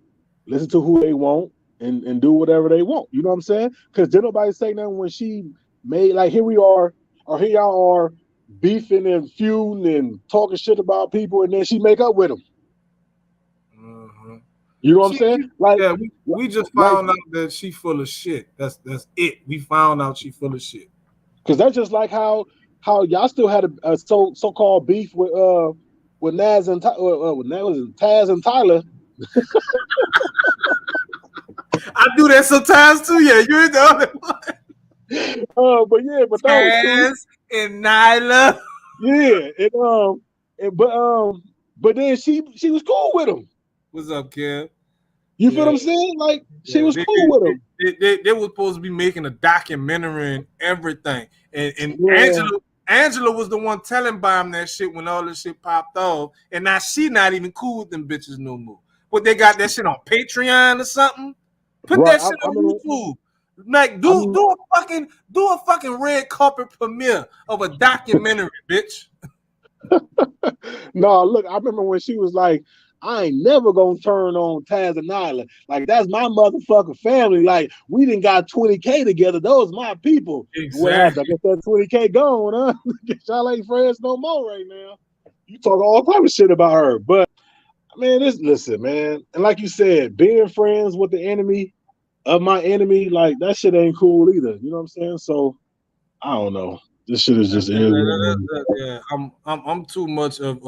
listen to who they want, and do whatever they want. You know what I'm saying? Because did nobody say nothing when she made, like, here we are, or here y'all are beefing and feuding and talking shit about people, and then she make up with them. Mm-hmm. You know what I'm saying? Like, yeah, we just found out that she full of shit. That's it. We found out she full of shit. Because that's just like how y'all still had a so-called beef with Naz and Taz and Tyler. I do that sometimes too. Yeah, you ain't the only one. But yeah, but those two, Taz and Nyla. yeah, but then she was cool with him. What's up, Kev? You feel what I'm saying? Like she Yeah, was cool with him. they were supposed to be making a documentary and everything. And Yeah. Angela was the one telling Bomb that shit when all this shit popped off. And now she not even cool with them bitches no more. But they got that shit on Patreon or something. Put that shit on YouTube. Like do a fucking red carpet premiere of a documentary, bitch. No, look, I remember when she was like, I ain't never gonna turn on Taz and Nyla. Like, that's my motherfucking family. Like, we done got 20K together. Those my people. Exactly. What happened? I guess that 20K gone, huh? Y'all ain't friends no more right now. You talk all type of shit about her. But man, listen, man. And like you said, being friends with the enemy of my enemy, like that shit ain't cool either. You know what I'm saying? So I don't know. This shit is just yeah. I'm too much of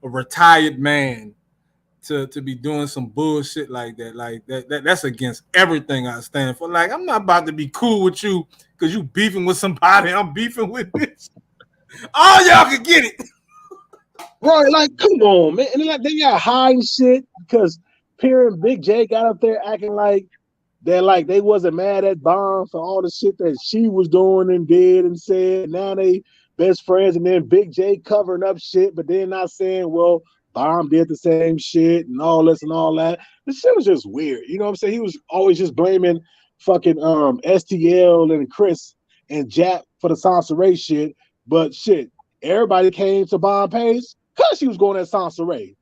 a retired man to be doing some bullshit like that. Like that's against everything I stand for. Like, I'm not about to be cool with you because you beefing with somebody. I'm beefing with this. All y'all can get it. Right, like, come on, man. And like they got hiding shit because Pierre and Big J got up there acting like they wasn't mad at Bomb for all the shit that she was doing and did and said. Now they best friends, and then Big J covering up shit, but then not saying, well, Bomb did the same shit and all this and all that. This shit was just weird. You know what I'm saying? He was always just blaming fucking STL and Chris and Jap for the Sansaray shit. But shit, everybody came to Bomb page because she was going at Sansaray.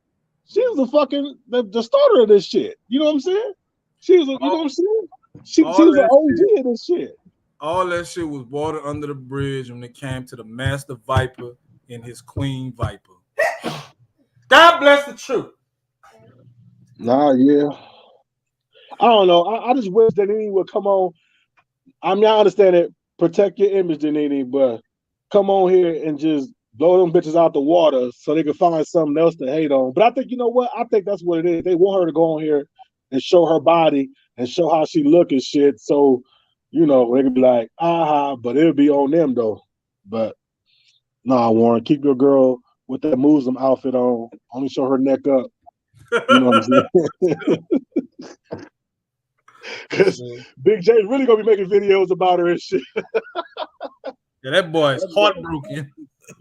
She was the fucking the starter of this shit. You know what I'm saying? She was, you know what I'm saying? She was an OG of this shit. All that shit was water under the bridge when it came to the Master Viper and his Queen Viper. God bless the truth. Nah, yeah. I don't know. I just wish Danini would come on. I mean, I understand it. Protect your image, Danini, but come on here and just blow them bitches out the water so they can find something else to hate on. But I think, you know what? I think that's what it is. They want her to go on here and show her body and show how she look and shit. So, you know, they could be like, aha, but it'll be on them though. But nah, Warren, keep your girl with that Muslim outfit on. Only show her neck up. You know what I'm saying? Because Big J's really gonna be making videos about her and shit. Yeah, that boy is heartbroken.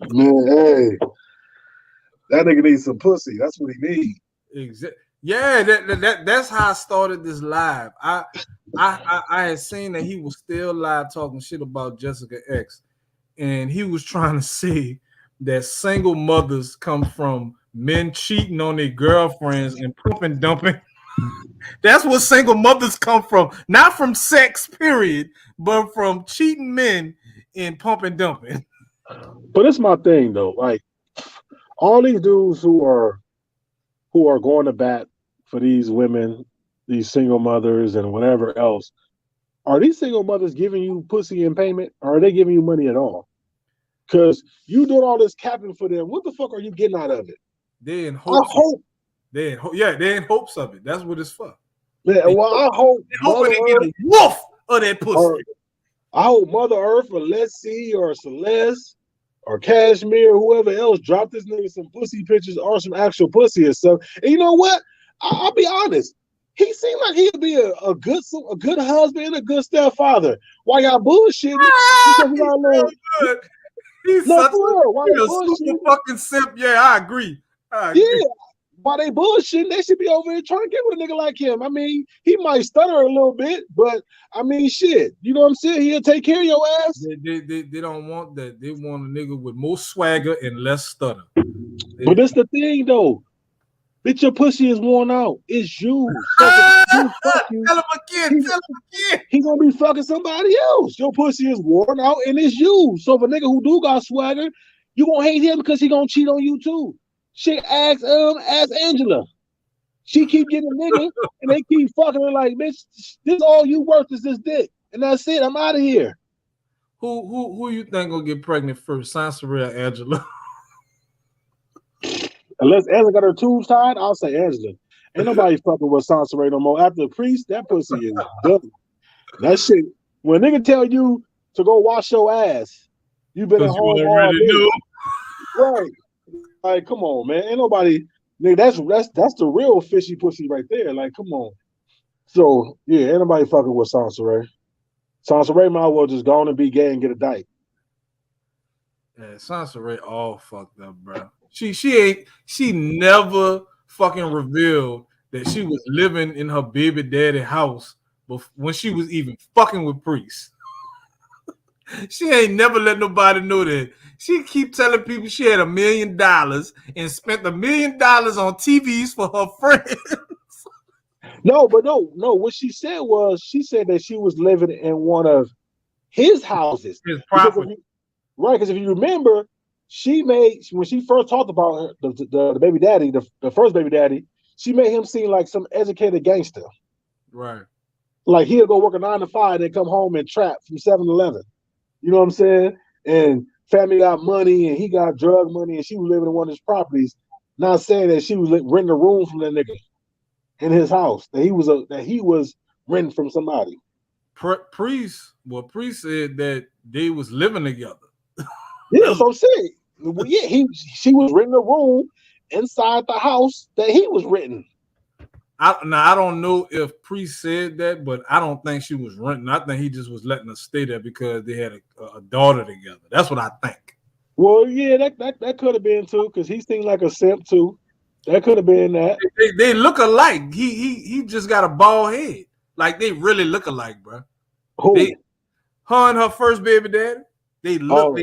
Man, hey, that nigga needs some pussy. That's what he needs. Exactly. Yeah, that's how I started this live. I had seen that he was still live talking shit about Jessica X, and he was trying to say that single mothers come from men cheating on their girlfriends and pumping dumping. That's what single mothers come from, not from sex, period, but from cheating men and pumping dumping. But it's my thing though. Like all these dudes who are going to bat for these women, these single mothers and whatever else, are these single mothers giving you pussy in payment, or are they giving you money at all? Because you doing all this capping for them, what the fuck are you getting out of it? They in hopes. They in hopes of it. That's what it's for. Yeah, well, I hope they get a wolf of that pussy. I hope Mother Earth or Let's See or Celeste or Cashmere or whoever else drop this nigga some pussy pictures or some actual pussy or something. And you know what? I'll be honest. He seemed like he'd be a good husband and a good stepfather. Why y'all bullshitting? He's such a super fucking simp. Yeah, I agree. Yeah. Why they bullshitting? They should be over here trying to get with a nigga like him. I mean, he might stutter a little bit, but I mean, shit. You know what I'm saying? He'll take care of your ass. They don't want that. They want a nigga with more swagger and less stutter. But that's the thing, though. Bitch, your pussy is worn out. It's you. So fuck you. Tell him again. He gonna be fucking somebody else. Your pussy is worn out and it's you. So if a nigga who do got swagger, you gonna hate him because he gonna cheat on you too. Shit, ask Angela. She keep getting a nigga and they keep fucking her like, bitch, this all you worth is this dick. And that's it. I'm out of here. Who you think gonna get pregnant first, Sansaray or Angela? Unless Angela got her tubes tied, I'll say Angela. Ain't nobody fucking with Sansaray no more. After the priest, that pussy is done. That shit, When a nigga tell you to go wash your ass, you been at Because you home all already day. knew. Right. Like, come on, man. Ain't nobody, nigga, that's the real fishy pussy right there. Like, come on. So, yeah, ain't nobody fucking with Sansa. Sansa Ray might as well just go on and be gay and get a dyke. Yeah, Sansa Ray all fucked up, bro. She never fucking revealed that she was living in her baby daddy house when she was even fucking with Priest. She ain't never let nobody know that. She keep telling people she had $1 million and spent $1 million on TVs for her friends. No. What she said was that she was living in one of his houses. His property. Because if you remember, when she first talked about the baby daddy, the first baby daddy, she made him seem like some educated gangster. Right. Like he'll go work a 9 to 5 and come home and trap from 7-Eleven. You know what I'm saying? And family got money and he got drug money and she was living in one of his properties. Not saying that she was renting a room from that nigga in his house, that he was renting from somebody. Priest said that they was living together. Yeah, that's what I'm saying. Well, yeah, she was renting a room inside the house that he was renting. I don't know if Priest said that, but I don't think she was renting. I think he just was letting her stay there because they had a daughter together. That's what I think. Well, yeah, that could have been too, because he seemed like a simp too. That could have been that. They look alike. He just got a bald head. Like they really look alike, bro. Who? Her and her first baby daddy. They look.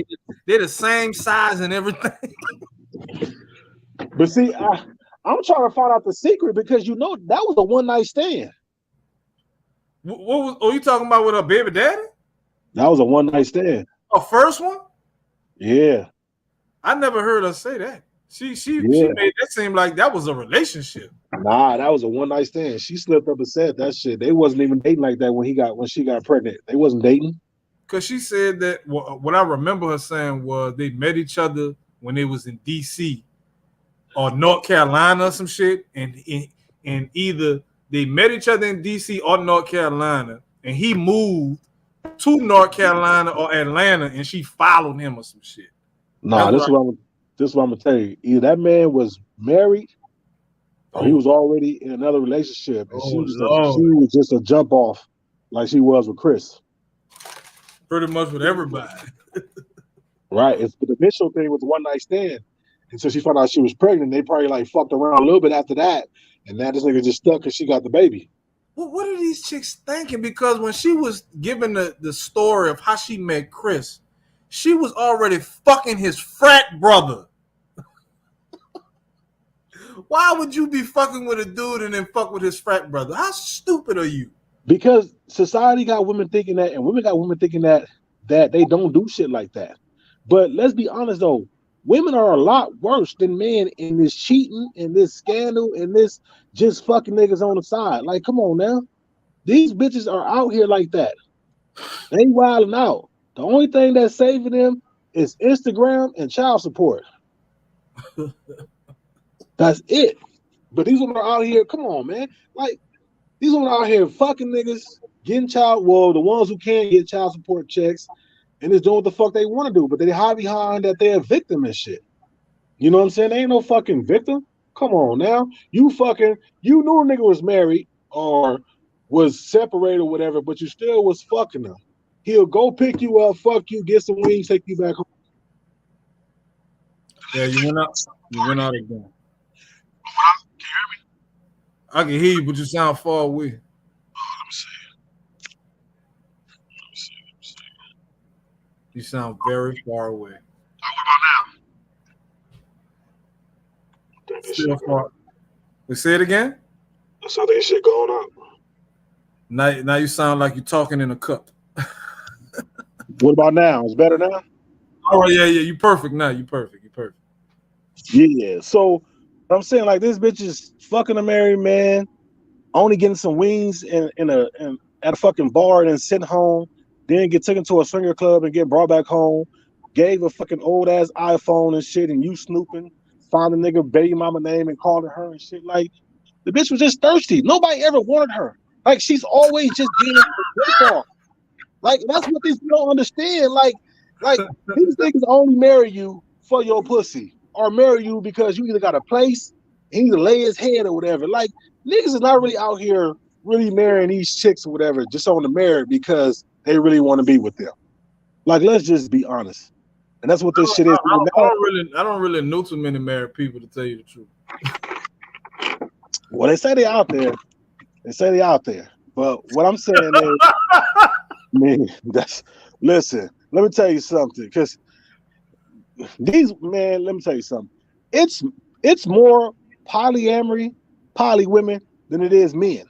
They're the same size and everything. But see, I'm trying to find out the secret because that was a one-night stand. What was? Oh, you talking about with her baby daddy? That was a one-night stand. Her first one? Yeah. I never heard her say that. She made that seem like that was a relationship. Nah, that was a one-night stand. She slipped up and said that shit. They wasn't even dating like that when she got pregnant. They wasn't dating. Because she said that what I remember her saying was they met each other when they was in DC or North Carolina or some shit, and either they met each other in DC or North Carolina, and he moved to North Carolina or Atlanta, and she followed him or some shit. Nah, this is what I'm gonna tell you. Either that man was married or he was already in another relationship, and she was just a jump off like she was with Chris. Pretty much with everybody. Right. The initial thing was a one-night stand. And so she found out she was pregnant. They probably like fucked around a little bit after that. And now this nigga just stuck because she got the baby. Well, what are these chicks thinking? Because when she was giving the story of how she met Chris, she was already fucking his frat brother. Why would you be fucking with a dude and then fuck with his frat brother? How stupid are you? Because society got women thinking that, and women got women thinking that they don't do shit like that. But let's be honest though, women are a lot worse than men in this cheating, in this scandal, and this just fucking niggas on the side. Like, come on now. These bitches are out here like that. They wilding out. The only thing that's saving them is Instagram and child support. That's it. But these women are out here, come on, man. Like, these women are out here fucking niggas, getting the ones who can't get child support checks, and just doing what the fuck they want to do. But they hide behind that they're a victim and shit. You know what I'm saying? They ain't no fucking victim. Come on now. You knew a nigga was married or was separated or whatever, but you still was fucking them. He'll go pick you up, fuck you, get some wings, take you back home. Yeah, you went out again. Can you hear me? I can hear you, but you sound far away. Let me see. You sound very far away. What about now? Still far. We say it again? That's how this shit going up. Now you sound like you're talking in a cup. What about now? It's better now? Oh yeah. You perfect now. You perfect. Yeah. So I'm saying, like, this bitch is fucking a married man, only getting some wings at a fucking bar and then sitting home, then get taken to a swinger club and get brought back home, gave a fucking old ass iPhone and shit, and you snooping, found a nigga baby mama name and calling her and shit. Like, the bitch was just thirsty. Nobody ever wanted her. Like, she's always just being a jerk off. Like that's what these people don't understand. Like these niggas only marry you for your pussy, or marry you because you either got a place, he either lay his head or whatever. Like niggas is not really out here really marrying these chicks or whatever just on the merit because they really want to be with them. Like let's just be honest, and that's what this shit is. I don't really know too many married people, to tell you the truth. Well, they say they out there. They say they out there. But what I'm saying is, man, listen, let me tell you something. Because let me tell you something. It's more polyamory, poly women than it is men.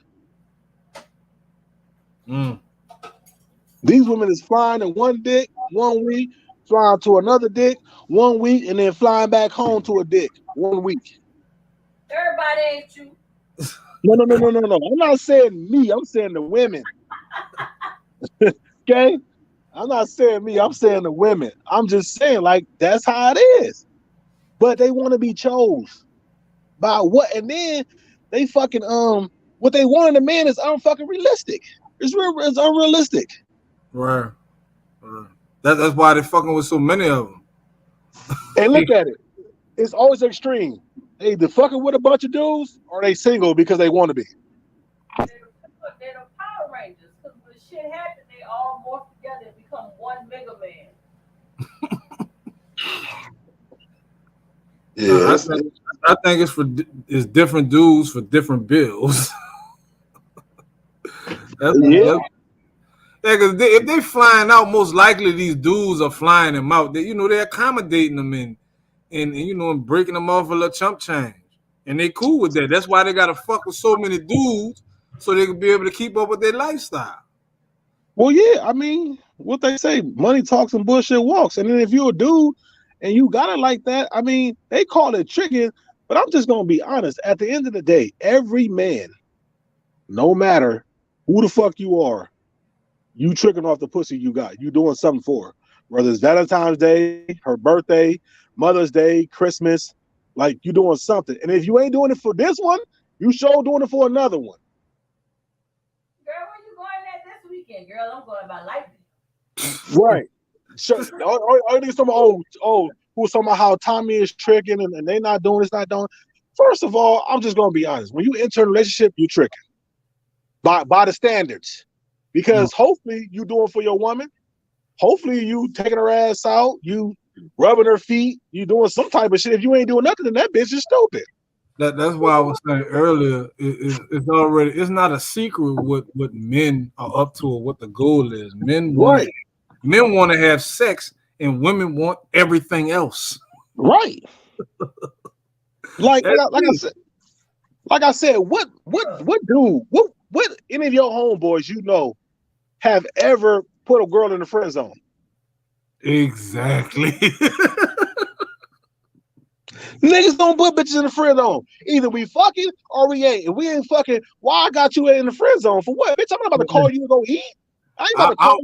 These women is flying in one dick 1 week, flying to another dick 1 week, and then flying back home to a dick 1 week. Everybody ain't you. No. I'm not saying me. I'm saying the women. Okay? I'm not saying me. I'm saying the women. I'm just saying, like, that's how it is. But they want to be chose by what? And then they fucking, what they want in a man is unfucking realistic. It's unrealistic. Right. That's why they're fucking with so many of them. And look at it. It's always extreme. They either fucking with a bunch of dudes or they single because they want to be. They're the Power Rangers. Because when shit happens, they all morph together and become one Mega Man. Yeah, I think it's different dudes for different bills. Yeah, because if they flying out, most likely these dudes are flying them out. They're accommodating them and and breaking them off a little chump change, and they cool with that. That's why they gotta fuck with so many dudes so they can be able to keep up with their lifestyle. Well, yeah, I mean, what they say, money talks and bullshit walks. And then if you're a dude and you got it like that, I mean, they call it tricking, but I'm just gonna be honest. At the end of the day, every man, no matter who the fuck you are, you tricking off the pussy you got. You doing something for her. Whether it's Valentine's Day, her birthday, Mother's Day, Christmas, like you doing something. And if you ain't doing it for this one, you sure doing it for another one. Girl, where you going at this weekend? Girl, I'm going by life. Right. Sure. All these talking about, who's talking about how Tommy is tricking and they not doing this, not doing. First of all, I'm just gonna be honest. When you enter a relationship, you tricking by the standards. Because hopefully you doing for your woman. Hopefully you taking her ass out, you rubbing her feet, you doing some type of shit. If you ain't doing nothing, then that bitch is stupid. That's why I was saying earlier, it's not a secret what men are up to or what the goal is. Men want to have sex and women want everything else. Right. like I said, what any of your homeboys have ever put a girl in the friend zone? Exactly. Niggas don't put bitches in the friend zone. Either we fucking or we ain't. If we ain't fucking, why I got you in the friend zone for what? Bitch, I'm not about to call you to go eat. I ain't about to call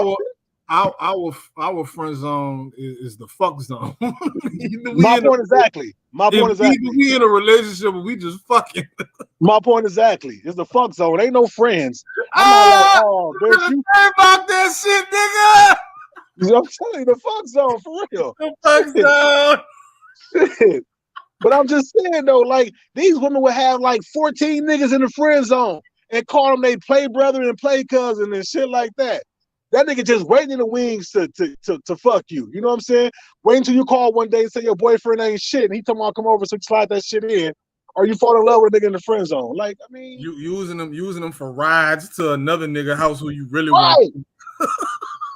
you. Our friend zone is the fuck zone. My point exactly. We in a relationship and we just fucking. My point exactly. It's the fuck zone. Ain't no friends. I'm not like, bitch, you about that shit, nigga. I'm telling you, the fuck zone for real. The fuck zone. Shit. But I'm just saying though, like these women would have like 14 niggas in the friend zone and call them they play brother and play cousin and shit like that. That nigga just waiting in the wings to fuck you. You know what I'm saying? Wait until you call one day and say your boyfriend ain't shit and he talking about come over so you slide that shit in, or you fall in love with a nigga in the friend zone. Like, I mean, you using them for rides to another nigga house who you really want.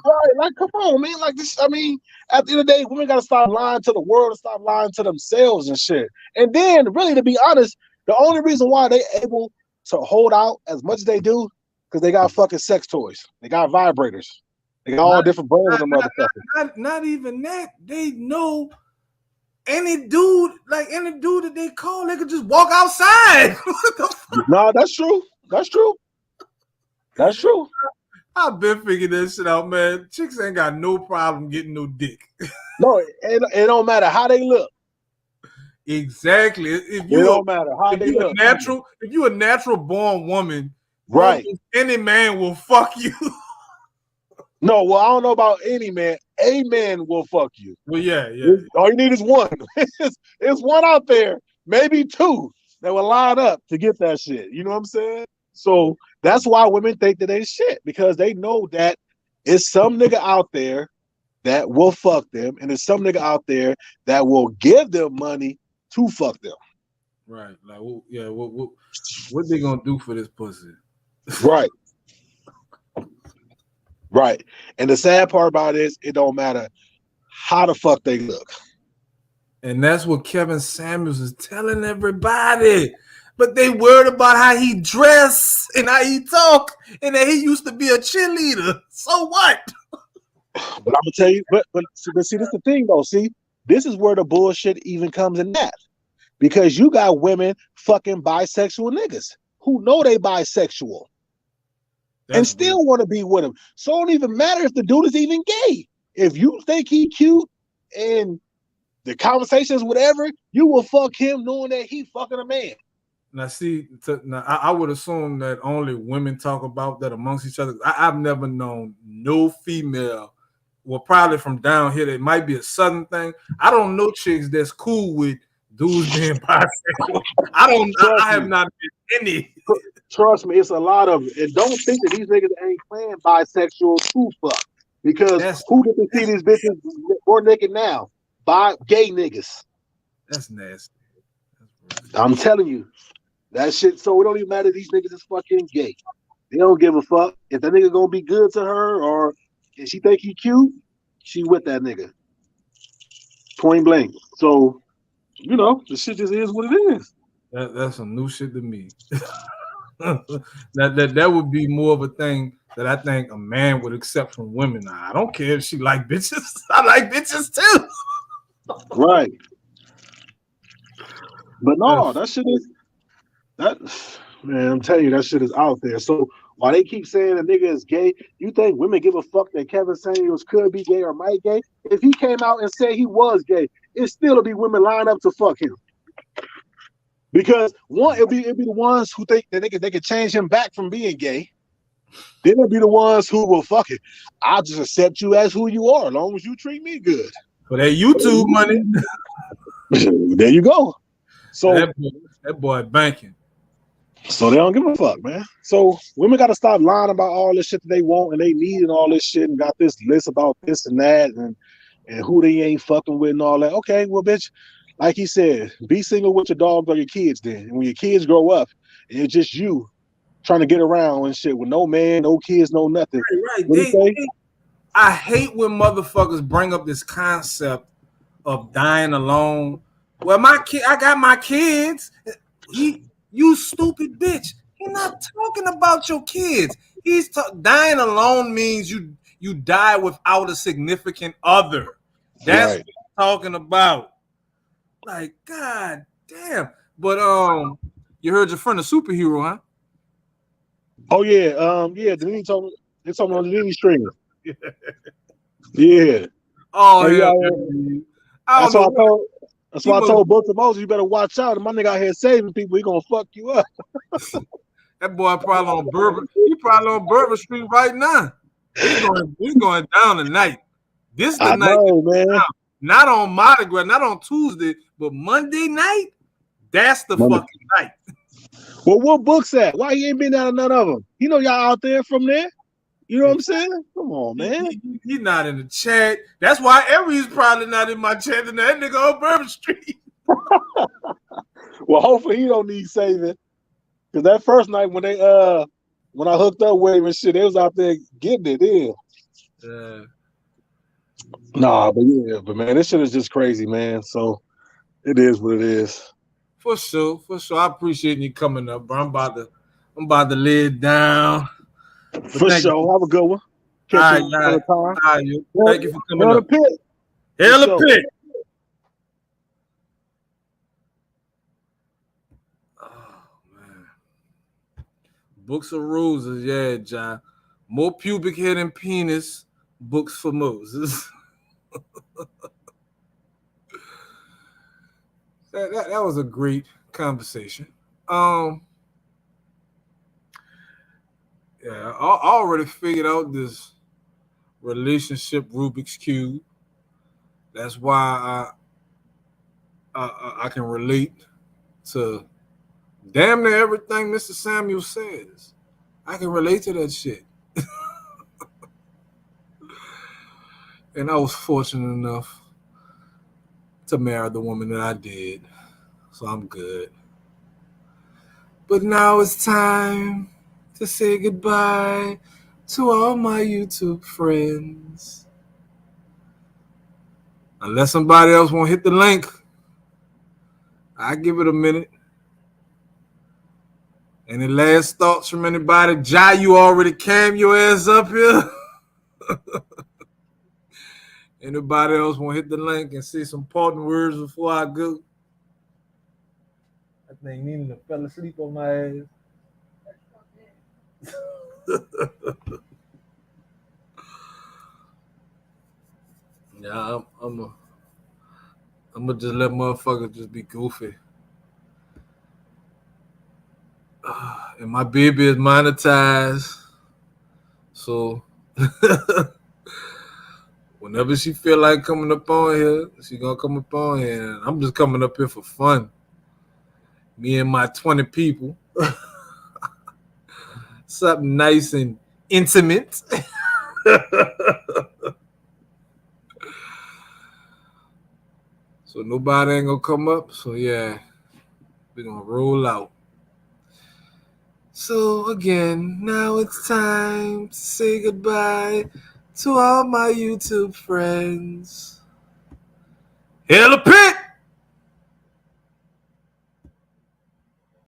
Right, like come on, man. Like this, I mean, at the end of the day, women gotta stop lying to the world and stop lying to themselves and shit. And then, really, to be honest, the only reason why they able to hold out as much as they do, because they got fucking sex toys. They got vibrators. They got all different brands of them motherfuckers. Not even that. They know any dude that they call, they could just walk outside. No, that's true. That's true. That's true. I've been figuring that shit out, man. Chicks ain't got no problem getting no dick. No, it don't matter how they look. Exactly. It don't matter how they look. If you a natural born woman, right? Any man will fuck you. No, well, I don't know about any man. A man will fuck you. Well, yeah. All you need is one. It's one out there, maybe two, that will line up to get that shit. You know what I'm saying? So that's why women think that they shit, because they know that it's some nigga out there that will fuck them, and there's some nigga out there that will give them money to fuck them. Right. Like, what they gonna do for this pussy? Right. Right. And the sad part about it is, it don't matter how the fuck they look. And that's what Kevin Samuels is telling everybody. But they worried about how he dress and how he talk, and that he used to be a cheerleader. So what? But I'm gonna tell you, but see, this is the thing though. See, this is where the bullshit even comes in that, because you got women fucking bisexual niggas who know they bisexual and still want to be with him. So it don't even matter if the dude is even gay. If you think he cute and the conversation is whatever, you will fuck him knowing that he fucking a man. Now, see, I would assume that only women talk about that amongst each other. I've never known no female, well, probably from down here, that might be a southern thing. I don't know chicks that's cool with dudes being bisexual. I have not been any. Trust me, it's a lot of it. And don't think that these niggas ain't playing bisexual too fuck. Because who get to see these bitches more naked now? By gay niggas. That's nasty. I'm telling you. That shit, so it don't even matter if these niggas is fucking gay. They don't give a fuck. If that nigga gonna be good to her, or if she think he cute, she with that nigga. Point blank. So, you know, the shit just is what it is. That's some new shit to me. that would be more of a thing that I think a man would accept from women. I don't care if she like bitches. I like bitches too. Right. But no, that shit is that, man, I'm telling you, that shit is out there. So while they keep saying a nigga is gay, you think women give a fuck that Kevin Samuels could be gay or might gay? If he came out and said he was gay, it still would be women lined up to fuck him. Because one, it'll be the ones who think that they can change him back from being gay. Then it'll be the ones who will fuck it. I'll just accept you as who you are, as long as you treat me good. For that YouTube money. There you go. So that boy banking. So they don't give a fuck, man. So women got to stop lying about all this shit that they want and they need and all this shit, and got this list about this and that and who they ain't fucking with and all that. Okay, well, bitch, like he said, be single with your dogs or your kids then. And when your kids grow up and it's just you trying to get around and shit with no man, no kids, no nothing. Right. I hate when motherfuckers bring up this concept of dying alone. Well, I got my kids. You stupid bitch. He's not talking about your kids. He's dying alone means you die without a significant other. That's what he's talking about. Like, god damn. But you heard your friend a superhero, huh? Oh yeah, Denise told me it's on the Denise stringer. Yeah. Oh yeah. That's why I told both of Moses, you better watch out. And my nigga out here saving people, he gonna fuck you up. That boy probably on Bourbon. He probably on Bourbon Street right now. He's going down tonight. This the night, man. Not on Mardi Gras, not on Tuesday, but Monday night. That's the fucking night. Well, what book's at? Why he ain't been out of none of them? You know y'all out there from there. You know what I'm saying? Come on, man. He's not in the chat. That's why Aries probably not in my chat. And that nigga on Bourbon Street. Well, hopefully he don't need saving. Cause that first night when I hooked up with him and shit, they was out there getting it in. Nah, but man, this shit is just crazy, man. So it is what it is. For sure. I appreciate you coming up, bro. I'm about to lay it down. For sure. Have a good one. All right. Thank you for coming up. Hella pit. Oh, man. Books of Roses, yeah, John. More pubic hair than penis. Books for Moses. That was a great conversation. Yeah, I already figured out this relationship Rubik's Cube. That's why I can relate to damn near everything Mr. Samuel says. I can relate to that shit. And I was fortunate enough to marry the woman that I did. So I'm good. But now it's time to say goodbye to all my YouTube friends. Unless somebody else won't hit the link, I give it a minute. Any last thoughts from anybody? Jai, you already came your ass up here. Anybody else want to hit the link and say some parting words before I go? I think Nina fell asleep on my ass. Yeah, I'm gonna just let motherfuckers just be goofy. And my baby is monetized, so whenever she feel like coming up on here, she gonna come up on here. And I'm just coming up here for fun. Me and my 20 people. Something nice and intimate. So nobody ain't gonna come up. So yeah, we're gonna roll out. So again, now it's time to say goodbye to all my YouTube friends. Hell a pit!